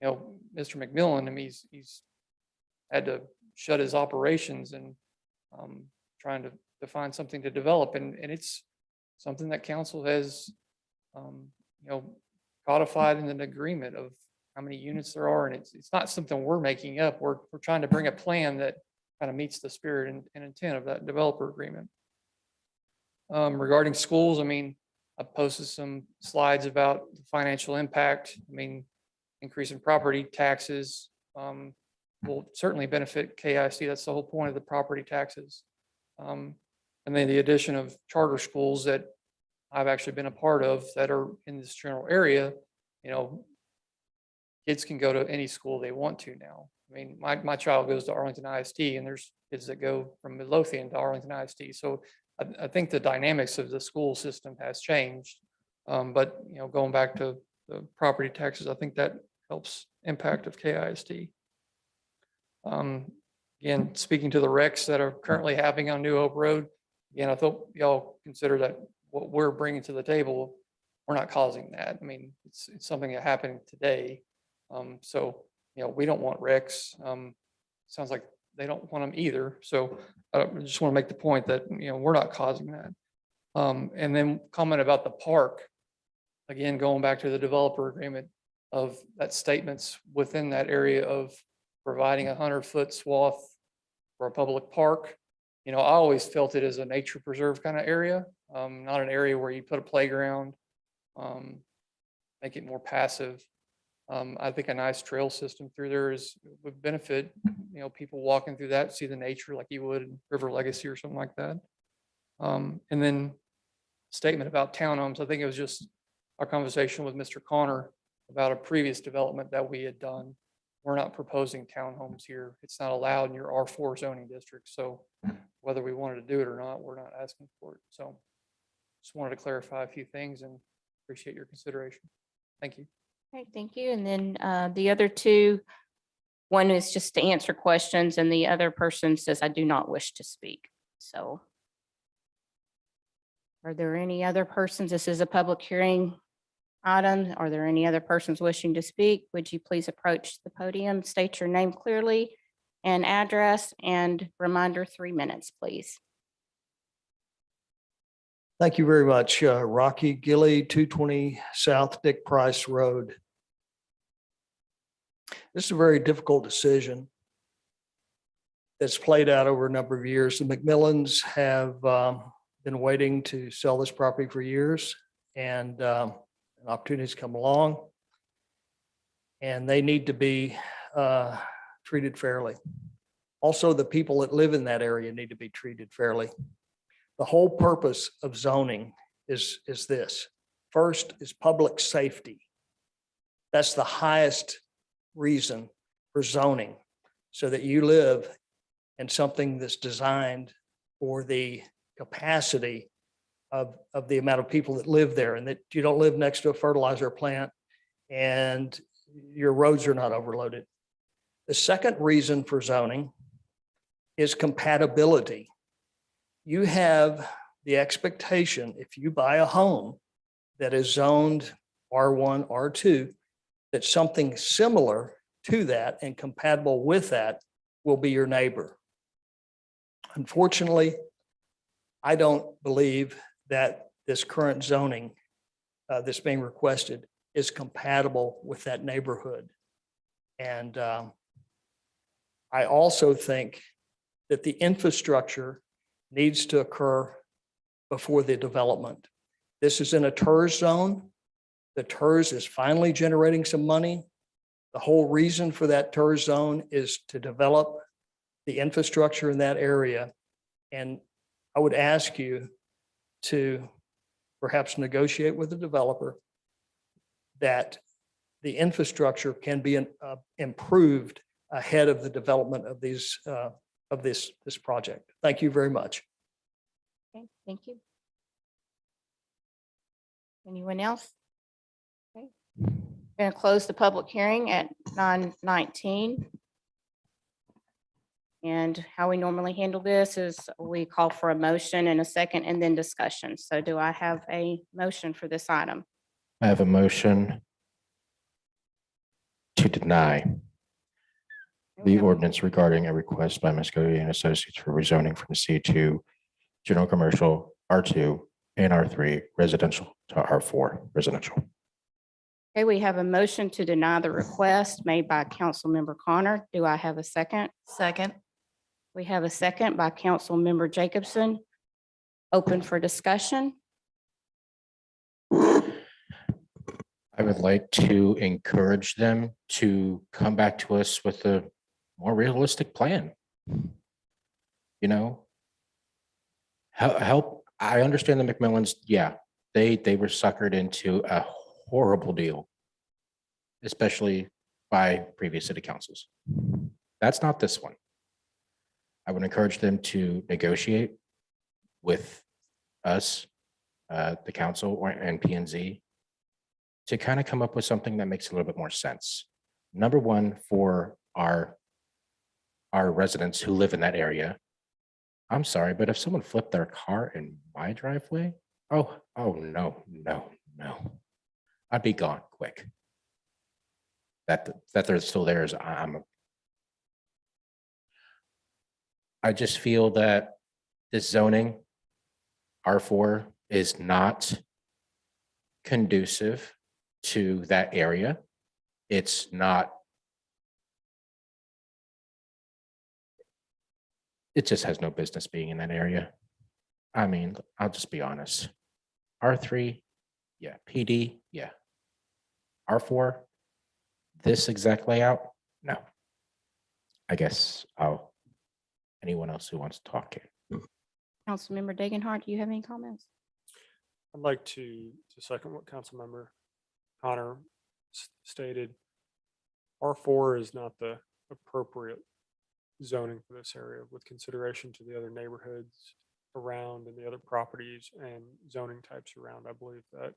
you know, Mr. McMillan, I mean, he's had to shut his operations and trying to find something to develop. And it's something that council has, you know, codified in an agreement of how many units there are. And it's not something we're making up. We're trying to bring a plan that kind of meets the spirit and intent of that developer agreement. Regarding schools, I mean, I posted some slides about the financial impact. I mean, increase in property taxes will certainly benefit KIC. That's the whole point of the property taxes. And then the addition of charter schools that I've actually been a part of that are in this general area, you know, kids can go to any school they want to now. I mean, my child goes to Arlington ISD, and there's kids that go from Midlothian to Arlington ISD. So I think the dynamics of the school system has changed. But, you know, going back to the property taxes, I think that helps impact of KISD. Again, speaking to the wrecks that are currently happening on New Hope Road, again, I thought y'all consider that what we're bringing to the table, we're not causing that. I mean, it's something that happened today. So, you know, we don't want wrecks. Sounds like they don't want them either. So I just want to make the point that, you know, we're not causing that. And then comment about the park. Again, going back to the developer agreement of that statements within that area of providing 100-foot swath for a public park. You know, I always felt it as a nature preserve kind of area, not an area where you put a playground, make it more passive. I think a nice trail system through there would benefit, you know, people walking through that, see the nature like you would in River Legacy or something like that. And then statement about townhomes, I think it was just our conversation with Mr. Connor about a previous development that we had done. We're not proposing townhomes here. It's not allowed in your R4 zoning district. So whether we wanted to do it or not, we're not asking for it. So just wanted to clarify a few things and appreciate your consideration. Thank you. Okay, thank you. And then the other two, one is just to answer questions and the other person says, I do not wish to speak. So are there any other persons? This is a public hearing item. Are there any other persons wishing to speak? Would you please approach the podium, state your name clearly and address, and reminder 3 minutes, please. Thank you very much. Rocky Gilly, 220 South Dick Price Road. This is a very difficult decision that's played out over a number of years. The McMillans have been waiting to sell this property for years, and an opportunity's come along, and they need to be treated fairly. Also, the people that live in that area need to be treated fairly. The whole purpose of zoning is this. First is public safety. That's the highest reason for zoning, so that you live in something that's designed for the capacity of the amount of people that live there, and that you don't live next to a fertilizer plant and your roads are not overloaded. The second reason for zoning is compatibility. You have the expectation, if you buy a home that is zoned R1, R2, that something similar to that and compatible with that will be your neighbor. Unfortunately, I don't believe that this current zoning that's being requested is compatible with that neighborhood. And I also think that the infrastructure needs to occur before the development. This is in a TERS zone. The TERS is finally generating some money. The whole reason for that TERS zone is to develop the infrastructure in that area. And I would ask you to perhaps negotiate with the developer that the infrastructure can be improved ahead of the development of these this project. Thank you very much. Okay, thank you. Anyone else? Okay, going to close the public hearing at 9:19. And how we normally handle this is we call for a motion and a second and then discussion. So do I have a motion for this item? I have a motion to deny the ordinance regarding a request by Muskogee and Associates for rezoning from C2 general commercial R2 and R3 residential to R4 residential. Okay, we have a motion to deny the request made by Councilmember Connor. Do I have a second? Second. We have a second by Councilmember Jacobson. Open for discussion. I would like to encourage them to come back to us with a more realistic plan. You know, help. I understand the McMillans. Yeah, they were suckered into a horrible deal, especially by previous city councils. That's not this one. I would encourage them to negotiate with us the council and P and Z to kind of come up with something that makes a little bit more sense. Number one, for our residents who live in that area. I'm sorry, but if someone flipped their car in my driveway, oh, no. I'd be gone quick. That they're still there is, I just feel that this zoning, R4, is not conducive to that area. It's not. It just has no business being in that area. I mean, I'll just be honest. R3, yeah. PD, yeah. R4, this exact layout, no. I guess anyone else who wants to talk here. Councilmember Dagenhart, do you have any comments? I'd like to second what Councilmember Connor stated. R4 is not the appropriate zoning for this area with consideration to the other neighborhoods around and the other properties and zoning types around. I believe that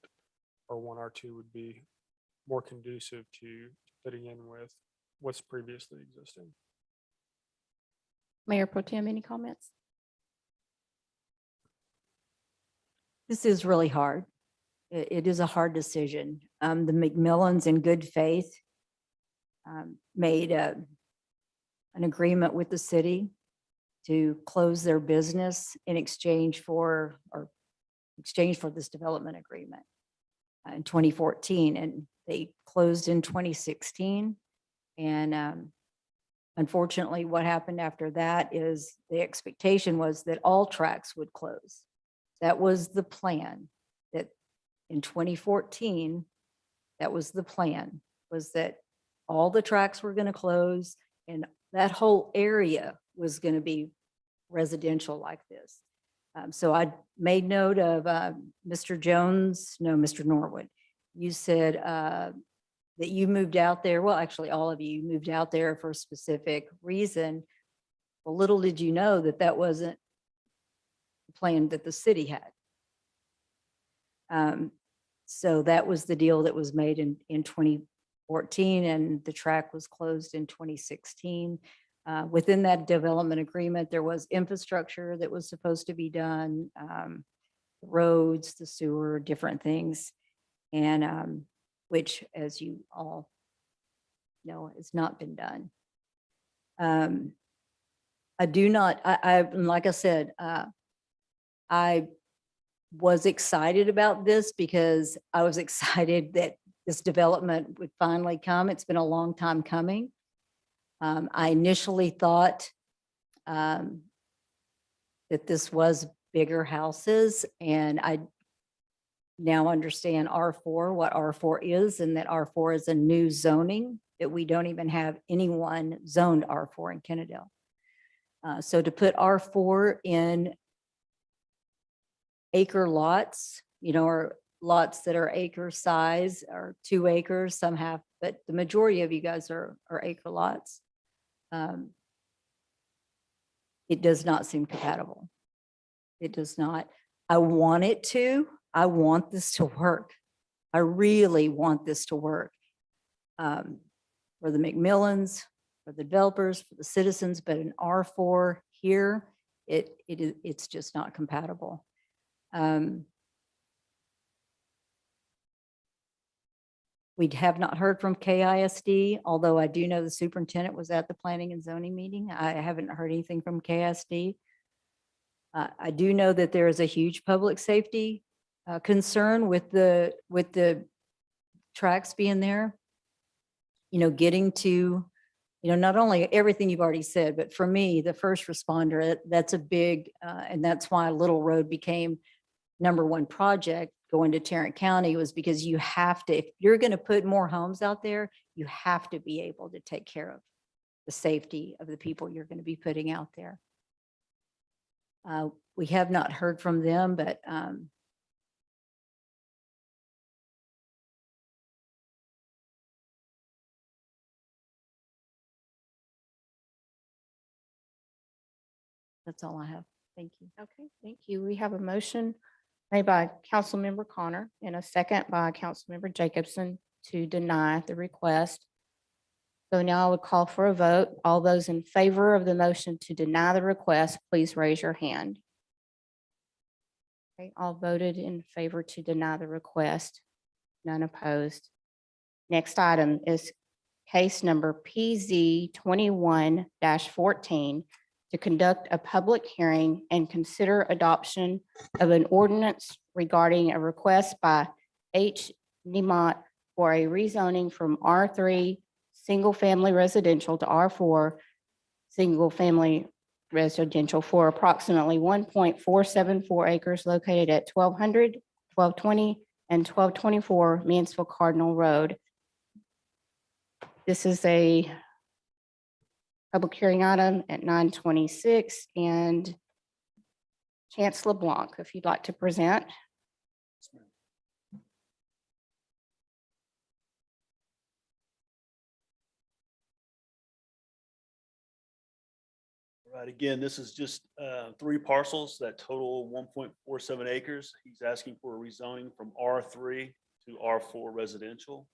R1, R2 would be more conducive to fitting in with what's previously existing. Mayor Pro Tem, any comments? This is really hard. It is a hard decision. The McMillans in good faith made an agreement with the city to close their business in exchange for this development agreement in 2014, and they closed in 2016. And unfortunately, what happened after that is the expectation was that all tracks would close. That was the plan, that in 2014, that was the plan, was that all the tracks were going to close and that whole area was going to be residential like this. So I made note of Mr. Norwood. You said that you moved out there. Well, actually, all of you moved out there for a specific reason. Well, little did you know that that wasn't the plan that the city had. So that was the deal that was made in 2014, and the track was closed in 2016. Within that development agreement, there was infrastructure that was supposed to be done, roads, the sewer, different things, and which, as you all know, has not been done. I do not, like I said, I was excited about this because I was excited that this development would finally come. It's been a long time coming. I initially thought that this was bigger houses, and I now understand R4, what R4 is, and that R4 is a new zoning, that we don't even have anyone zoned R4 in Kennedale. So to put R4 in acre lots, or lots that are acre size or 2 acres, some have, but the majority of you guys are acre lots. It does not seem compatible. It does not. I want it to. I want this to work. I really want this to work for the McMillans, for the developers, for the citizens, but in R4 here, it's just not compatible. We have not heard from KISD, although I do know the superintendent was at the planning and zoning meeting. I haven't heard anything from KISD. I do know that there is a huge public safety concern with the tracks being there. Getting to, not only everything you've already said, but for me, the first responder, that's a big, and that's why Little Road became #1 project going to Tarrant County, was because you have to, if you're going to put more homes out there, you have to be able to take care of the safety of the people you're going to be putting out there. We have not heard from them, but that's all I have. Thank you. Okay, thank you. We have a motion Made by Councilmember Connor and a second by Councilmember Jacobson to deny the request. So now I would call for a vote. All those in favor of the motion to deny the request, please raise your hand. Okay, all voted in favor to deny the request. None opposed. Next item is case number PZ 21-14 to conduct a public hearing and consider adoption of an ordinance regarding a request by H. Nemot for a rezoning from R3 Single Family Residential to R4 Single Family Residential for approximately 1.474 acres located at 1200, 1220, and 1224 Mansfield Cardinal Road. This is a public hearing item at 9:26, and Chance LeBlanc, if you'd like to present. Right, again, this is just 3 parcels that total 1.47 acres. He's asking for a rezoning from R3 to R4 residential.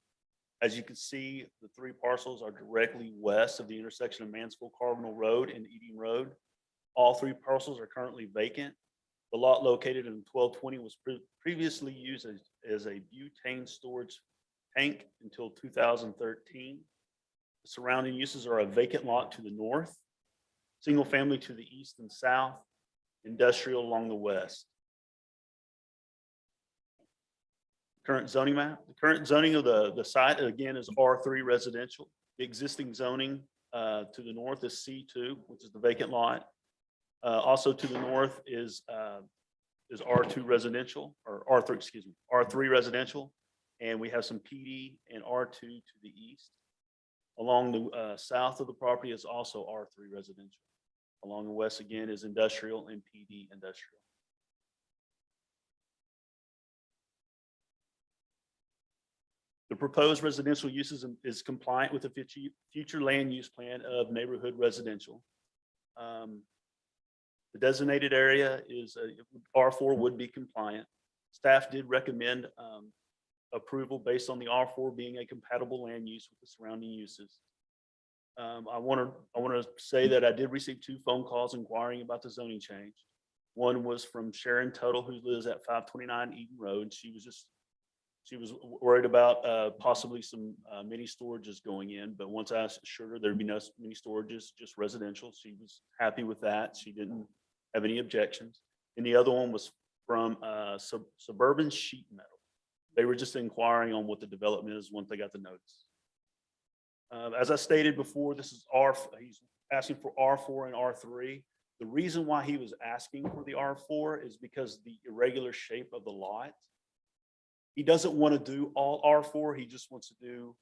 As you can see, the 3 parcels are directly west of the intersection of Mansfield Cardinal Road and Eating Road. All 3 parcels are currently vacant. The lot located in 1220 was previously used as a butane storage tank until 2013. The surrounding uses are a vacant lot to the north, single family to the east and south, industrial along the west. Current zoning map. The current zoning of the site, again, is R3 residential. The existing zoning to the north is C2, which is the vacant lot. Also to the north is R2 residential, or R3, excuse me, R3 residential. And we have some PD and R2 to the east. Along the south of the property is also R3 residential. Along the west again is industrial and PD industrial. The proposed residential uses is compliant with the future land use plan of neighborhood residential. The designated area is R4 would be compliant. Staff did recommend approval based on the R4 being a compatible land use with the surrounding uses. I want to say that I did receive 2 phone calls inquiring about the zoning change. One was from Sharon Tuttle, who lives at 529 Eden Road. She was worried about possibly some mini storages going in, but once I assured her there'd be no mini storages, just residential, she was happy with that. She didn't have any objections. And the other one was from Suburban Sheet Metal. They were just inquiring on what the development is once they got the notice. As I stated before, this is he's asking for R4 and R3. The reason why he was asking for the R4 is because the irregular shape of the lot. He doesn't want to do all R4. He just wants to do,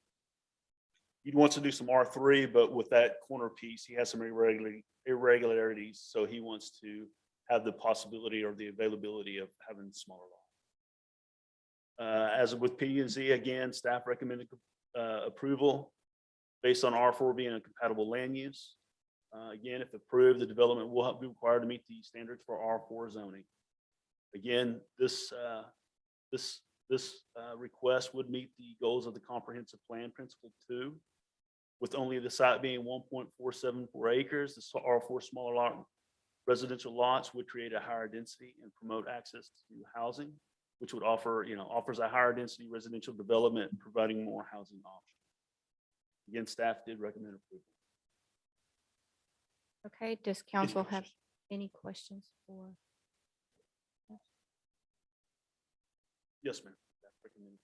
some R3, but with that corner piece, he has some irregularities. So he wants to have the possibility or the availability of having smaller lots. As with P&Z, again, staff recommended approval based on R4 being a compatible land use. Again, if approved, the development will be required to meet the standards for R4 zoning. Again, this request would meet the goals of the comprehensive plan principle 2, with only the site being 1.474 acres. The R4 smaller lot residential lots would create a higher density and promote access to housing, which would offers a higher density residential development, providing more housing options. Again, staff did recommend approval. Okay, does council have any questions for? Yes, ma'am. Recommended.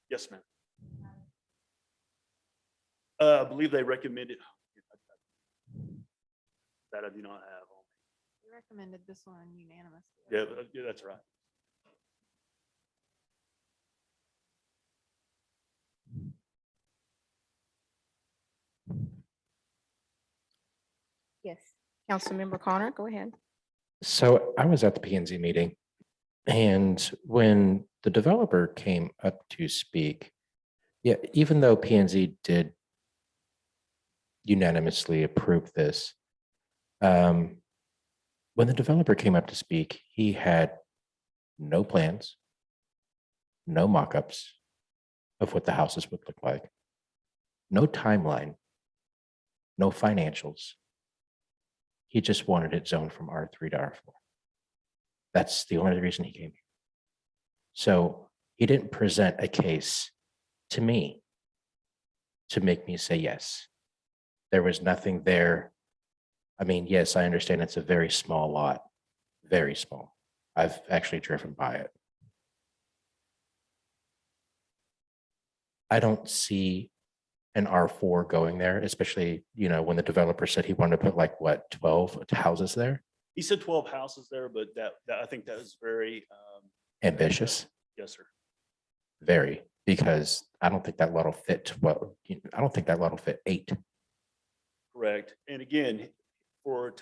Yes, ma'am. I believe they recommended. That I do not have on. We recommended this one unanimously. Yeah, that's right. Yes. Councilmember Connor, go ahead. So I was at the P and Z meeting, and when the developer came up to speak, yeah, even though P and Z did unanimously approve this, When the developer came up to speak, he had no plans, no mock-ups of what the houses would look like, no timeline, no financials. He just wanted it zoned from R3 to R4. That's the only reason he came here. So he didn't present a case to me to make me say yes. There was nothing there. I mean, yes, I understand it's a very small lot, very small. I've actually driven by it. I don't see an R4 going there, especially, you know, when the developer said he wanted to put like, what, 12 houses there? He said 12 houses there, but that I think that is very, Ambitious, yes, sir. very, because I don't think that lot will fit, well, I don't think that lot will fit 8. Correct. And again, for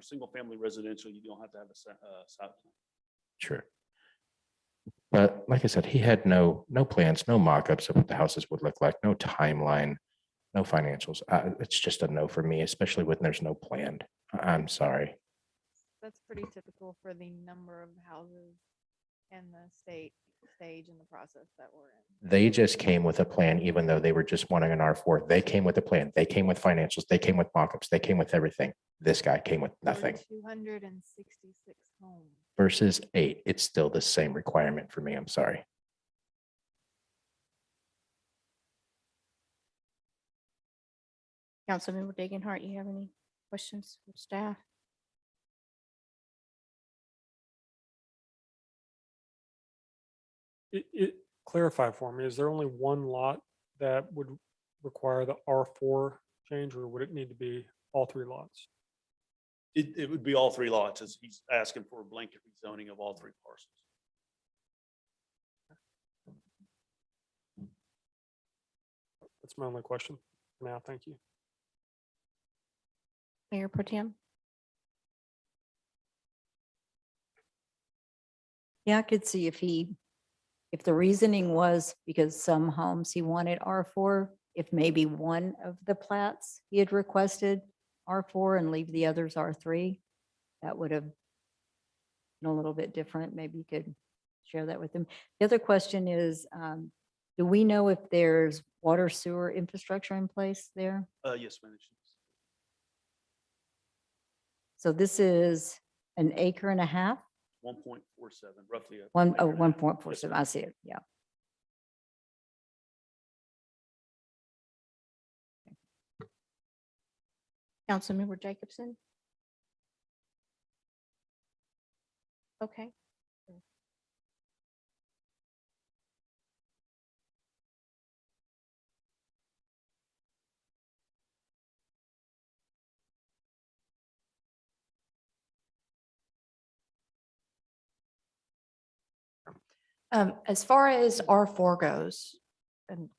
single family residential, you don't have to have a site plan. Sure. But like I said, he had no plans, no mock-ups of what the houses would look like, no timeline, no financials. It's just a no for me, especially when there's no plan. I'm sorry. That's pretty typical for the number of houses and the stage in the process that we're in. They just came with a plan, even though they were just wanting an R4. They came with a plan. They came with financials. They came with mock-ups. They came with everything. This guy came with nothing. 266 homes. Versus 8. It's still the same requirement for me. I'm sorry. Councilmember Degenhart, you have any questions for staff? Clarify for me, is there only one lot that would require the R4 change, or would it need to be all 3 lots? It would be all 3 lots, as he's asking for a blanket rezoning of all 3 parcels. That's my only question for now. Thank you. Mayor Pro Tem? Yeah, I could see if the reasoning was because some homes he wanted R4, if maybe one of the plats he had requested R4 and leave the others R3, that would have been a little bit different. Maybe you could share that with him. The other question is, do we know if there's water sewer infrastructure in place there? Yes, ma'am. So this is an acre and a half? 1.47, roughly. 1.47, I see it, yeah. Councilmember Jacobson? Okay. As far as R4 goes, and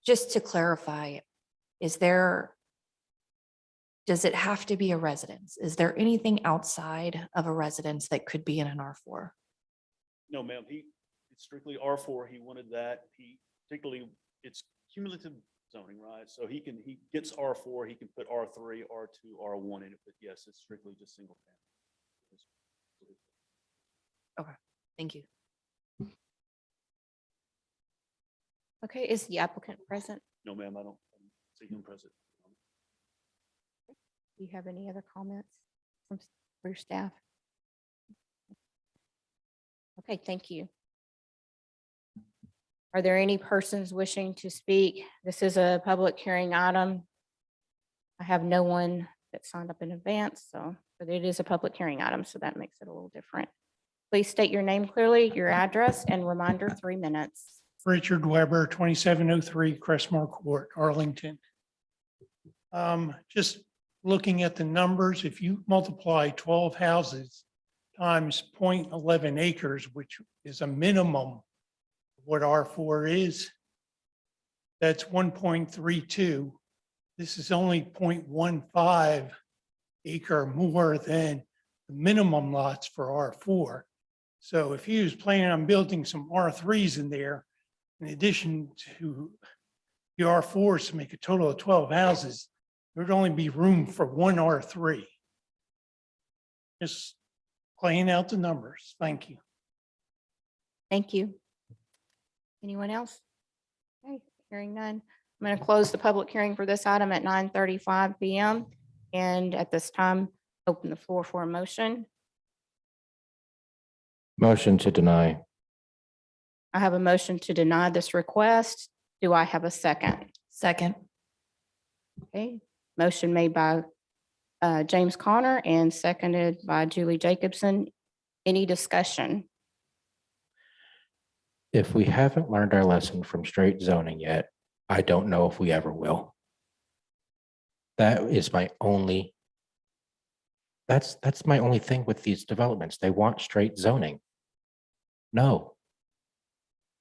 just to clarify, does it have to be a residence? Is there anything outside of a residence that could be in an R4? No, ma'am. It's strictly R4. He wanted that. Particularly, it's cumulative zoning, right? So he gets R4, he can put R3, R2, R1 in it, but yes, it's strictly just single family. Okay, thank you. Okay, is the applicant present? No, ma'am, I don't see him present. Do you have any other comments for your staff? Okay, thank you. Are there any persons wishing to speak? This is a public hearing item. I have no one that signed up in advance, but it is a public hearing item, so that makes it a little different. Please state your name clearly, your address, and reminder 3 minutes. Richard Weber, 2703 Crestmore Court, Arlington. Just looking at the numbers, if you multiply 12 houses times 0.11 acres, which is a minimum of what R4 is, that's 1.32. This is only 0.15 acre more than the minimum lots for R4. So if he was planning on building some R3s in there, in addition to the R4s to make a total of 12 houses, there'd only be room for 1 R3. Just playing out the numbers. Thank you. Thank you. Anyone else? Okay, hearing none. I'm going to close the public hearing for this item at 9:35 PM. And at this time, open the floor for a motion. Motion to deny. I have a motion to deny this request. Do I have a second? Second. Okay, motion made by James Connor and seconded by Julie Jacobson. Any discussion? If we haven't learned our lesson from straight zoning yet, I don't know if we ever will. That is my only, that's my only thing with these developments. They want straight zoning. No.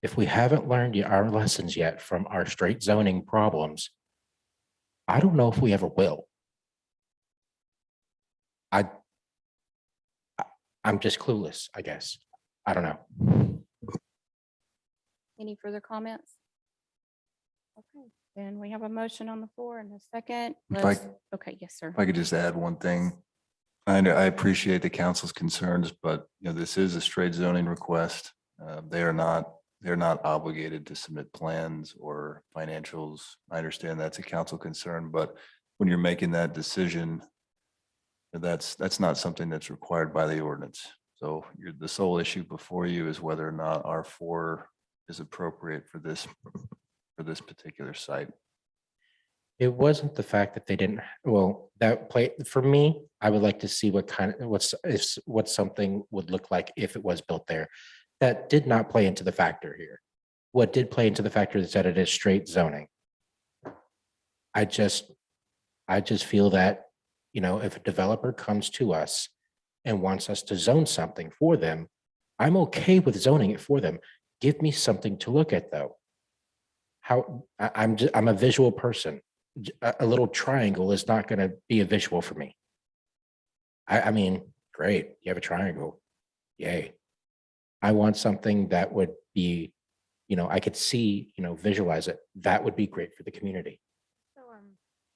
If we haven't learned our lessons yet from our straight zoning problems, I don't know if we ever will. I'm just clueless, I guess. I don't know. Any further comments? Okay, then we have a motion on the floor and a second. If Let's- Okay, yes, sir. If I could just add one thing. I know, I appreciate the council's concerns, but this is a straight zoning request. They're not obligated to submit plans or financials. I understand that's a council concern, but when you're making that decision, that's not something that's required by the ordinance. So the sole issue before you is whether or not R4 is appropriate for this particular site. It wasn't the fact that they didn't, well, that play, for me, I would like to see what something would look like if it was built there. That did not play into the factor here. What did play into the factor is that it is straight zoning. I just feel that, if a developer comes to us and wants us to zone something for them, I'm okay with zoning it for them. Give me something to look at, though. I'm a visual person. A little triangle is not going to be a visual for me. I mean, great, you have a triangle. Yay. I want something that would be, I could see, visualize it. That would be great for the community. So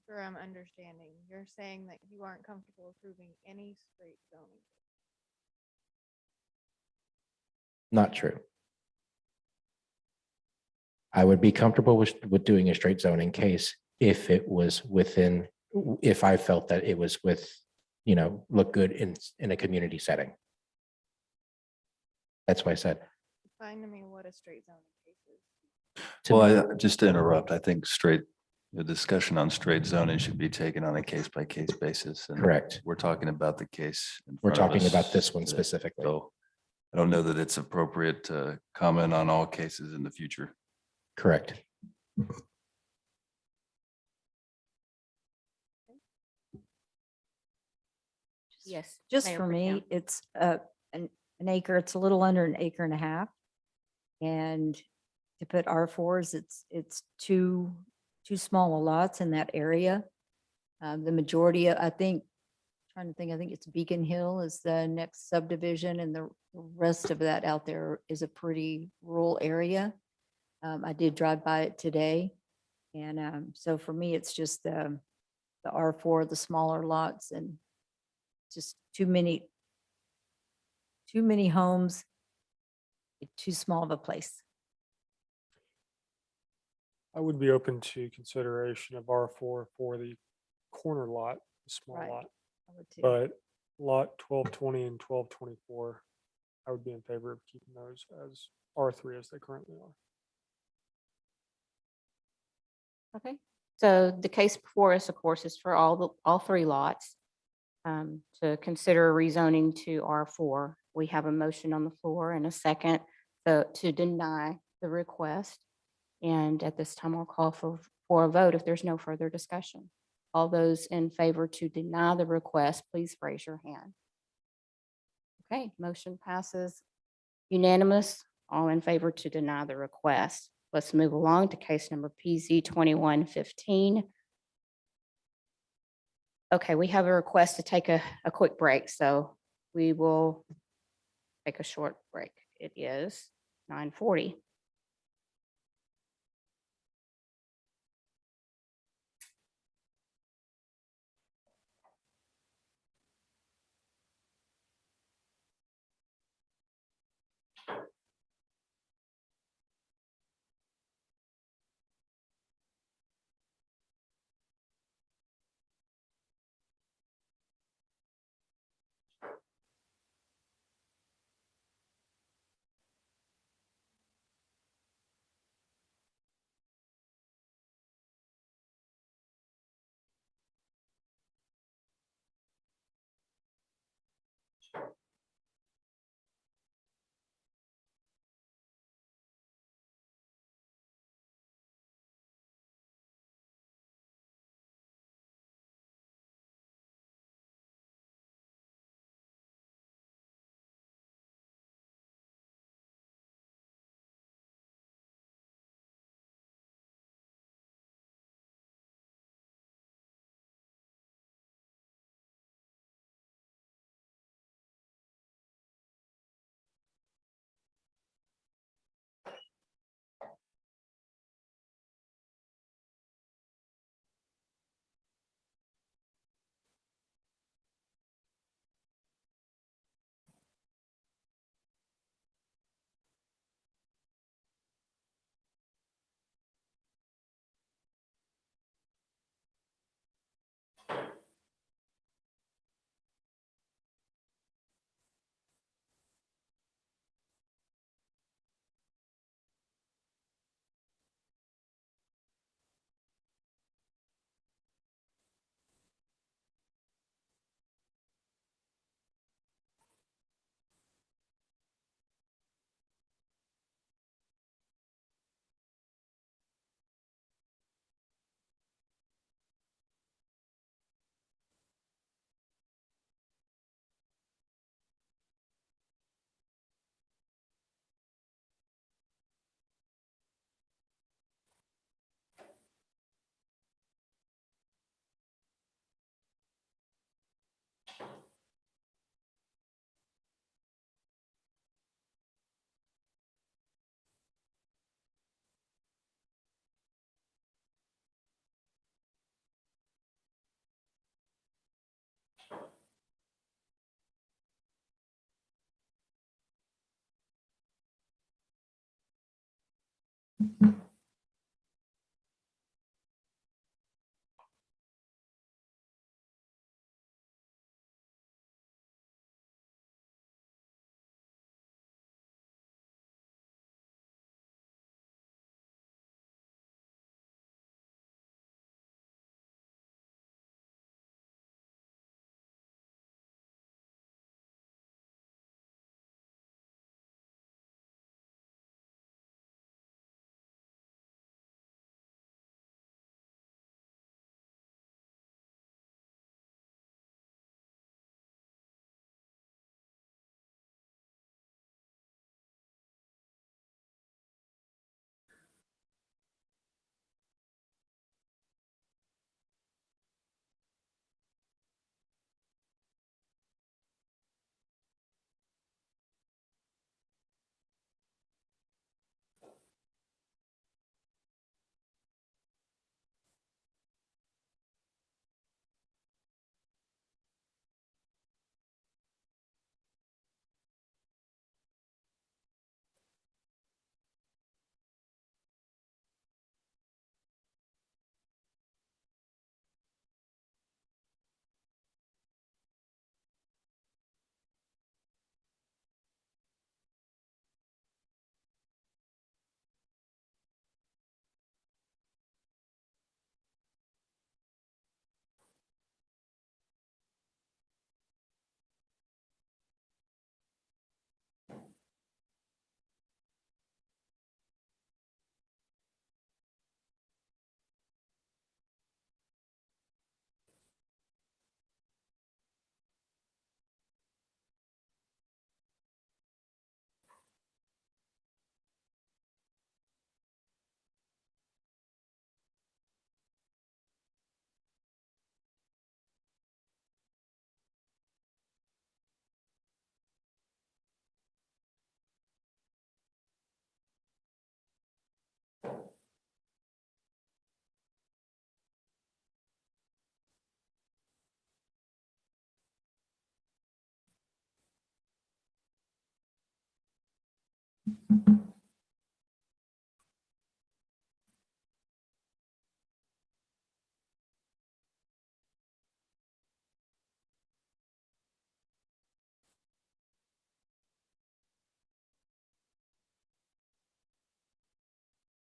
sure I'm understanding. You're saying that you aren't comfortable approving any straight zoning. Not true. I would be comfortable with doing a straight zoning case if it was within, if I felt that it was look good in a community setting. That's why I said. Define to me what a straight zoning case is. Well, just to interrupt, I think the discussion on straight zoning should be taken on a case-by-case basis. And Correct. We're talking about the case. We're talking about this one specifically. So I don't know that it's appropriate to comment on all cases in the future. Correct. Yes. Just Mayor for Pro me, Tem. it's an acre, it's a little under an acre and a half. And to put R4s, it's too small lots in that area. The majority, I think it's Beacon Hill is the next subdivision, and the rest of that out there is a pretty rural area. I did drive by it today. And so for me, it's just the R4, the smaller lots, and just too many homes, too small of a place. I would be open to consideration of R4 for the corner lot, the small Right. lot. I would too. But lot 1220 and 1224, I would be in favor of keeping those as R3 as they currently are. Okay, so the case before us, of course, is for all three lots to consider rezoning to R4. We have a motion on the floor and a second to deny the request. And at this time, I'll call for a vote if there's no further discussion. All those in favor to deny the request, please raise your hand. Okay, motion passes unanimous. All in favor to deny the request. Let's move along to case number PZ 2115. Okay, we have a request to take a quick break, so we will take a short break. It is 9:40.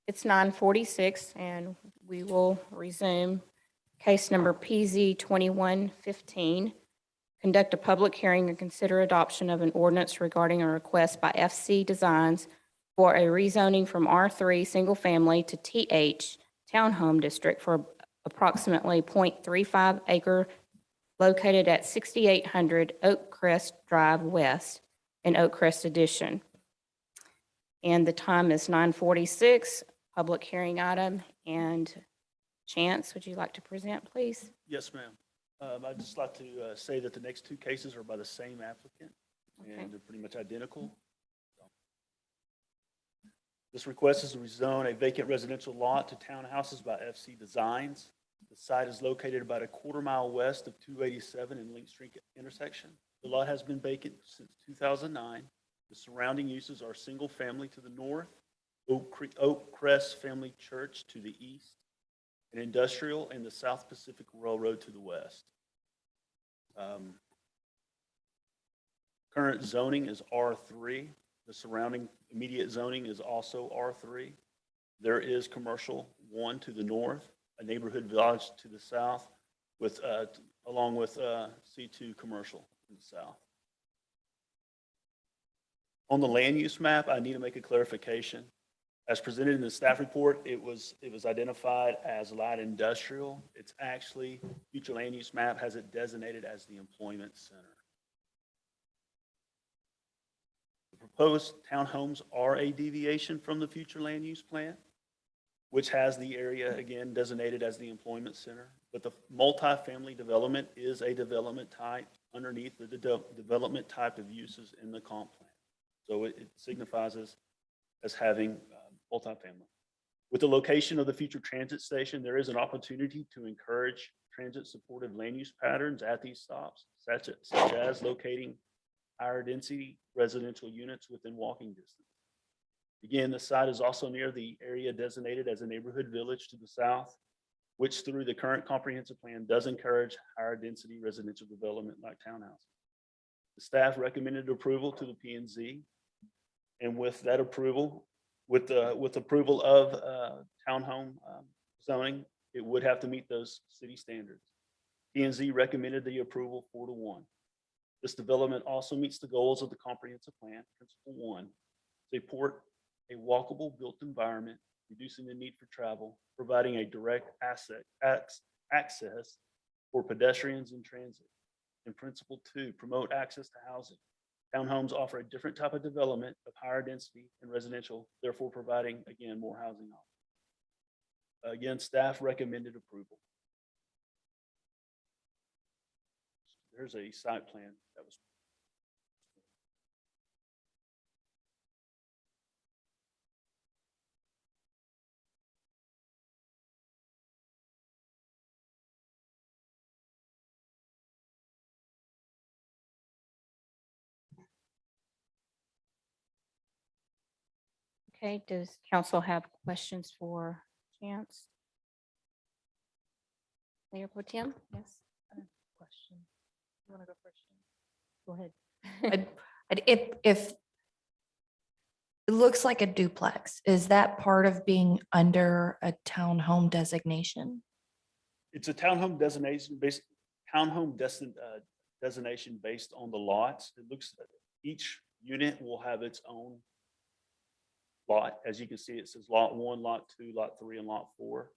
It's 9:46 and we will resume case number PZ 2115. Conduct a public hearing and consider adoption of an ordinance regarding a request by FC Designs for a rezoning from R3 Single Family to TH Townhome District for approximately 0.35 acre located at 6800 Oak Crest Drive West in Oak Crest Addition. And the time is 9:46, public hearing item. And Chance, would you like to present, please? Yes, ma'am. I'd just like to say that the next two cases are by the same applicant, Okay. and they're pretty much identical. This request is to rezone a vacant residential lot to townhouses by FC Designs. The site is located about a quarter-mile west of 287 and Link Street intersection. The lot has been vacant since 2009. The surrounding uses are single-family to the north, Oak Crest Family Church to the east, and industrial and the South Pacific Railroad to the west. Current zoning is R3. The surrounding immediate zoning is also R3. There is commercial 1 to the north, a neighborhood village to the south, with along with C2 commercial in the south. On the land use map, I need to make a clarification. As presented in the staff report, it was identified as light industrial. It's actually, future land use map has it designated as the employment center. The proposed townhomes are a deviation from the future land use plan, which has the area again designated as the employment center. But the multifamily development is a development type underneath the development type of uses in the comp plan. So it signifies as having multifamily. With the location of the future transit station, there is an opportunity to encourage transit supportive land use patterns at these stops, such as locating higher density residential units within walking distance. Again, the site is also near the area designated as a neighborhood village to the south, which through the current comprehensive plan does encourage higher density residential development like townhouses. The staff recommended approval to the P and Z. And with that approval, with approval of townhome zoning, it would have to meet those city standards. P and Z recommended the approval 4-1. This development also meets the goals of the comprehensive plan, principle 1, to support a walkable built environment, reducing the need for travel, providing a direct access for pedestrians and transit. And principle 2, promote access to housing. Townhomes offer a different type of development of higher density and residential, therefore providing, again, more housing options. Again, staff recommended approval. There's a site plan that was. Okay, does council have questions for Chance? Mayor Pro Tem? Yes. Question. You want to go first? Go ahead. If it looks like a duplex, is that part of being under a townhome designation? It's a townhome designation designation based on the lots. It looks, each unit will have its own lot. As you can see, it says lot 1, lot 2, lot 3, and lot 4.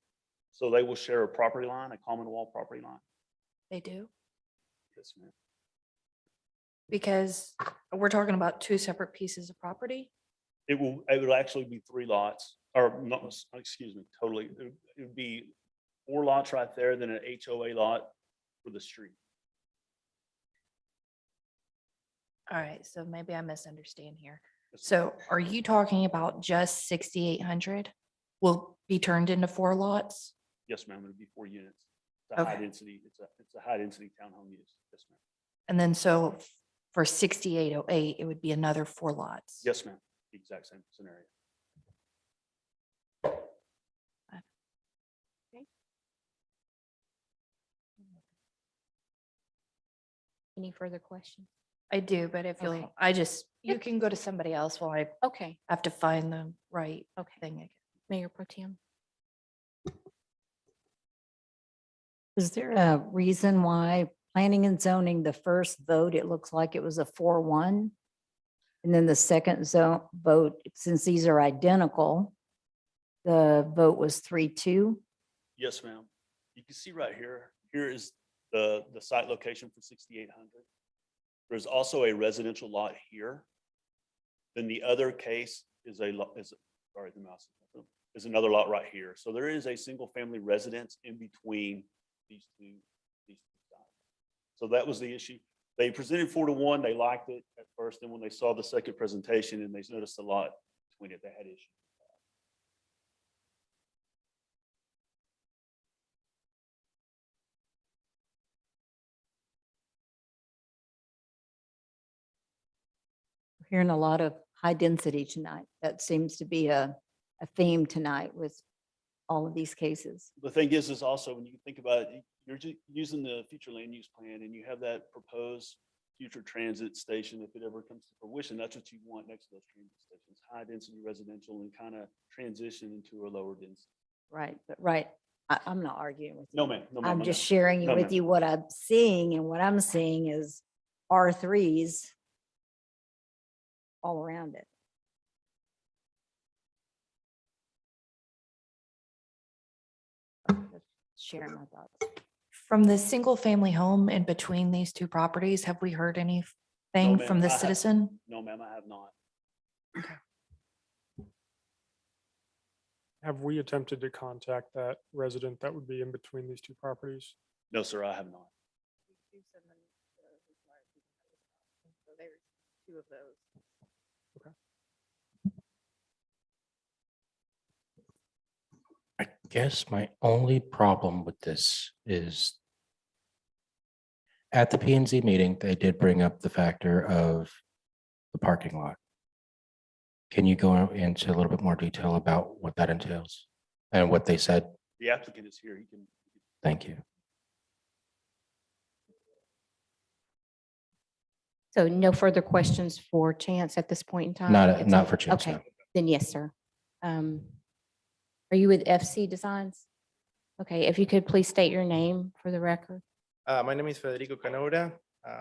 So they will share a property line, a common wall property line. They do? Yes, ma'am. Because we're talking about two separate pieces of property? It will actually be 3 lots, or not, excuse me, totally. It would be 4 lots right there, then an HOA lot for the street. All right, so maybe I misunderstand here. So are you talking about just 6,800 will be turned into 4 lots? Yes, ma'am. It'd be 4 units. It's a high Okay. density, it's a high density townhome use. Yes, ma'am. And then so for 6,808, it would be another 4 lots? Yes, ma'am. The exact same scenario. Any further questions? I do, but if Okay. you'll, you can go to somebody else while I Okay, have to find the right okay. thing again. Mayor Pro Tem? Is there a reason why planning and zoning, the first vote, it looks like it was a 4-1? And then the second vote, since these are identical, the vote was 3-2? Yes, ma'am. You can see right here, here is the site location for 6,800. There's also a residential lot here. Then the other case is sorry, the mouse is another lot right here. So there is a single family residence in between these two sites. So that was the issue. They presented 4-1. They liked it at first. And when they saw the second presentation and they noticed a lot between it, they had issues. We're hearing a lot of high density tonight. That seems to be a theme tonight with all of these cases. The thing is also when you think about it, you're using the future land use plan and you have that proposed future transit station. If it ever comes to fruition, that's what you want next to those transit stations, high density residential and kind of transition into a lower density. Right, but I'm not arguing with you. No, ma'am. No, ma'am. I'm I just know. sharing No, with ma'am. you what I'm seeing, and what I'm seeing is R3s all around it. Just sharing my thoughts. From the single family home in between these two properties, have we heard anything from ma'am, the I have- citizen? No, ma'am, I have not. Have we attempted to contact that resident that would be in between these two properties? No, sir, I have not. Two of those. I guess my only problem with this is at the P and Z meeting, they did bring up the factor of the parking lot. Can you go into a little bit more detail about what that entails and what they said? The applicant is here. He can. Thank you. So no further questions for Chance at this point in time? Not, It's not all- for Chance, Okay, no. then yes, sir. Are you with FC Designs? Okay, if you could please state your name for the record. My name is Federico Canora,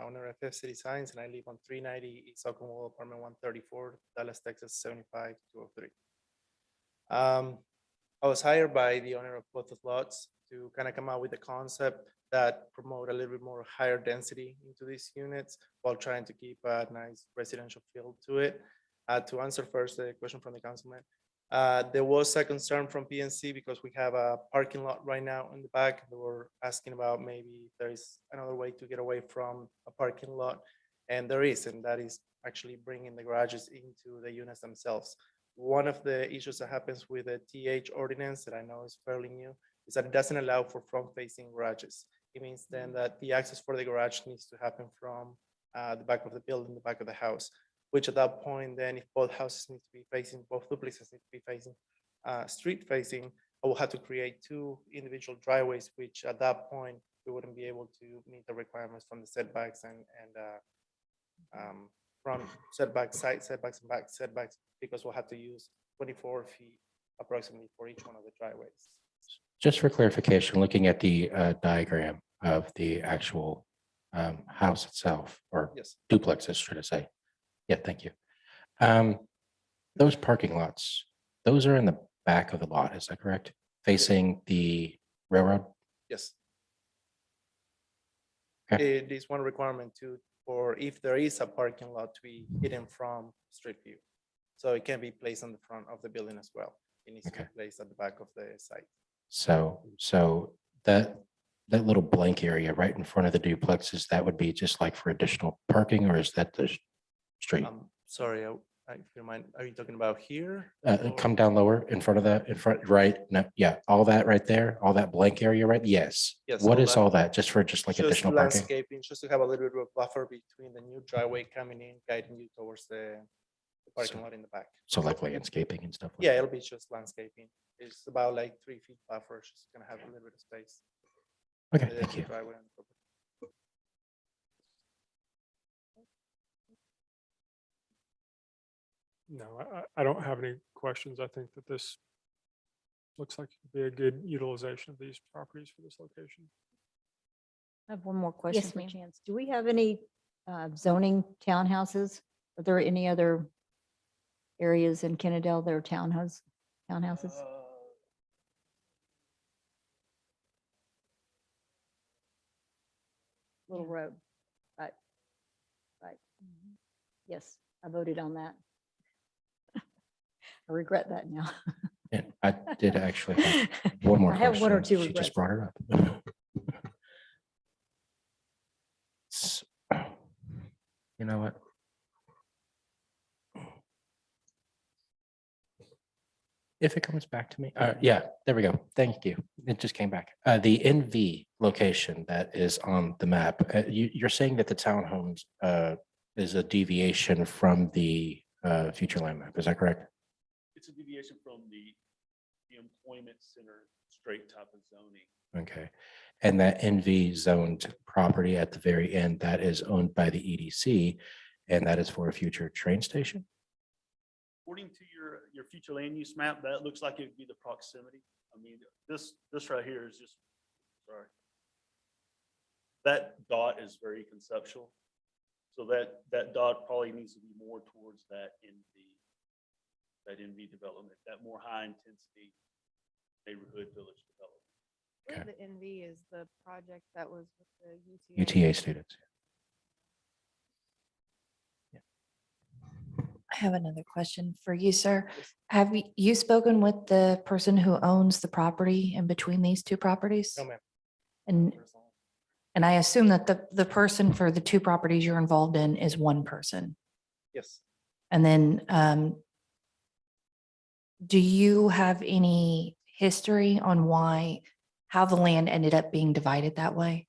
owner of FC Designs, and I live on 390 East Oakland, apartment 134, Dallas, Texas, 75203. I was hired by the owner of both of lots to kind of come out with a concept that promote a little bit more higher density into these units while trying to keep a nice residential feel to it. To answer first the question from the councilman, there was a concern from PNC because we have a parking lot right now in the back. They were asking about maybe there is another way to get away from a parking lot. And there is, and that is actually bringing the garages into the units themselves. One of the issues that happens with the TH ordinance that I know is fairly new is that it doesn't allow for front-facing garages. It means then that the access for the garage needs to happen from the back of the building, the back of the house, which at that point, then if both houses need to be facing, both duplexes need to be facing, street facing, I will have to create two individual driveways, which at that point, we wouldn't be able to meet the requirements from the setbacks and from setbacks, side setbacks and back setbacks, because we'll have to use 24 feet approximately for each one of the driveways. Just for clarification, looking at the diagram of the actual house itself, or Yes. duplexes, should I say? Yeah, thank you. Those parking lots, those are in the back of the lot, is that correct? Facing the railroad? Yes. Okay. It is one requirement too, for if there is a parking lot to be hidden from street view. So it can be placed on the front of the building as well. It needs to be placed at the back of the site. So that little blank area right in front of the duplexes, that would be just like for additional parking, or is that the street? Sorry, if you mind, are you talking about here? Come down lower in front of that, in front, right? No, yeah, all that right there, all that blank area, right? Yes. Yes, What all is that. all that? Just like Just additional parking? landscaping, just to have a little bit of buffer between the new driveway coming in, guiding you towards the parking lot in the back. So like landscaping and stuff? like Yeah, that? it'll be just landscaping. It's about like 3 feet buffer, just gonna have a little bit of space. Okay, The thank you. driveway on the property. No, I don't have any questions. I think that this looks like it'd be a good utilization of these properties for this location. I have one more question Yes, for ma'am. Chance. Do we have any zoning townhouses? Are there any other areas in Kennedale that are townhouses? Little Road, right, right. Yes, I voted on that. I regret that now. And I did actually have one more I have one or question. two She just regrets. brought it up. You know what? If it comes back to me, yeah, there we go. Thank you. It just came back. The NV location that is on the map, you're saying that the townhomes is a deviation from the future land map, is that correct? It's a deviation from the employment center straight type of zoning. Okay, and that NV zoned property at the very end, that is owned by the EDC, and that is for a future train station? According to your future land use map, that looks like it would be the proximity. I mean, this right here is just, sorry. That dot is very conceptual. So that dot probably needs to be more towards that NV development, that more high intensity neighborhood village development. I believe the NV is the project that was with the UTA students. I have another question for you, sir. Have you spoken with the person who owns the property in between these two properties? No, ma'am. And I assume that the person for the two properties you're involved in is one person. Yes. And then, do you have any history on how the land ended up being divided that way?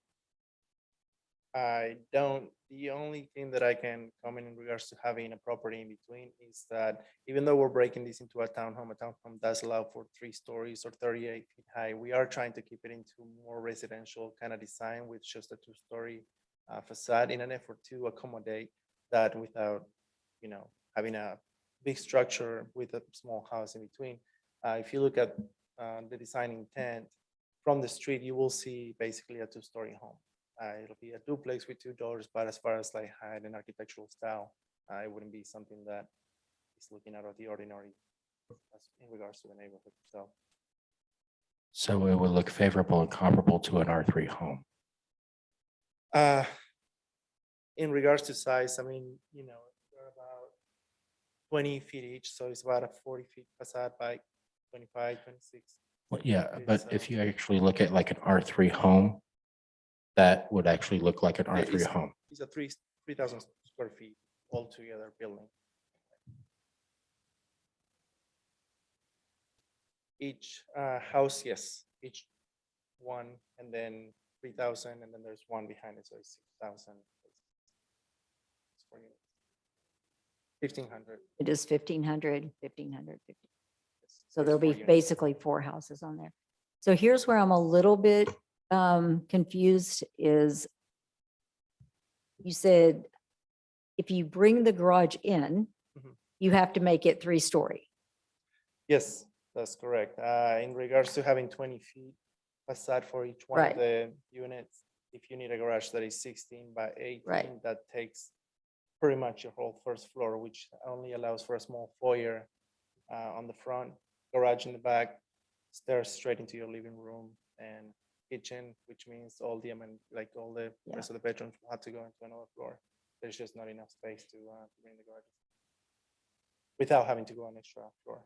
I don't The only thing that I can comment in regards to having a property in between is that even though we're breaking this into a townhome does allow for 3 stories or 38 feet high. We are trying to keep it into more residential kind of design with just a 2-story facade in an effort to accommodate that without, having a big structure with a small house in between. If you look at the design intent from the street, you will see basically a 2-story home. It'll be a duplex with 2 doors, but as far as like height and architectural style, it wouldn't be something that is looking out of the ordinary in regards to the neighborhood. So it would look favorable and comparable to an R3 home. In regards to size, I mean, they're about 20 feet each, so it's about a 40 feet facade by 25, 26. Well, yeah, feet, but so if you actually look at like an R3 home, that would actually look like an R3 it's- home. It's a 3,000 square feet altogether building. Each house, yes, each one, and then 3,000, and then there's one behind it, so it's 6,000. 1,500. It is 1,500, 1,500, 50. So There's there'll 4 be units. basically 4 houses on there. So here's where I'm a little bit confused is you said if you bring the garage in, Mhm. you have to make it 3-story. Yes, that's correct. In regards to having 20 feet facade for each one Right. of the units, if you need a garage that is 16 by 18, Right. that takes pretty much your whole first floor, which only allows for a small foyer on the front, garage in the back, stairs straight into your living room and kitchen, which means all the, like all the Yeah. rest of the bedrooms will have to go into another floor. There's just not enough space to bring the garage without having to go an extra floor.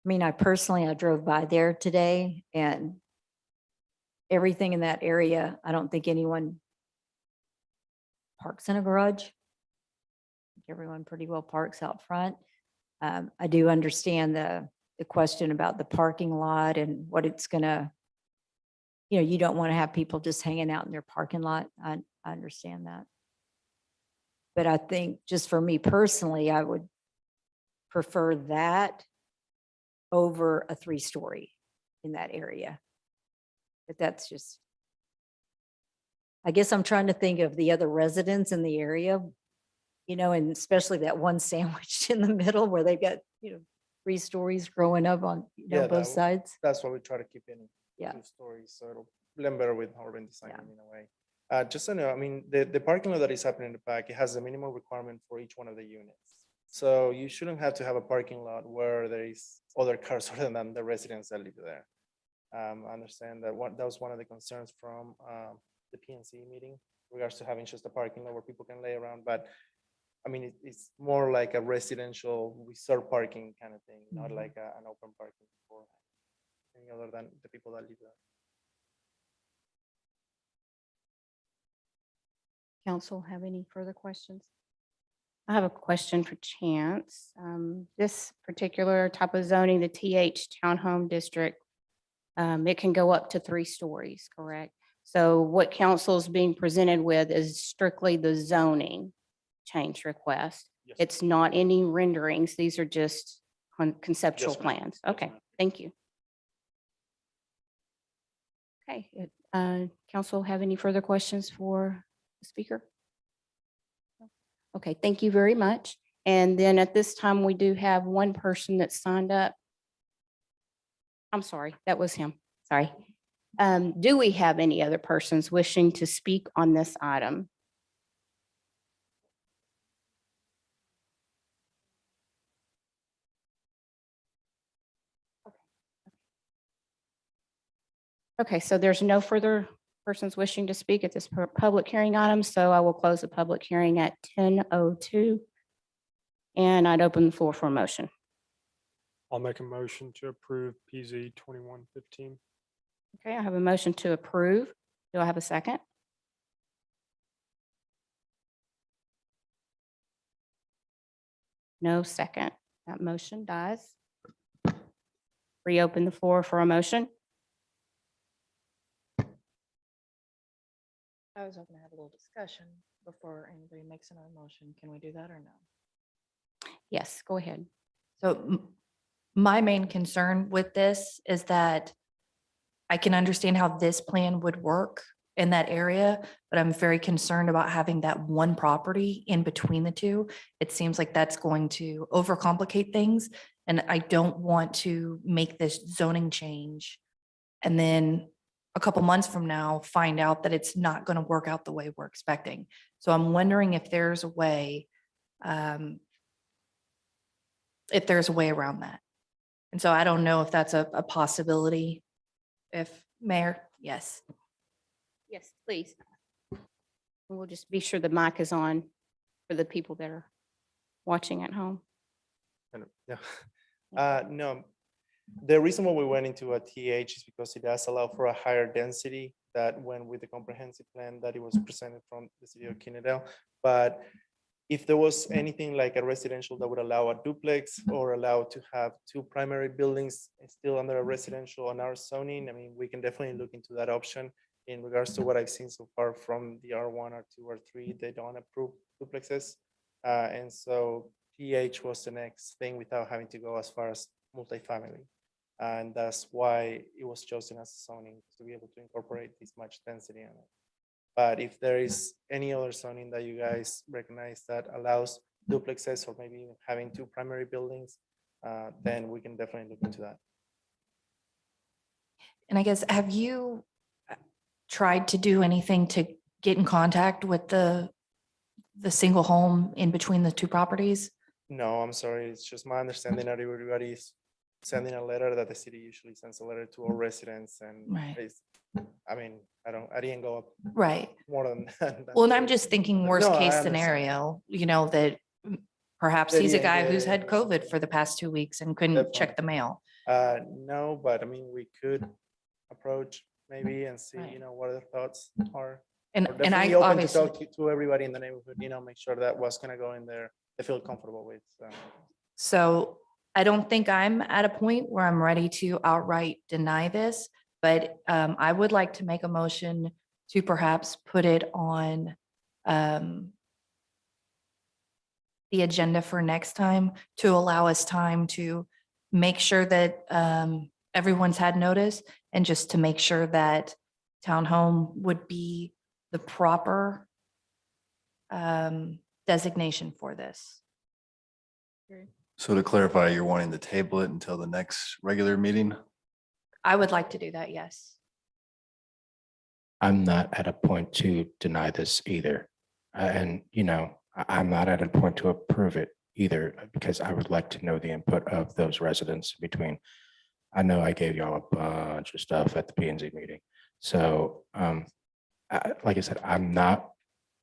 I mean, I drove by there today and everything in that area, I don't think anyone parks in a garage. I think everyone pretty well parks out front. I do understand the question about the parking lot and what it's gonna, you don't want to have people just hanging out in their parking lot. I understand that. But I think just for me personally, I would prefer that over a 3-story in that area. But that's just, I guess I'm trying to think of the other residents in the area, and especially that one sandwiched in the middle where they've got, 3 stories growing up on, Yeah, both sides. That's why we try to keep in Yeah. 2 stories, so it'll blend better with urban design in a way. Just so you know, I mean, the parking lot that is happening in the back, it has a minimum requirement for each one of the units. So you shouldn't have to have a parking lot where there is other cars other than the residents that live there. I understand that that was one of the concerns from the PNC meeting in regards to having just a parking lot where people can lay around, but I mean, it's more like a residential reserved parking kind of thing, not like an open parking for any other than the people that live there. Council have any further questions? I have a question for Chance. This particular type of zoning, the TH Townhome District, it can go up to 3 stories, correct? So what council is being presented with is strictly the zoning change request. Yes. It's not any renderings. These are just conceptual ma'am. plans. Yes, Okay, ma'am. thank you. Okay, council have any further questions for the speaker? Okay, thank you very much. And then at this time, we do have one person that signed up. I'm sorry, that was him. Sorry. Do we have any other persons wishing to speak on this item? Okay, so there's no further persons wishing to speak at this public hearing item, so I will close the public hearing at 10:02. And I'd open the floor for a motion. I'll make a motion to approve PZ 2115. Okay, I have a motion to approve. Do I have a second? No second. That motion dies. Reopen the floor for a motion. I was hoping to have a little discussion before anybody makes another motion. Can we do that or no? Yes, go ahead. So my main concern with this is that I can understand how this plan would work in that area, but I'm very concerned about having that one property in between the two. It seems like that's going to overcomplicate things, and I don't want to make this zoning change and then a couple months from now, find out that it's not going to work out the way we're expecting. So I'm wondering if there's a way, around that. And so I don't know if that's a possibility. If Mayor, yes. Yes, please. We'll just be sure the mic is on for the people that are watching at home. No, the reason why we went into a TH is because it does allow for a higher density that went with the comprehensive plan that it was presented from the city of Kennedale. But if there was anything like a residential that would allow a duplex or allow to have two primary buildings still under a residential on our zoning, I mean, we can definitely look into that option. In regards to what I've seen so far from the R1, R2, R3, they don't approve duplexes. And so TH was the next thing without having to go as far as multifamily. And that's why it was chosen as zoning, to be able to incorporate this much density in it. But if there is any other zoning that you guys recognize that allows duplexes or maybe even having two primary buildings, then we can definitely look into that. And I guess, have you tried to do anything to get in contact with the single home in between the two properties? No, I'm sorry. It's just my understanding that everybody's sending a letter, that the city usually sends a letter to all residents, and Right. I mean, I didn't go up Right. more than that. Well, and I'm just thinking worst No, I case understand. scenario, that perhaps That he's a he guy ain't who's get had it. COVID for the past 2 weeks and couldn't check the mail. No, but I mean, we could approach maybe and see, Right. what their thoughts are. And We're I definitely open to obviously, talk to everybody in the neighborhood, make sure that what's gonna go in there, they feel comfortable with. so I don't think I'm at a point where I'm ready to outright deny this, but I would like to make a motion to perhaps put it on the agenda for next time to allow us time to make sure that everyone's had notice, and just to make sure that townhome would be the proper designation for this. So to clarify, you're wanting to table it until the next regular meeting? I would like to do that, yes. I'm not at a point to deny this either. And, I'm not at a point to approve it either, because I would like to know the input of those residents between. I know I gave y'all a bunch of stuff at the P and Z meeting. So, like I said, I'm not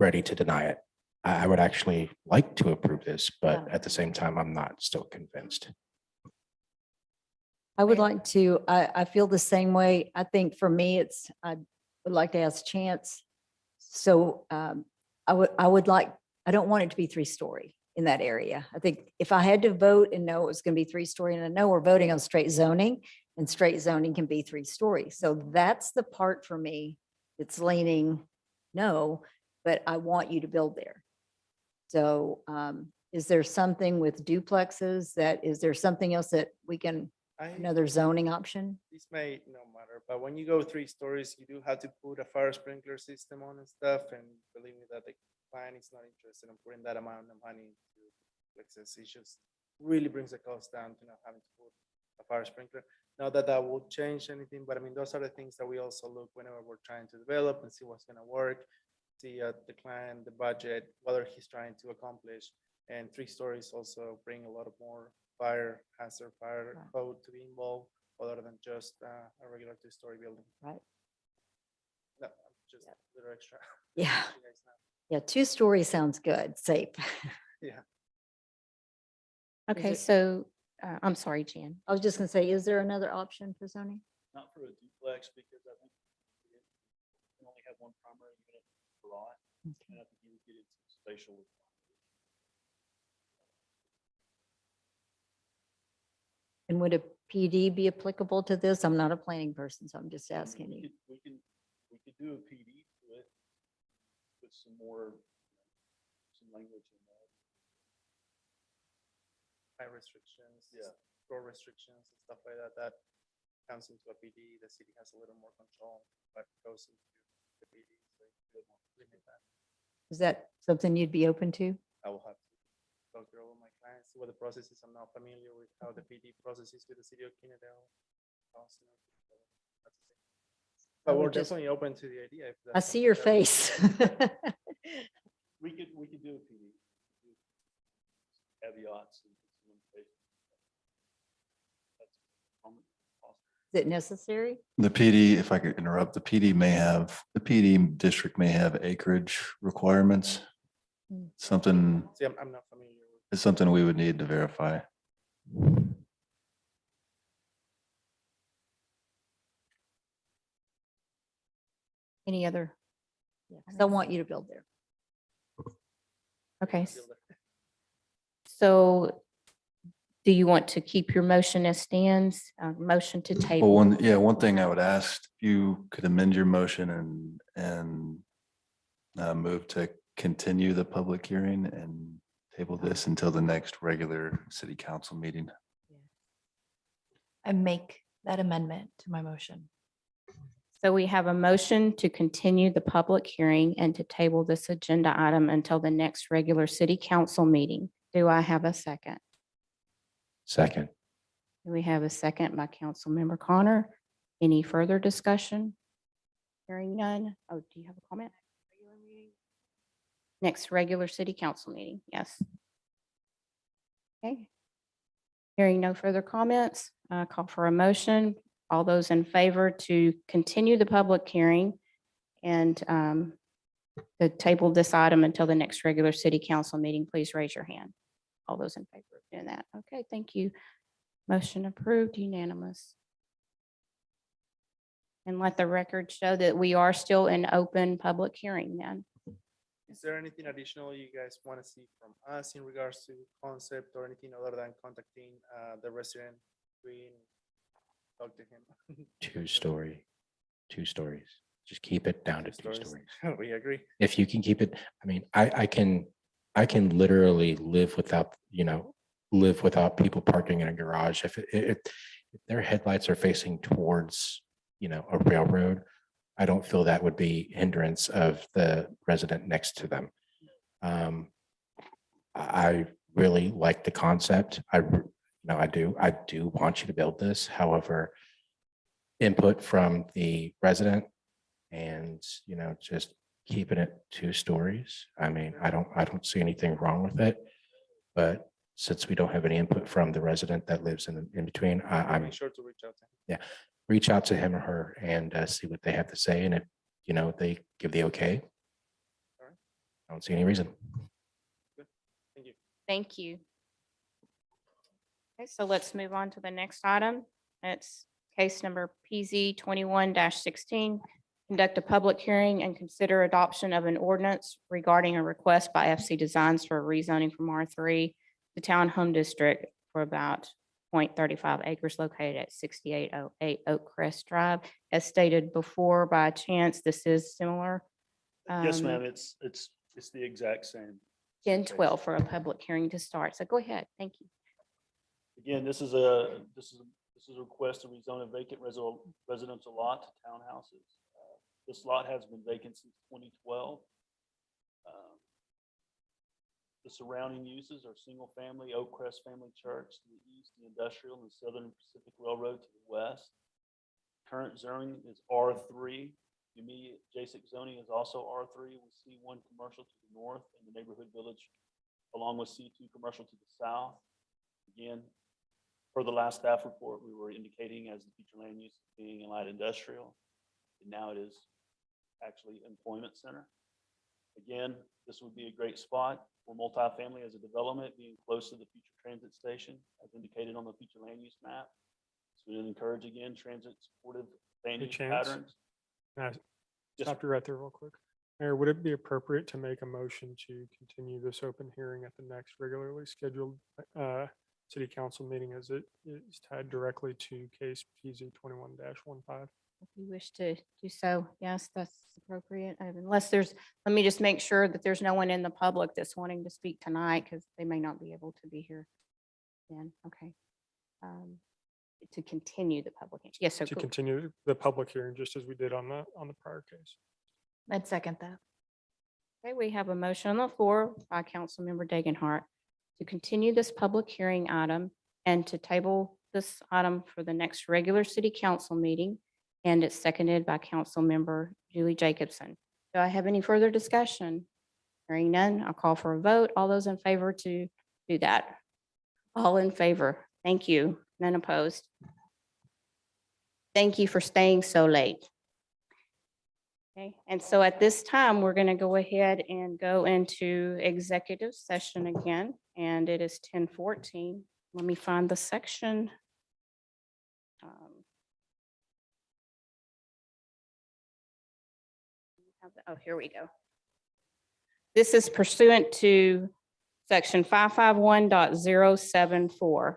ready to deny it. I would actually like to approve this, but at the same time, I'm not still convinced. I would like to, I feel the same way. I think for me, I would like to ask Chance. So I don't want it to be 3-story in that area. I think if I had to vote and know it was going to be 3-story, and I know we're voting on straight zoning, and straight zoning can be 3-story. So that's the part for me that's leaning no, but I want you to build there. So is there something with duplexes is there something else that we can, another zoning option? This may not matter, but when you go 3 stories, you do have to put a fire sprinkler system on and stuff. And believe me that the client is not interested in putting that amount of money into duplexes. It just really brings the cost down to not having to put a fire sprinkler. Not that that will change anything, but I mean, those are the things that we also look whenever we're trying to develop and see what's going to work, see the client, the budget, whether he's trying to accomplish. And 3 stories also bring a lot of more fire hazard, fire code to be involved, other than just a regular 2-story building. Right. No, just a little extra. Yeah. You guys know. Yeah, 2-story sounds good, safe. Yeah. Okay, it- so I'm sorry, Jan. I was just gonna say, is there another option for zoning? Not for a duplex, because I think you can only have one primary unit per lot. And I think you would get into spatial. And would a PD be applicable to this? I'm not a planning person, so I'm just asking you. We could do a PD to it. some more, some language in that. High restrictions. Yeah. Door restrictions and stuff like that, that comes into a PD, the city has a little more control, but goes into the PD, so you could limit that. Is that something you'd be open to? I will have to go through all of my clients, see what the process is. I'm not familiar with how the PD processes with the city of Kennedale. Austin, so that's the thing. I But would we're just- definitely open to the idea. if I that's see something your that we- face. We could do a PD. Caveats and some limitations. That's common. Is it necessary? The PD, if I could interrupt, the PD district may have acreage requirements. Hmm. Something, See, I'm not familiar with. it's something we would need to verify. Any other? Yeah, 'cause I want you to build there. Okay. So do you want to keep your motion as stands, motion to Well, table? one thing I would ask, if you could amend your motion and move to continue the public hearing and table this until the next regular city council meeting. I make that amendment to my motion. So we have a motion to continue the public hearing and to table this agenda item until the next regular city council meeting. Do I have a second? Second. We have a second by Councilmember Connor. Any further discussion? Hearing none. Oh, do you have a comment? Next regular city council meeting, yes. Okay. Hearing no further comments, call for a motion. All those in favor to continue the public hearing and to table this item until the next regular city council meeting, please raise your hand. All those in favor of doing that. Okay, thank you. Motion approved, unanimous. And let the record show that we are still in open public hearing then. Is there anything additional you guys want to see from us in regards to concept or anything other than contacting the resident? Talk to him. Two stories. Just keep it down to two stories. We agree. If you can keep it, I mean, I can literally live without, live without people parking in a garage. If their headlights are facing towards, a railroad, I don't feel that would be hindrance of the resident next to them. I really like the concept. I do want you to build this. However, input from the resident and, just keeping it 2 stories. I mean, I don't see anything wrong with it. But since we don't have any input from the resident that lives in between, I'm Make sure to reach out to him. yeah, reach out to him or her and see what they have to say. And if, they give the okay, All right. I don't see any reason. Thank you. Thank you. Okay, so let's move on to the next item. It's case number PZ 21-16. Conduct a public hearing and consider adoption of an ordinance regarding a request by FC Designs for rezoning from R3 to Town Home District for about 0.35 acres located at 6808 Oak Crest Drive. As stated before, by chance, this is similar. Yes, ma'am, it's the exact same. 10:12 for a public hearing to start. So go ahead. Thank you. Again, this is a request to rezone a vacant residential lot to townhouses. This lot has been vacant since 2012. The surrounding uses are single-family Oak Crest Family Church to the east, the industrial and Southern Pacific Railroad to the west. Current zoning is R3. The immediate adjacent zoning is also R3 with C1 commercial to the north and the neighborhood village, along with C2 commercial to the south. Again, for the last staff report, we were indicating as the future land use being in light industrial, and now it is actually employment center. Again, this would be a great spot for multifamily as a development, being close to the future transit station, as indicated on the future land use map. So we encourage again, transit supportive land Hey, use Chance. patterns. Can I Yes, stop you right there real quick? Mayor, would it be appropriate to make a motion to continue this open hearing at the next regularly scheduled city council meeting as it is tied directly to case PZ 21-15? If you wish to do so, yes, that's appropriate. Unless there's, let me just make sure that there's no one in the public that's wanting to speak tonight because they may not be able to be here. Then, okay. To continue the public. Yes, sir. To cool. continue the public hearing, just as we did on the prior case. I'd second that. Okay, we have a motion on the floor by Councilmember Dagenhart to continue this public hearing item and to table this item for the next regular city council meeting. And it's seconded by Councilmember Julie Jacobson. Do I have any further discussion? Hearing none, I'll call for a vote. All those in favor to do that? All in favor. Thank you. None opposed. Thank you for staying so late. Okay, and so at this time, we're going to go ahead and go into executive session again, and it is 10:14. Let me find the section. Oh, here we go. This is pursuant to section 551.074.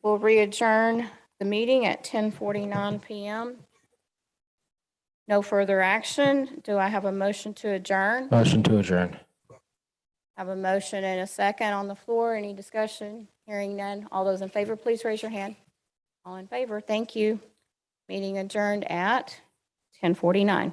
We'll re-adjourn the meeting at 10:49 PM. No further action. Do I have a motion to adjourn? Motion to adjourn. Have a motion and a second on the floor. Any discussion? Hearing none. All those in favor, please raise your hand. All in favor, thank you. Meeting adjourned at 10:49.